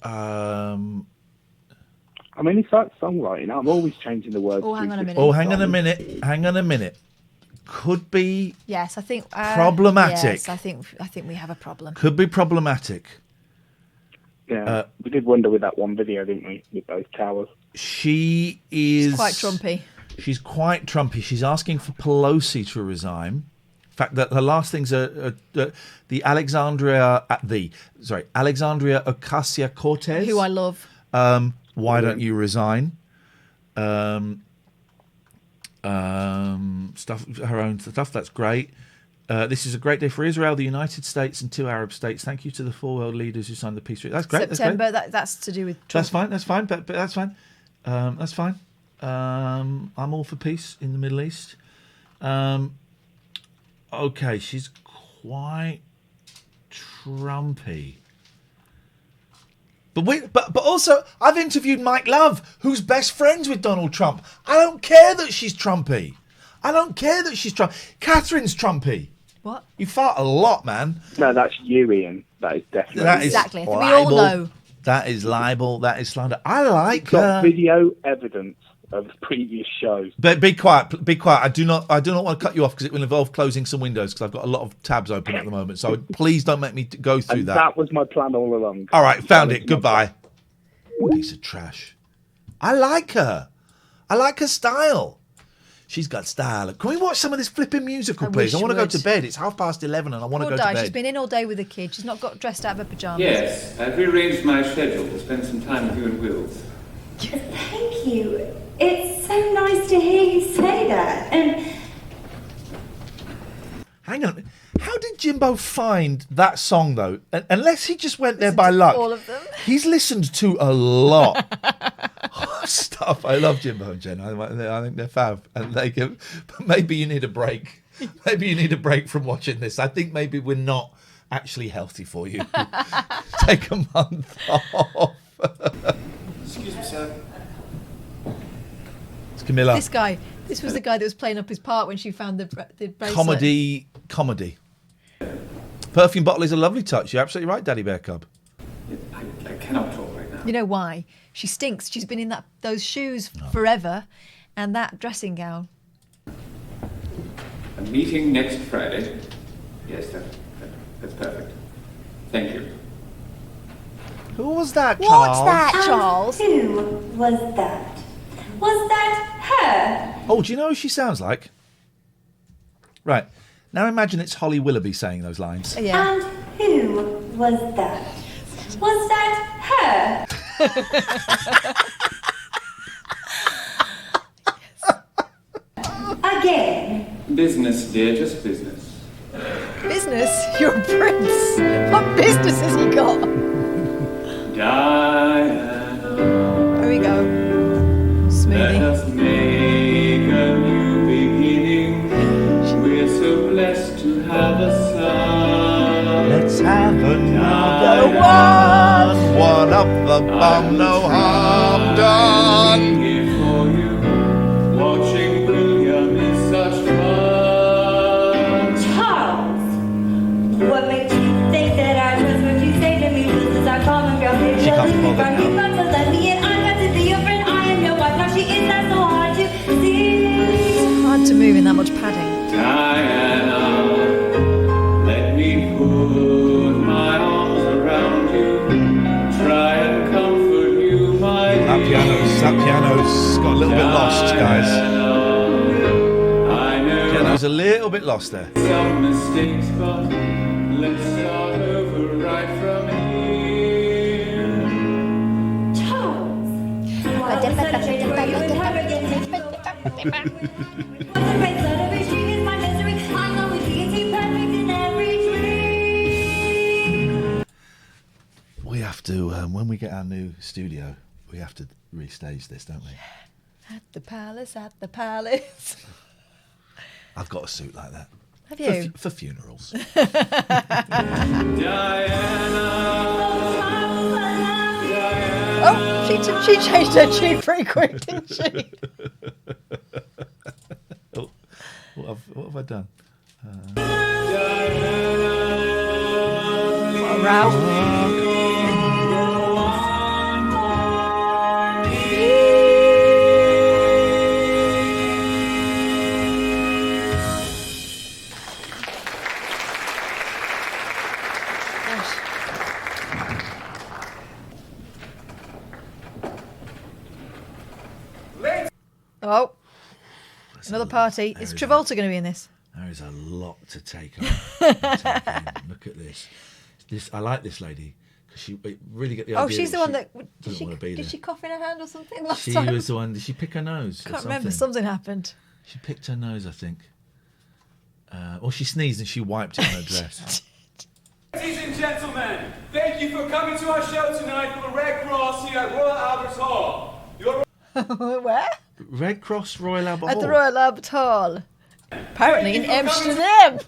I mean, it's like songwriting. I'm always changing the words. Oh, hang on a minute. Hang on a minute. Could be. Yes, I think problematic. Yes, I think we have a problem. Could be problematic. Yeah, we did wonder with that one video, didn't we, with those towers? She is quite Trumpy. She's quite Trumpy. She's asking for Pelosi to resign. In fact, that her last things are the Alexandria Ocasio-Cortez, who I love. Why don't you resign? Her own stuff. That's great. This is a great day for Israel, the United States, and 2 Arab states. Thank you to the 4 world leaders who signed the peace treaty. That's great. September. That's to do with Trump. That's fine. But that's fine. That's fine. I'm all for peace in the Middle East. Okay, she's quite Trumpy. But also, I've interviewed Mike Love, who's best friends with Donald Trump. I don't care that she's Trumpy. Catherine's Trumpy. What? You fart a lot, man. No, that's you, Ian. That is definitely exactly. We all know. That is libel. That is slander. I like got video evidence of previous shows. But be quiet. I do not want to cut you off because it will involve closing some windows because I've got a lot of tabs open at the moment. So please don't make me go through that. That was my plan all along. All right, found it. Goodbye. Piece of trash. I like her. I like her style. She's got style. Can we watch some of this flipping musical, please? I want to go to bed. It's 11:30 and I want to go to bed. She's been in all day with the kids. She's not got dressed out of her pyjamas. Yes, I've rearranged my schedule to spend some time with you and Wills. Thank you. It's so nice to hear you say that. And hang on. How did Jimbo find that song, though? Unless he just went there by luck. All of them. He's listened to a lot of stuff. I love Jimbo and Jen. I think they're fab. And they give. But maybe you need a break. Maybe you need a break from watching this. I think maybe we're not actually healthy for you. Take a month off. Excuse me, sir. It's Camilla. This was the guy that was playing up his part when she found the bracelet. Comedy. Perfume bottle is a lovely touch. You're absolutely right, Daddy Bear Cub. I cannot talk right now. You know why? She stinks. She's been in those shoes forever, and that dressing gown. A meeting next Friday. Yes, that's perfect. Thank you. Who was that, Charles? What's that, Charles? Who was that? Was that her? Oh, do you know who she sounds like? Right. Now imagine it's Holly Willoughby saying those lines. Yeah. And who was that? Was that her? Again. Business, dear, just business. Business? You're a prince. What business has he got? Diana. There we go. Smoothie. Let us make a new beginning. We're so blessed to have a son. Let's have another one. One up the bum, no harm done. Here for you. Watching William is such fun. Charles, what makes you think that I trust what you say to me? This is our common ground. She can't be bothered now. Let me in. I'm about to be your friend. I am your wife. Now she is not so hard to see. Hard to move in that much padding. Diana, let me put my arms around you. Try and comfort you, my dear. That piano's got a little bit lost, guys. I know Piano's a little bit lost there. some mistakes, but let's start over right from here. Charles, what a sunshine where you in paradise. The red side of each dream is my misery. I know we can be perfect in every dream. We have to, when we get our new studio, we have to restage this, don't we? At the palace, at the palace. I've got a suit like that. Have you? For funerals. Oh, she changed her tune pretty quick, didn't she? Oh, what have I done? Ralph. Oh, another party. Is Travolta going to be in this? There is a lot to take on. Look at this. I like this lady because she really get the idea. Oh, she's the one that did she cough in her hand or something last She time? was the one. Did she pick her nose? Can't remember. Something happened. She picked her nose, I think. Or she sneezed and she wiped it on her dress. Ladies and gentlemen, thank you for coming to our show tonight for the Red Cross here at Royal Albert Hall. Where? Red Cross Royal Albert Hall. At the Royal Albert Hall. Apparently in Amsterdam.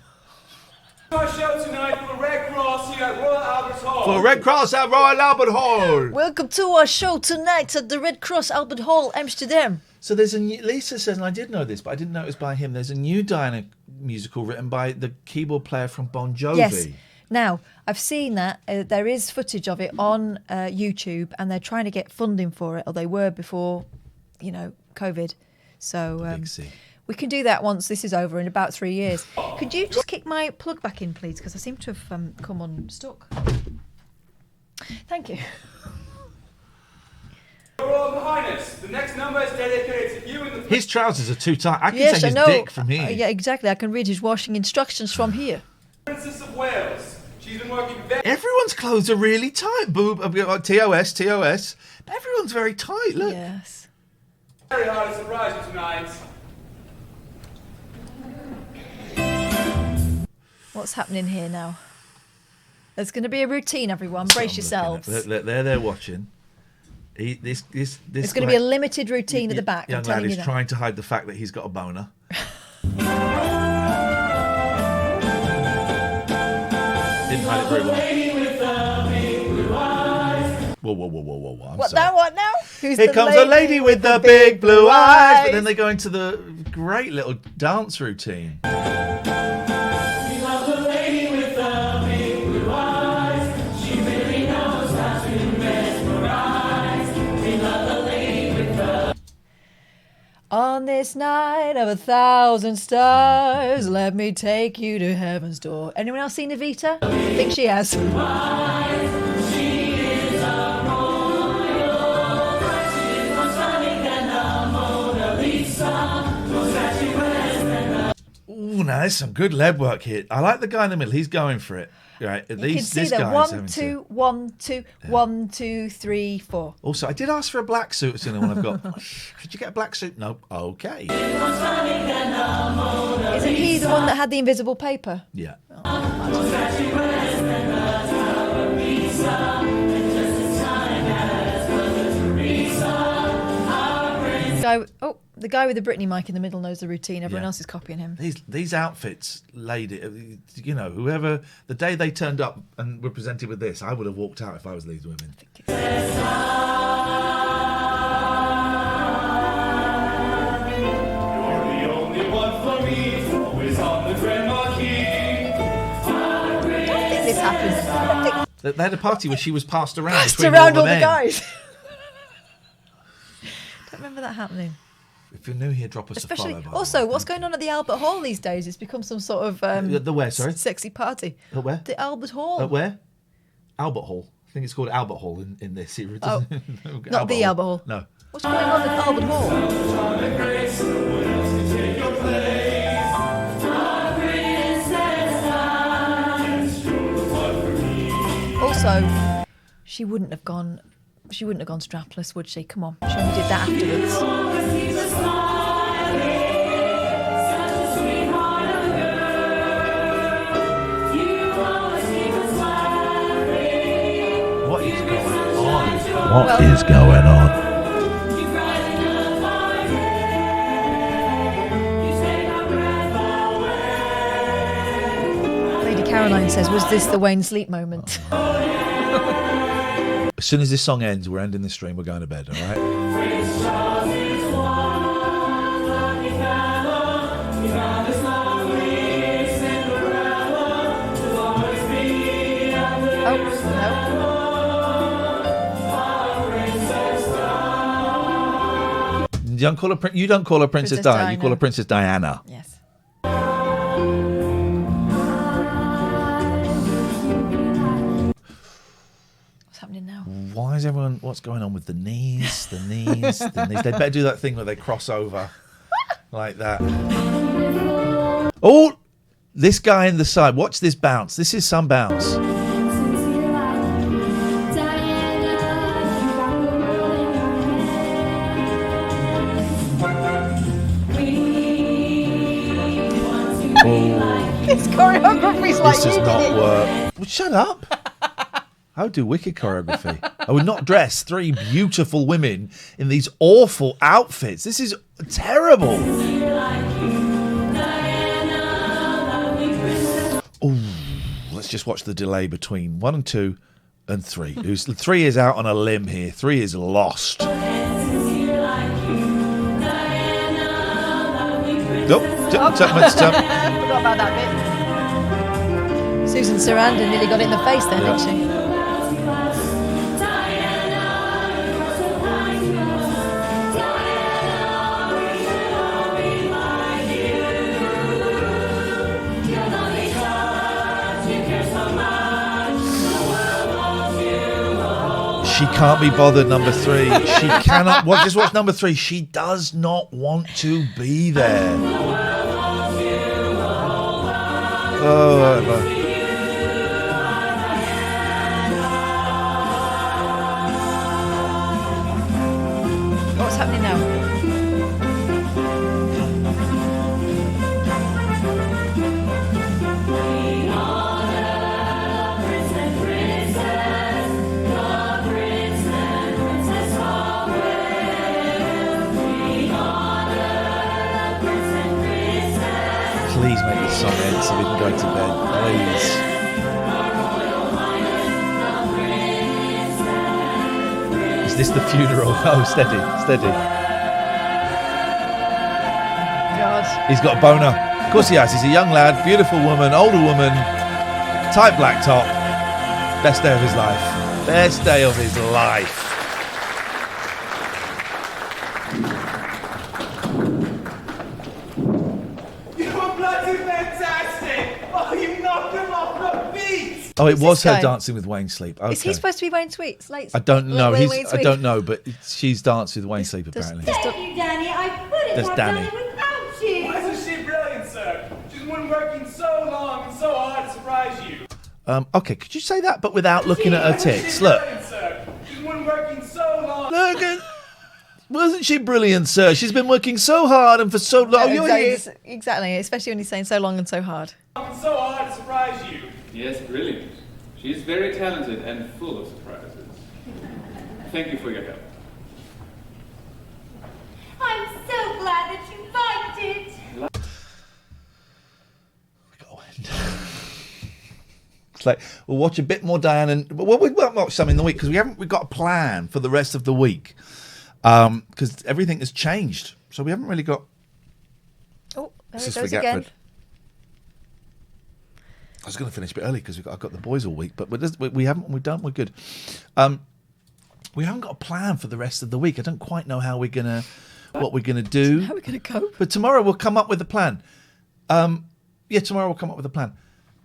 Our show tonight for the Red Cross here at Royal Albert Hall. For Red Cross at Royal Albert Hall. Welcome to our show tonight at the Red Cross Albert Hall, Amsterdam. So there's a new, Lisa says, and I did know this, but I didn't know it was by him. There's a new Diana musical written by the keyboard player from Bon Jovi. Yes. Now, I've seen that. There is footage of it on YouTube, and they're trying to get funding for it, or they were before, COVID. So we can do that once this is over in about 3 years. Could you just kick my plug back in, please? Because I seem to have come unstuck. Thank you. Your Royal Highness, the next number is dedicated to you and the... His trousers are too tight. I can see his dick from here. Yeah, exactly. I can read his washing instructions from here. Princess of Wales. She's been working very... Everyone's clothes are really tight. Boob, TOS. Everyone's very tight, look. Yes. Very hard to surprise you tonight. What's happening here now? There's going to be a routine, everyone. Brace yourselves. They're watching. This There's going to be a limited routine at the back. Young I'm telling lad you is that. trying to hide the fact that he's got a boner. Didn't hide it very well. Whoa. I'm sorry. What now? Who's Here the comes lady a lady with the big blue eyes. But then they go into the great little dance routine. On this night of 1,000 stars, let me take you to heaven's door. Anyone else seen Evita? I think she has. Ooh, now there's some good lead work here. I like the guy in the middle. He's going for it. Right, You can see that 1, 2, 1, 2, 1, 2, 3, 4. Also, I did ask for a black suit. It's the only one I've got. Could you get a black suit? No. Okay. Isn't he the one that had the invisible paper? Yeah. The guy with the Britney mic in the middle knows the routine. Everyone else is copying him. These outfits, lady, whoever, the day they turned up and were presented with this, I would have walked out if I was these women. You're the only one for me, always on the Grand Marquis. I think this happened. They had a party where she was passed around. Passed between around all the the men. guys. Don't remember that happening. If you're new here, drop us Especially, a follow. also, what's going on at the Albert Hall these days? It's become some sort of The where, sorry? sexy party. At where? The Albert Hall. At where? Albert Hall. I think it's called Albert Hall in this series. Oh, not the Albert Hall. No. What's going on at Albert Hall? Also, she wouldn't have gone strapless, would she? Come on, she only did that afterwards. What is going on? What is going on? Caroline says, was this the Wayne Sleep moment? As soon as this song ends, we're ending the stream. We're going to bed, all right? You don't call her Princess Diana. You call her Princess Diana. Yes. What's happening now? Why is everyone... What's going on with the knees? The knees. The knees. They better do that thing where they cross over. Like that. Oh! This guy in the side. Watch this bounce. This is some bounce. This choreography's like This does not work. Well, shut up. I would do wicked choreography. I would not dress three beautiful women in these awful outfits. This is terrible. Oh, let's just watch the delay between 1 and 2 and 3. 3 is out on a limb here. 3 is lost. Nope. Forgot about that bit. Susan Sarandon nearly got it in the face then, didn't she? She can't be bothered, number 3. She cannot. Just watch number 3. She does not want to be there. Oh, whatever. What's happening now? Please make this song end so we can go to bed. Please. Is this the funeral? Oh, steady. God. He's got a boner. Of course he has. He's a young lad, beautiful woman, older woman, tight black top. Best day of his life. Best day of his life. Oh, it was her dancing with Wayne Sleep. Okay. Is he supposed to be Wayne Sleep? I don't know. I don't know, but she's danced with Wayne Sleep apparently. Thank you, Danny. I couldn't There's have Danny. done it without you. Why isn't she brilliant, sir? She's been working so long and so hard to surprise you. Okay, could you say that, but without looking at her tits? Look. She's been working so long. Look at... Wasn't she brilliant, sir? She's been working so hard and for so long. Exactly, especially when he's saying so long and so hard. So hard to surprise you. Yes, brilliant. She is very talented and full of surprises. Thank you for your help. I'm so glad that you liked it. It's like, we'll watch a bit more Diane and... Well, we won't watch some in the week because we've got a plan for the rest of the week. Because everything has changed. So we haven't really got... Oh, there it goes again. I was going to finish a bit early because I've got the boys all week, but we're good. We haven't got a plan for the rest of the week. I don't quite know what we're gonna do. How we're gonna cope. But tomorrow we'll come up with a plan. Tomorrow we'll come up with a plan.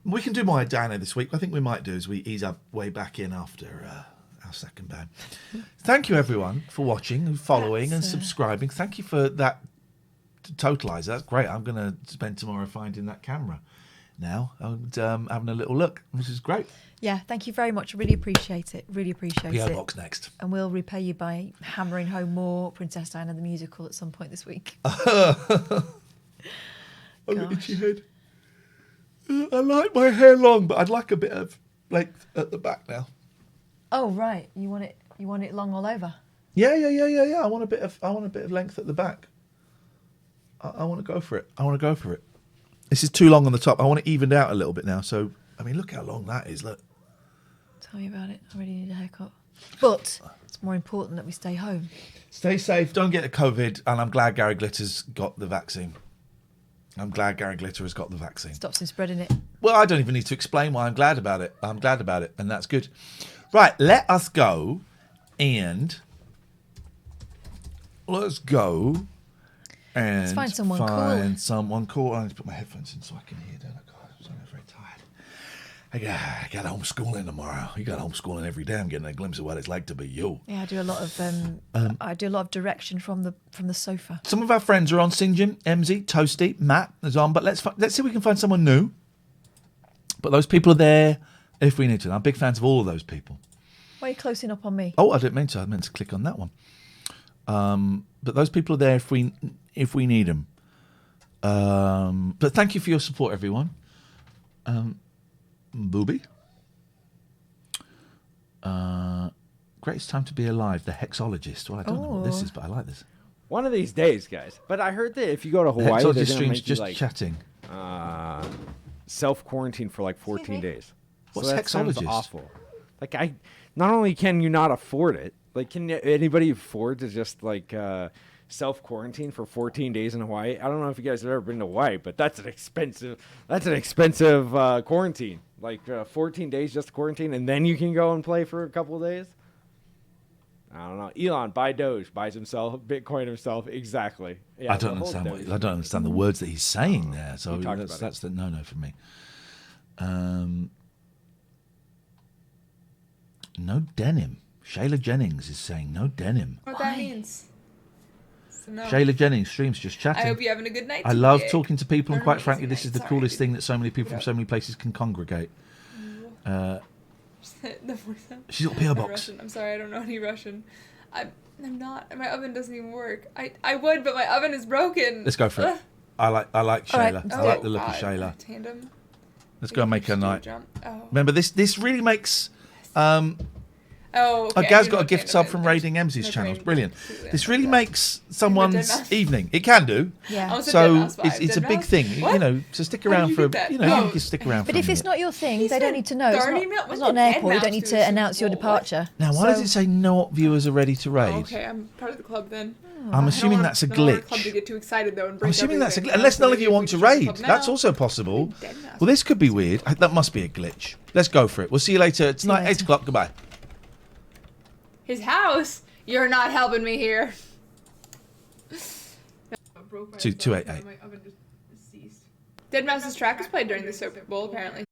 We can do more Diana this week. I think we might do as we ease our way back in after our second band. Thank you everyone for watching and following and subscribing. Thank you for that totalizer. That's great. I'm going to spend tomorrow finding that camera now and having a little look, which is great. Yeah, thank you very much. I really appreciate it. Really appreciate it. PO Box next. And we'll repay you by hammering home more Princess Diana the musical at some point this week. Oh, itchy head. I like my hair long, but I'd like a bit of length at the back now. Oh right, you want it long all over? Yeah. I want a bit of length at the back. I want to go for it. This is too long on the top. I want it evened out a little bit now. So I mean, look how long that is. Look. Tell me about it. I really need a haircut. But it's more important that we stay home. Stay safe. Don't get a COVID. And I'm glad Gary Glitter's got the vaccine. Stops him spreading it. Well, I don't even need to explain why I'm glad about it. I'm glad about it, and that's good. Right, let us go and let's find someone cool. I need to put my headphones in so I can hear. Don't I? God, I'm very tired. I got homeschooling tomorrow. You got homeschooling every day. I'm getting a glimpse of what it's like to be you. Yeah, I do a lot of direction from the sofa. Some of our friends are on Sing Jim, MZ, Toasty, Matt is on, but let's see if we can find someone new. But those people are there if we need to. I'm big fans of all of those people. Why are you closing up on me? Oh, I didn't mean to. I meant to click on that one. But those people are there if we need them. But thank you for your support, everyone. Booby. Greatest time to be alive. The Hexologist. Well, I don't know what this is, but I like this. One of these days, guys. But I heard that if you go to Hawaii, the they're Hexologist going to make just you, like, chatting. Self-quarantine for like 14 days. What's so that sounds Hexologist? awful. Like, not only can you not afford it, like, can anybody afford to just like self-quarantine for 14 days in Hawaii? I don't know if you guys have ever been to Hawaii, but that's an expensive quarantine. Like 14 days just to quarantine, and then you can go and play for a couple of days. I don't know. Elon buys himself Bitcoin himself. Exactly. Yeah, I don't understand the words that he's saying there. So that's the no for me. No denim. Shayla Jennings is saying no denim. What that means. So no. Shayla Jennings streams just chatting. I hope you're having a good night. I love talking to people, and quite frankly, this is the coolest thing that so many people from so many places can congregate. She's got a PO box. Russian. I'm sorry, I don't know any Russian. I'm not. My oven doesn't even work. I would, but my oven is broken. Let's go for it. I like Shayla. Right, I like the look of Shayla. Tandem. Let's go and make her night. Oh. Remember, this really makes. Oh, okay. Gaz got a gift sub from raiding Emsy's channels. Brilliant. This really makes someone's evening. It can do. Yeah. So it's a big thing. You know, to stick around for you can stick around for But if it's not your thing, they don't need to know. It's not an airport. You don't need to announce your departure. Now, why does it say no viewers are ready to raid? Okay, I'm part of the club then. I'm assuming that's a glitch. Club to get too excited though and break I'm assuming that's a everything. glitch. Unless none of you want to raid. That's also possible. Well, this could be weird. That must be a glitch. Let's go for it. We'll see you later tonight, 8 o'clock. Goodbye. His house? You're not helping me here. 288. Dead Mouse's track was played during the Super Bowl, apparently.